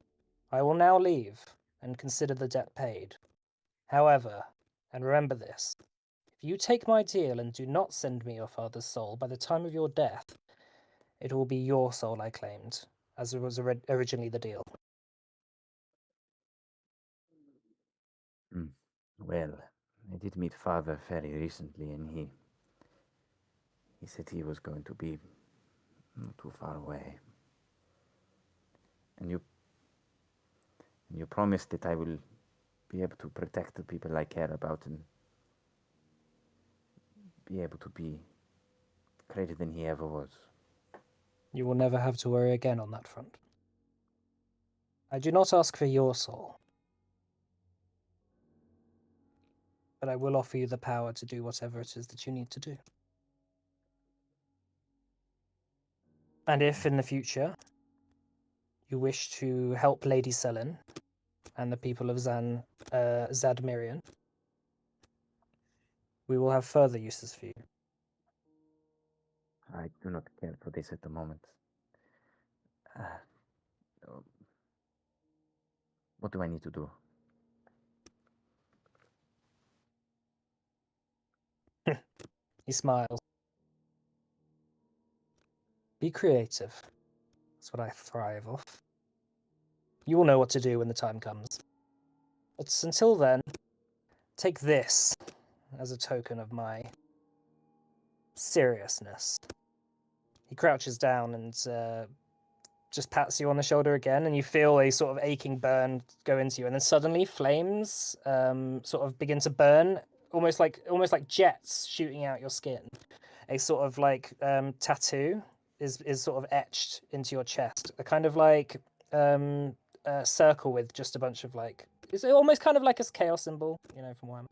I will now leave and consider the debt paid. However, and remember this, if you take my deal and do not send me your father's soul by the time of your death, it will be your soul I claimed, as it was originally the deal.
Well, I did meet father very recently, and he said he was going to be not too far away. And you promised that I will be able to protect the people I care about and be able to be greater than he ever was.
You will never have to worry again on that front. I do not ask for your soul, but I will offer you the power to do whatever it is that you need to do. And if in the future you wish to help Lady Selin and the people of Zadmirian, we will have further uses for you.
I do not care for this at the moment. What do I need to do?
He smiles. Be creative. That's what I thrive off. You will know what to do when the time comes. But until then, take this as a token of my seriousness. He crouches down and just pats you on the shoulder again, and you feel a sort of aching burn go into you, and then suddenly flames sort of begin to burn, almost like jets shooting out your skin. A sort of like tattoo is sort of etched into your chest, a kind of like circle with just a bunch of like, it's almost kind of like a chaos symbol, from Warhammer.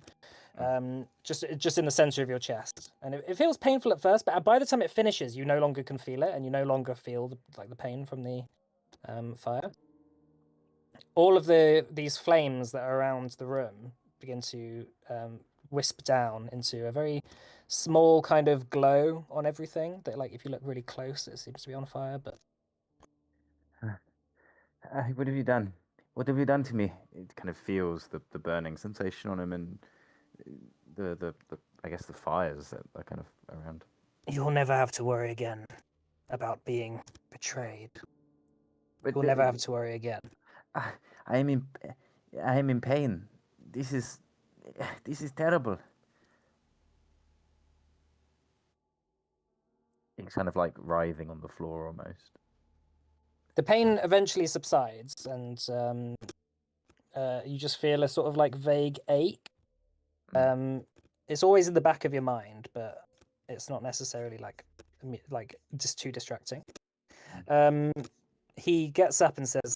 Just in the center of your chest, and it feels painful at first, but by the time it finishes, you no longer can feel it, and you no longer feel the pain from the fire. All of these flames that are around the room begin to wisp down into a very small kind of glow on everything. That, like, if you look really close, it seems to be on fire. But
What have you done? What have you done to me? It kind of feels the burning sensation on him, and the I guess the fires that are kind of around.
you'll never have to worry again about being betrayed.
But
You'll never have to worry again.
I am in pain. This is terrible. He's kind of like writhing on the floor almost.
The pain eventually subsides, and you just feel a sort of like vague ache. It's always in the back of your mind, but it's not necessarily like just too distracting. He gets up and says,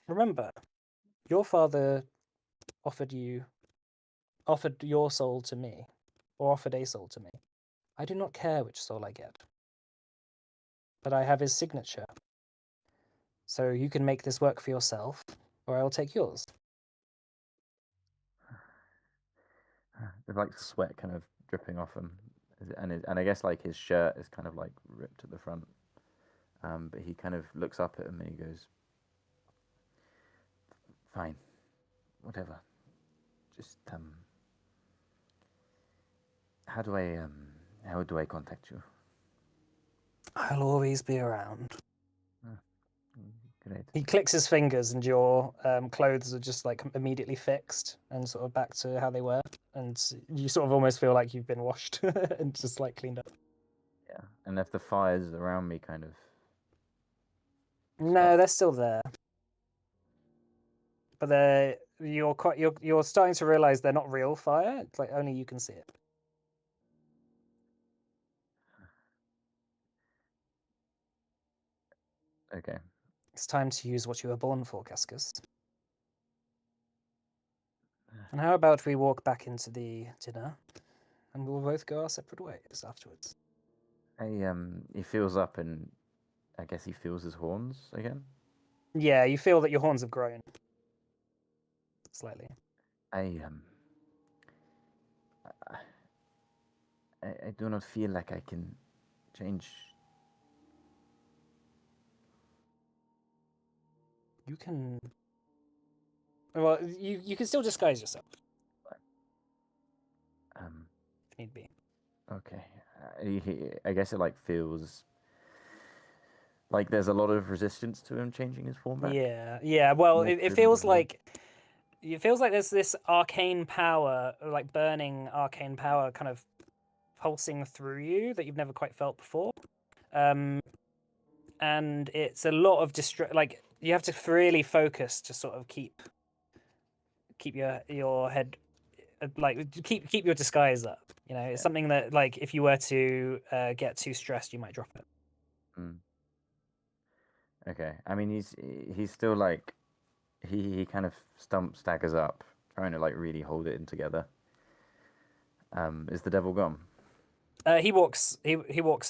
"Remember, your father offered your soul to me, or offered a soul to me. I do not care which soul I get, but I have his signature. So you can make this work for yourself, or I will take yours."
There's like sweat kind of dripping off him, and I guess like his shirt is kind of like ripped at the front. But he kind of looks up at him and he goes, "Fine, whatever. Just how do I contact you?"
I'll always be around.
Great.
He clicks his fingers, and your clothes are just like immediately fixed and sort of back to how they were, and you sort of almost feel like you've been washed and just like cleaned up.
Yeah, and if the fires around me kind of
No, they're still there, but you're starting to realize they're not real fire. It's like only you can see it.
Okay.
It's time to use what you were born for, Cascus. And how about we walk back into the dinner, and we'll both go our separate ways afterwards.
He feels up and I guess he feels his horns again.
Yeah, you feel that your horns have grown slightly.
I I do not feel like I can change.
You can. Well, you can still disguise yourself if need be.
Okay. I guess it like feels like there's a lot of resistance to him changing his form back.
Yeah. Well,
More
it
to
feels
the-
like there's this arcane power, like burning arcane power, kind of pulsing through you that you've never quite felt before. And it's a lot of like you have to really focus to sort of keep your head like keep your disguise up. You know, it's something that like if you were to get too stressed, you might drop it.
Okay. I mean, he's still like he kind of staggers up, trying to like really hold it in together. Is the devil gone?
He walks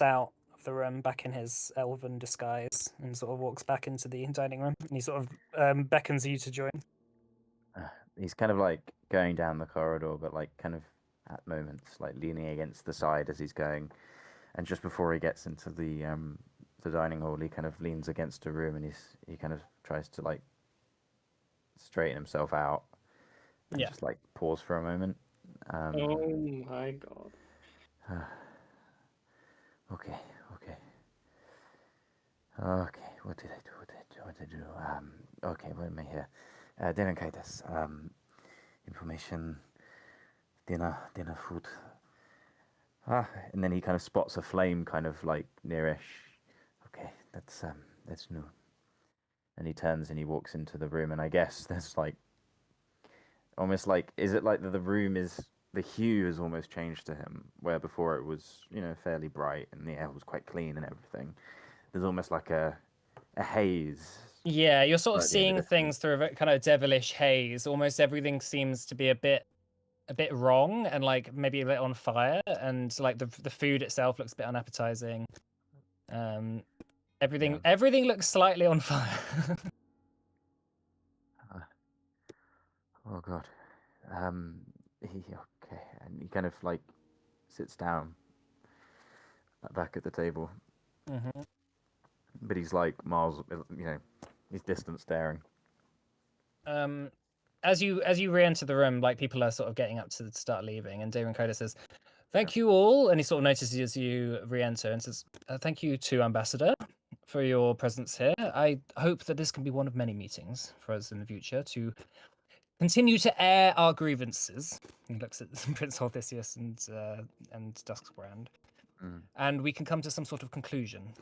out of the room back in his elven disguise and sort of walks back into the dining room, and he sort of beckons you to join.
He's kind of like going down the corridor, but like kind of at moments like leaning against the side as he's going, and just before he gets into the dining hall, he kind of leans against a room and he kind of tries to like straighten himself out and
Yeah.
just like pause for a moment.
Oh my god.
Okay. What did I do? What did I do? Okay, what am I here? Derenkaitis. Information. Dinner food. And then he kind of spots a flame kind of like nearish. Okay, that's new. And he turns and he walks into the room, and I guess there's like almost like, is it like the room is, the hue has almost changed to him, where before it was, fairly bright and the air was quite clean and everything. There's almost like a haze.
Yeah, you're sort of
Right, yeah,
seeing things through a kind of devilish haze. Almost everything seems to be a bit wrong and like maybe a bit on fire, and like the food itself looks a bit unappetizing. Everything looks slightly on fire.
Oh God. Okay, and he kind of like sits down back at the table, but he's like miles, he's distant staring.
As you re-enter the room, like people are sort of getting up to start leaving, and David Coda says, "Thank you all," and he sort of notices you re-enter and says, "Thank you to Ambassador for your presence here. I hope that this can be one of many meetings for us in the future to continue to air our grievances." He looks at Prince Horthysius and Duskbrand, and we can come to some sort of conclusion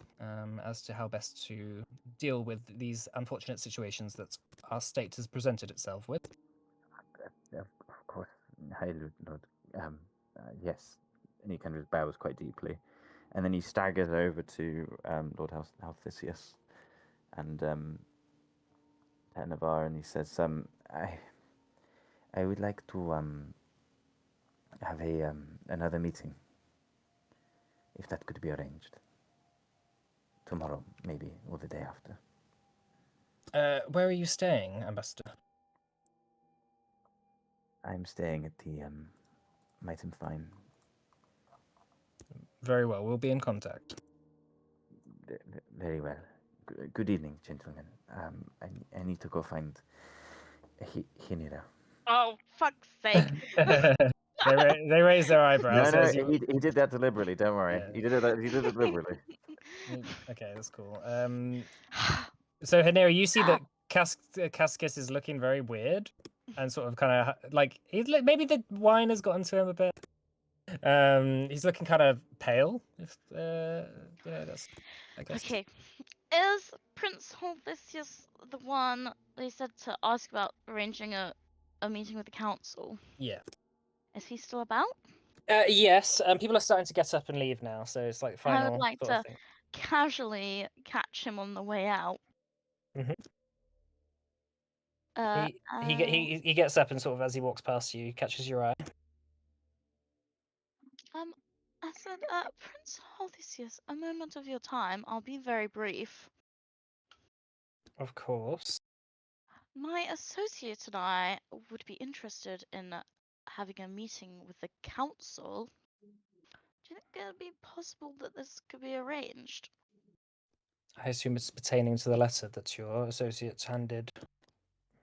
as to how best to deal with these unfortunate situations that our state has presented itself with.
Of course, hi, Lord. Yes, and he kind of bows quite deeply, and then he staggers over to Lord Halthisius and Navarre, and he says, I would like to have another meeting, if that could be arranged. Tomorrow, maybe, or the day after.
Where are you staying, Ambassador?
I'm staying at the Might and Fine.
Very well, we'll be in contact.
Very well. Good evening, gentlemen. I need to go find Hinira.
Oh, fuck's sake.
They raise their eyebrows.
No,
as you...
he did that deliberately. Don't worry.
Yeah.
He did it deliberately.
Okay, that's cool. So Hanira, you see that Cascus is looking very weird, and sort of kind of like maybe the wine has gotten to him a bit. He's looking kind of pale. If that's, I guess.
Okay. Is Prince Horthysius the one they said to ask about arranging a a meeting with the council.
Yeah.
Is he still about?
Yes, people are starting to get up and leave now, so it's like
I
final
would like
sort
to
of thing.
casually catch him on the way out.
Mhm.
Uh,
He gets up and sort of as he walks past you, catches your eye.
I said, Prince Odysseus, a moment of your time. I'll be very brief.
Of course.
My associate and I would be interested in having a meeting with the council. Do you think it would be possible that this could be arranged?
I assume it's pertaining to the letter that your associates handed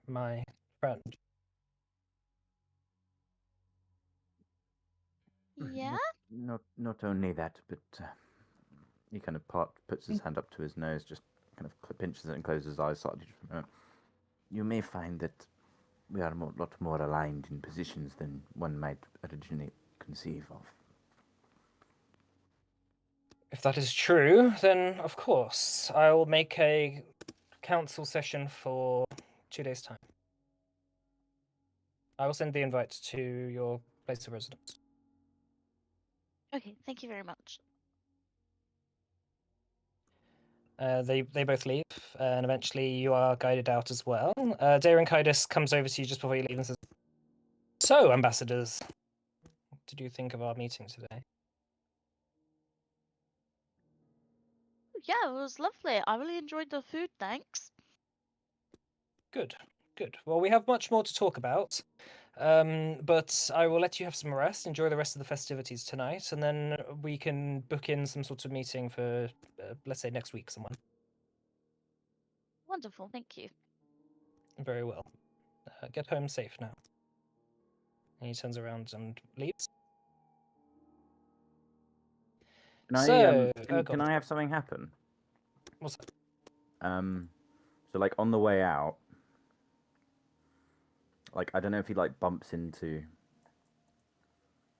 my friend.
Yeah?
Not only that, but he kind of puts his hand up to his nose, just kind of pinches it and closes his eyes slightly for a moment. You may find that we are a lot more aligned in positions than one might originally conceive of.
If that is true, then of course I will make a council session for 2 days' time. I will send the invite to your place of residence.
Okay, thank you very much.
They both leave, and eventually you are guided out as well. Daring Kaidos comes over to you just before you leave and says, "So, ambassadors, what did you think of our meeting today?"
Yeah, it was lovely. I really enjoyed the food, thanks.
Good, good. Well, we have much more to talk about, but I will let you have some rest. Enjoy the rest of the festivities tonight, and then we can book in some sort of meeting for, let's say, next week, someone.
Wonderful, thank you.
Very well. Get home safe now. And he turns around and leaves.
Can I have something happen?
What's that?
So like on the way out, like I don't know if he like bumps into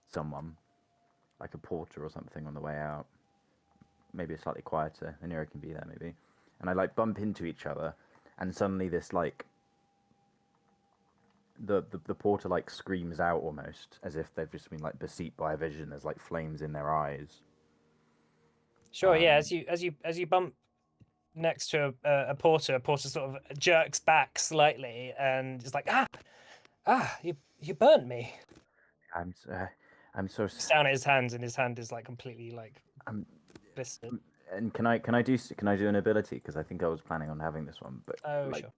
someone, like a porter or something on the way out. Maybe it's slightly quieter. Anira can be there maybe, and I like bump into each other, and suddenly this like the porter like screams out almost as if they've just been like beset by a vision. There's like flames in their eyes.
Sure. Yeah. As you bump next to a porter sort of jerks back slightly and is like, you burnt me.
I'm so
He's down at his hands, and his hand is like completely like blistered.
And can I do an ability, because I think I was planning on having this one, but
Oh,
like,
sure.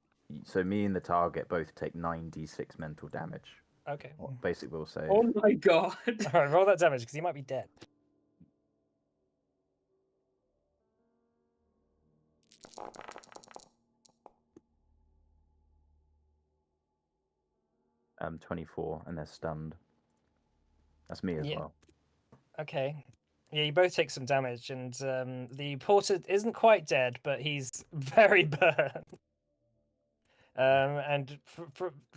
so me and the target both take 9d6 mental damage.
Okay.
Or basic will save.
Oh my god.
All right, roll that damage because he might be dead.
24, and they're stunned. That's me as well.
Okay. Yeah, you both take some damage, and the porter isn't quite dead, but he's very burnt. And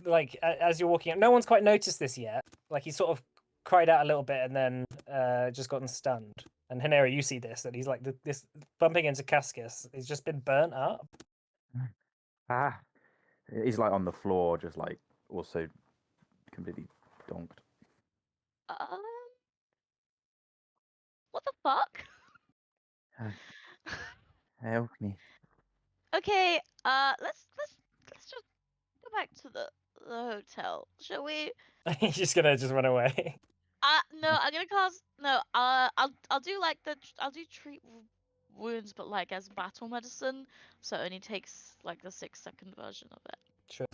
like as you're walking up, no one's quite noticed this yet. Like he sort of cried out a little bit and then just gotten stunned. And Hinera, you see this, that he's like this bumping into Cascus. He's just been burnt up.
Ah, he's like on the floor, just like also completely donked.
What the fuck?
Help me.
Okay, let's just go back to the hotel, shall we?
He's just gonna run away.
No, I'm gonna cast no. I'll do like I'll do treat wounds, but like as battle medicine, so it only takes like the 6-second version of it.
Sure.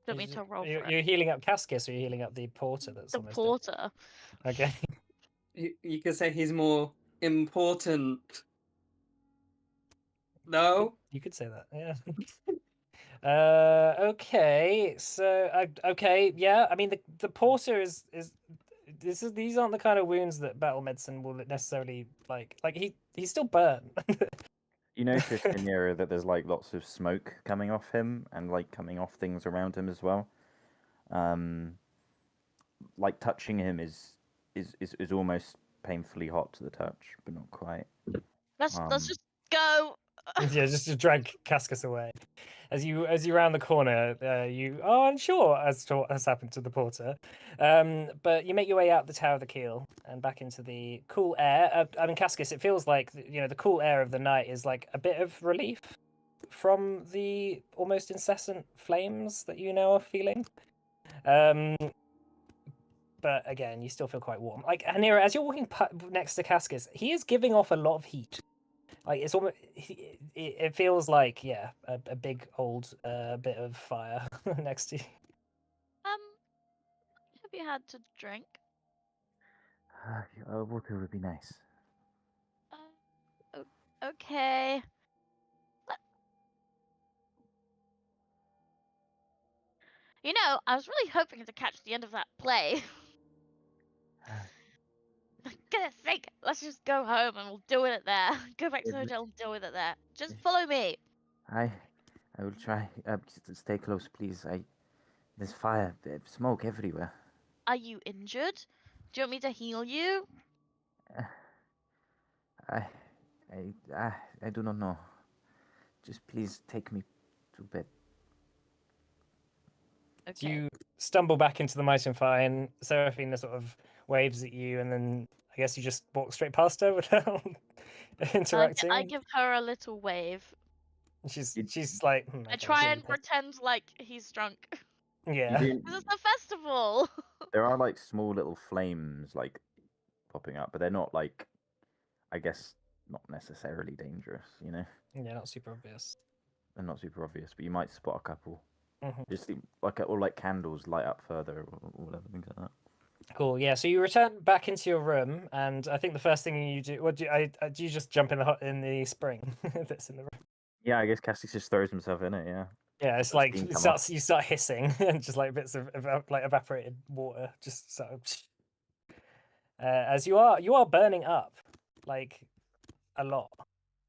Don't mean to roll for it.
You're healing up Cascus, or you're healing up the porter that's
The
almost
porter.
dead? Okay.
You could say he's more important. No?
You could say that, yeah. Okay, so okay, yeah. I mean, the porter is these aren't the kind of wounds that battle medicine will necessarily like he's still burnt.
You notice in Nero that there's like lots of smoke coming off him and like coming off things around him as well. Like touching him is almost painfully hot to the touch, but not quite.
Let's just go.
Yeah, just to drag Cascus away. As you round the corner, you are unsure as to what has happened to the porter, but you make your way out the Tower of the Keel and back into the cool air. I mean, Cascus, it feels like the cool air of the night is like a bit of relief from the almost incessant flames that you now are feeling. But again, you still feel quite warm. Like Hanira, as you're walking next to Cascus, he is giving off a lot of heat. Like it's almost, it feels like a big old bit of fire next to you.
Have you had to drink?
Water would be nice.
Okay. You know, I was really hoping to catch the end of that play. Goodness sake, let's just go home and we'll deal with it there. Go back to the hotel and deal with it there. Just follow me.
I will try. Stay close, please. There's fire, smoke everywhere.
Are you injured? Do you want me to heal you?
I do not know. Just please take me to bed.
Okay.
You stumble back into the Mighty Seraphina sort of waves at you, and then I guess you just walk straight past her without interacting.
I give her a little wave.
She's like,
I
okay,
try
so
and pretend like he's drunk.
yeah.
You do-
This is the festival.
there are like small little flames like popping up, but they're not like, I guess, not necessarily dangerous. You know,
Yeah, not super obvious.
they're not super obvious, but you might spot a couple.
Mhm.
Just like or like candles light up further or whatever, things like that.
Cool. Yeah. So you return back into your room, and I think the first thing you do, what do you just jump in the spring that's in the room?
Yeah, I guess Cassie just throws himself in it. Yeah.
Yeah, it's
The
like
steam
you
come
start hissing, and just like bits of like evaporated water, just sort of. As you are burning up, like a lot.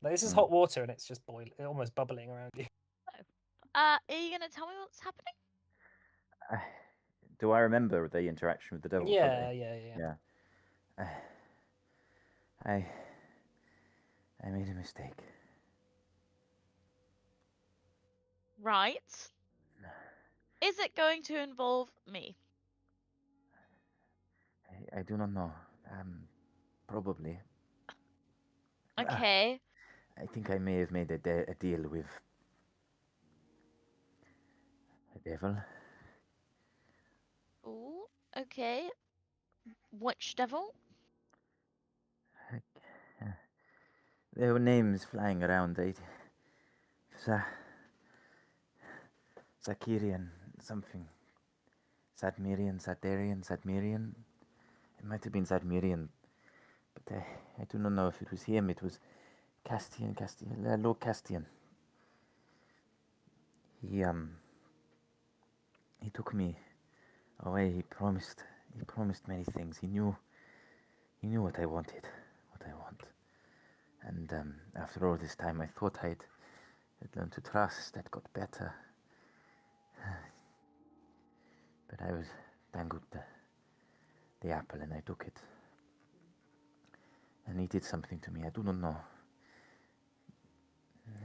Like, this is hot water, and it's just boiling, almost bubbling around you.
Are you gonna tell me what's happening?
Do I remember the interaction with the devil?
Yeah,
fully?
yeah.
I made a mistake.
Right. Is it going to involve me?
I do not know. Probably.
Okay.
I think I may have made a deal with the devil.
Ooh. Okay. Which devil?
There were names flying around. Zakirian, something. Sadmirian. It might have been Sadmirian, but I do not know if it was him. It was Castian, Lord Castian. He took me away. He promised many things. He knew what I wanted, what I want. And after all this time, I thought I'd learned to trust. I'd got better. But I was dangled the apple, and I took it. And he did something to me. I do not know.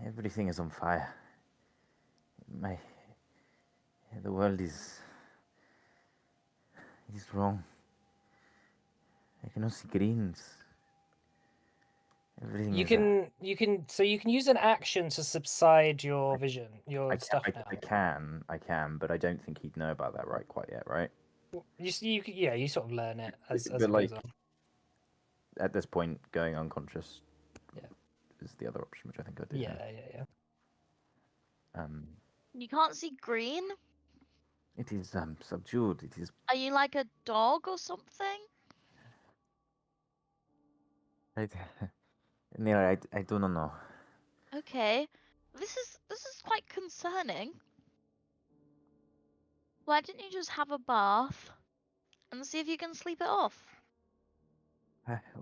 Everything is on fire. The world is wrong. I cannot see greens. Everything
You
is
can use an action to subside your vision, your stuff now.
I can, but I don't think he'd know about that quite yet, right?
You sort of learn it as
But
it
like,
goes on.
at this point, going unconscious
Yeah.
is the other option, which I think I do.
Yeah.
You can't see green?
It is subdued. It is.
Are you like a dog or something?
I do not know.
Okay. This is quite concerning. Why didn't you just have a bath and see if you can sleep it off?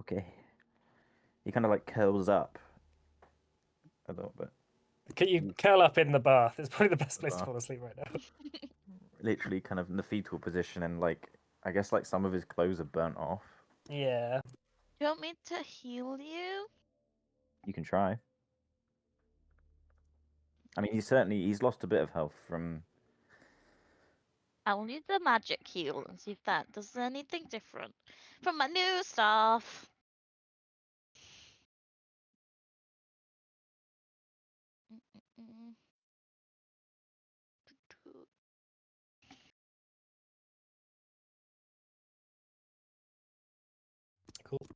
Okay. He kind of like curls up a little bit.
Can you curl up in the bath? It's probably the best place to fall asleep right now.
Literally kind of in the fetal position, and like, I guess like some of his clothes are burnt off.
Yeah.
Do you want me to heal you?
You can try. I mean, he's lost a bit of health from.
I'll need the magic heal and see if that does anything different from my new staff. Mm-mm-mm.
Cool.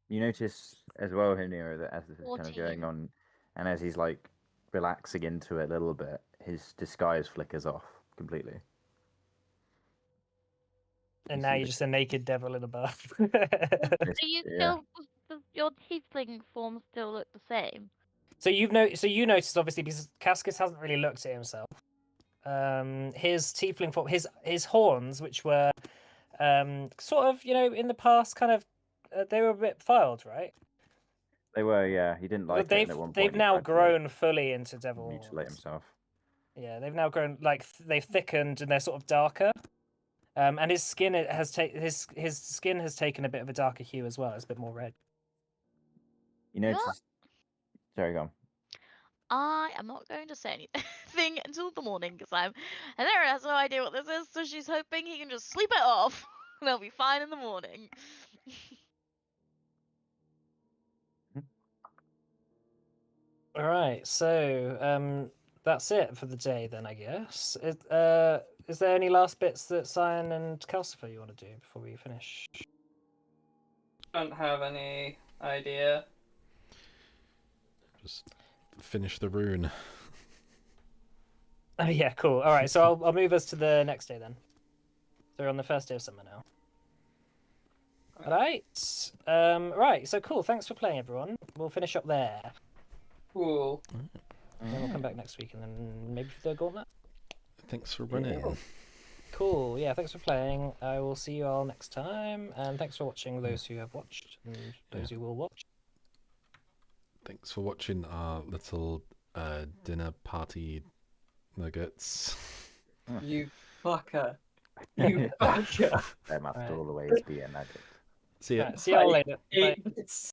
You notice as well, Nero, that as this is kind of
14.
going on, and as he's like relaxing into it a little bit, his disguise flickers off completely.
And
You
now
see
you're
the-
just a naked devil in a bath.
this-
Do you
yeah.
still does your tiefling form still look the same?
So you noticed obviously because Cascus hasn't really looked at himself. His tiefling form, his horns, which were sort of in the past, kind of they were a bit filed, right?
They were, yeah. He didn't like
But
it, and at one
they've
point he
now
tried to
grown fully into devil
mutilate
horns.
himself.
Yeah, they've now grown they've thickened and they're sort of darker. And his skin has his skin has taken a bit of a darker hue as well. It's a bit more red.
You
Yeah.
notice. Sorry, go on.
I am not going to say anything until the morning because Alera has no idea what this is, so she's hoping he can just sleep it off. And I'll be fine in the morning.
All right, so that's it for the day then, I guess. Is there any last bits that Cyan and Calcifer you want to do before we finish?
Don't have any idea.
Just finish the rune.
Oh yeah, cool. All right, so I'll move us to the next day then. So we're on the first day of summer now. All right. Right. So cool. Thanks for playing, everyone. We'll finish up there.
Cool.
And then we'll come back next week, and then maybe the gauntlet.
Thanks for running.
Yeah.
Cool. Yeah. Thanks for playing. I will see you all next time, and thanks for watching. Those who have watched and those who will watch.
Thanks for watching our little dinner party nuggets.
You fucker. You fucker.
There must
Right.
always be a nugget.
See ya.
Right, see you all later. Bye.
It's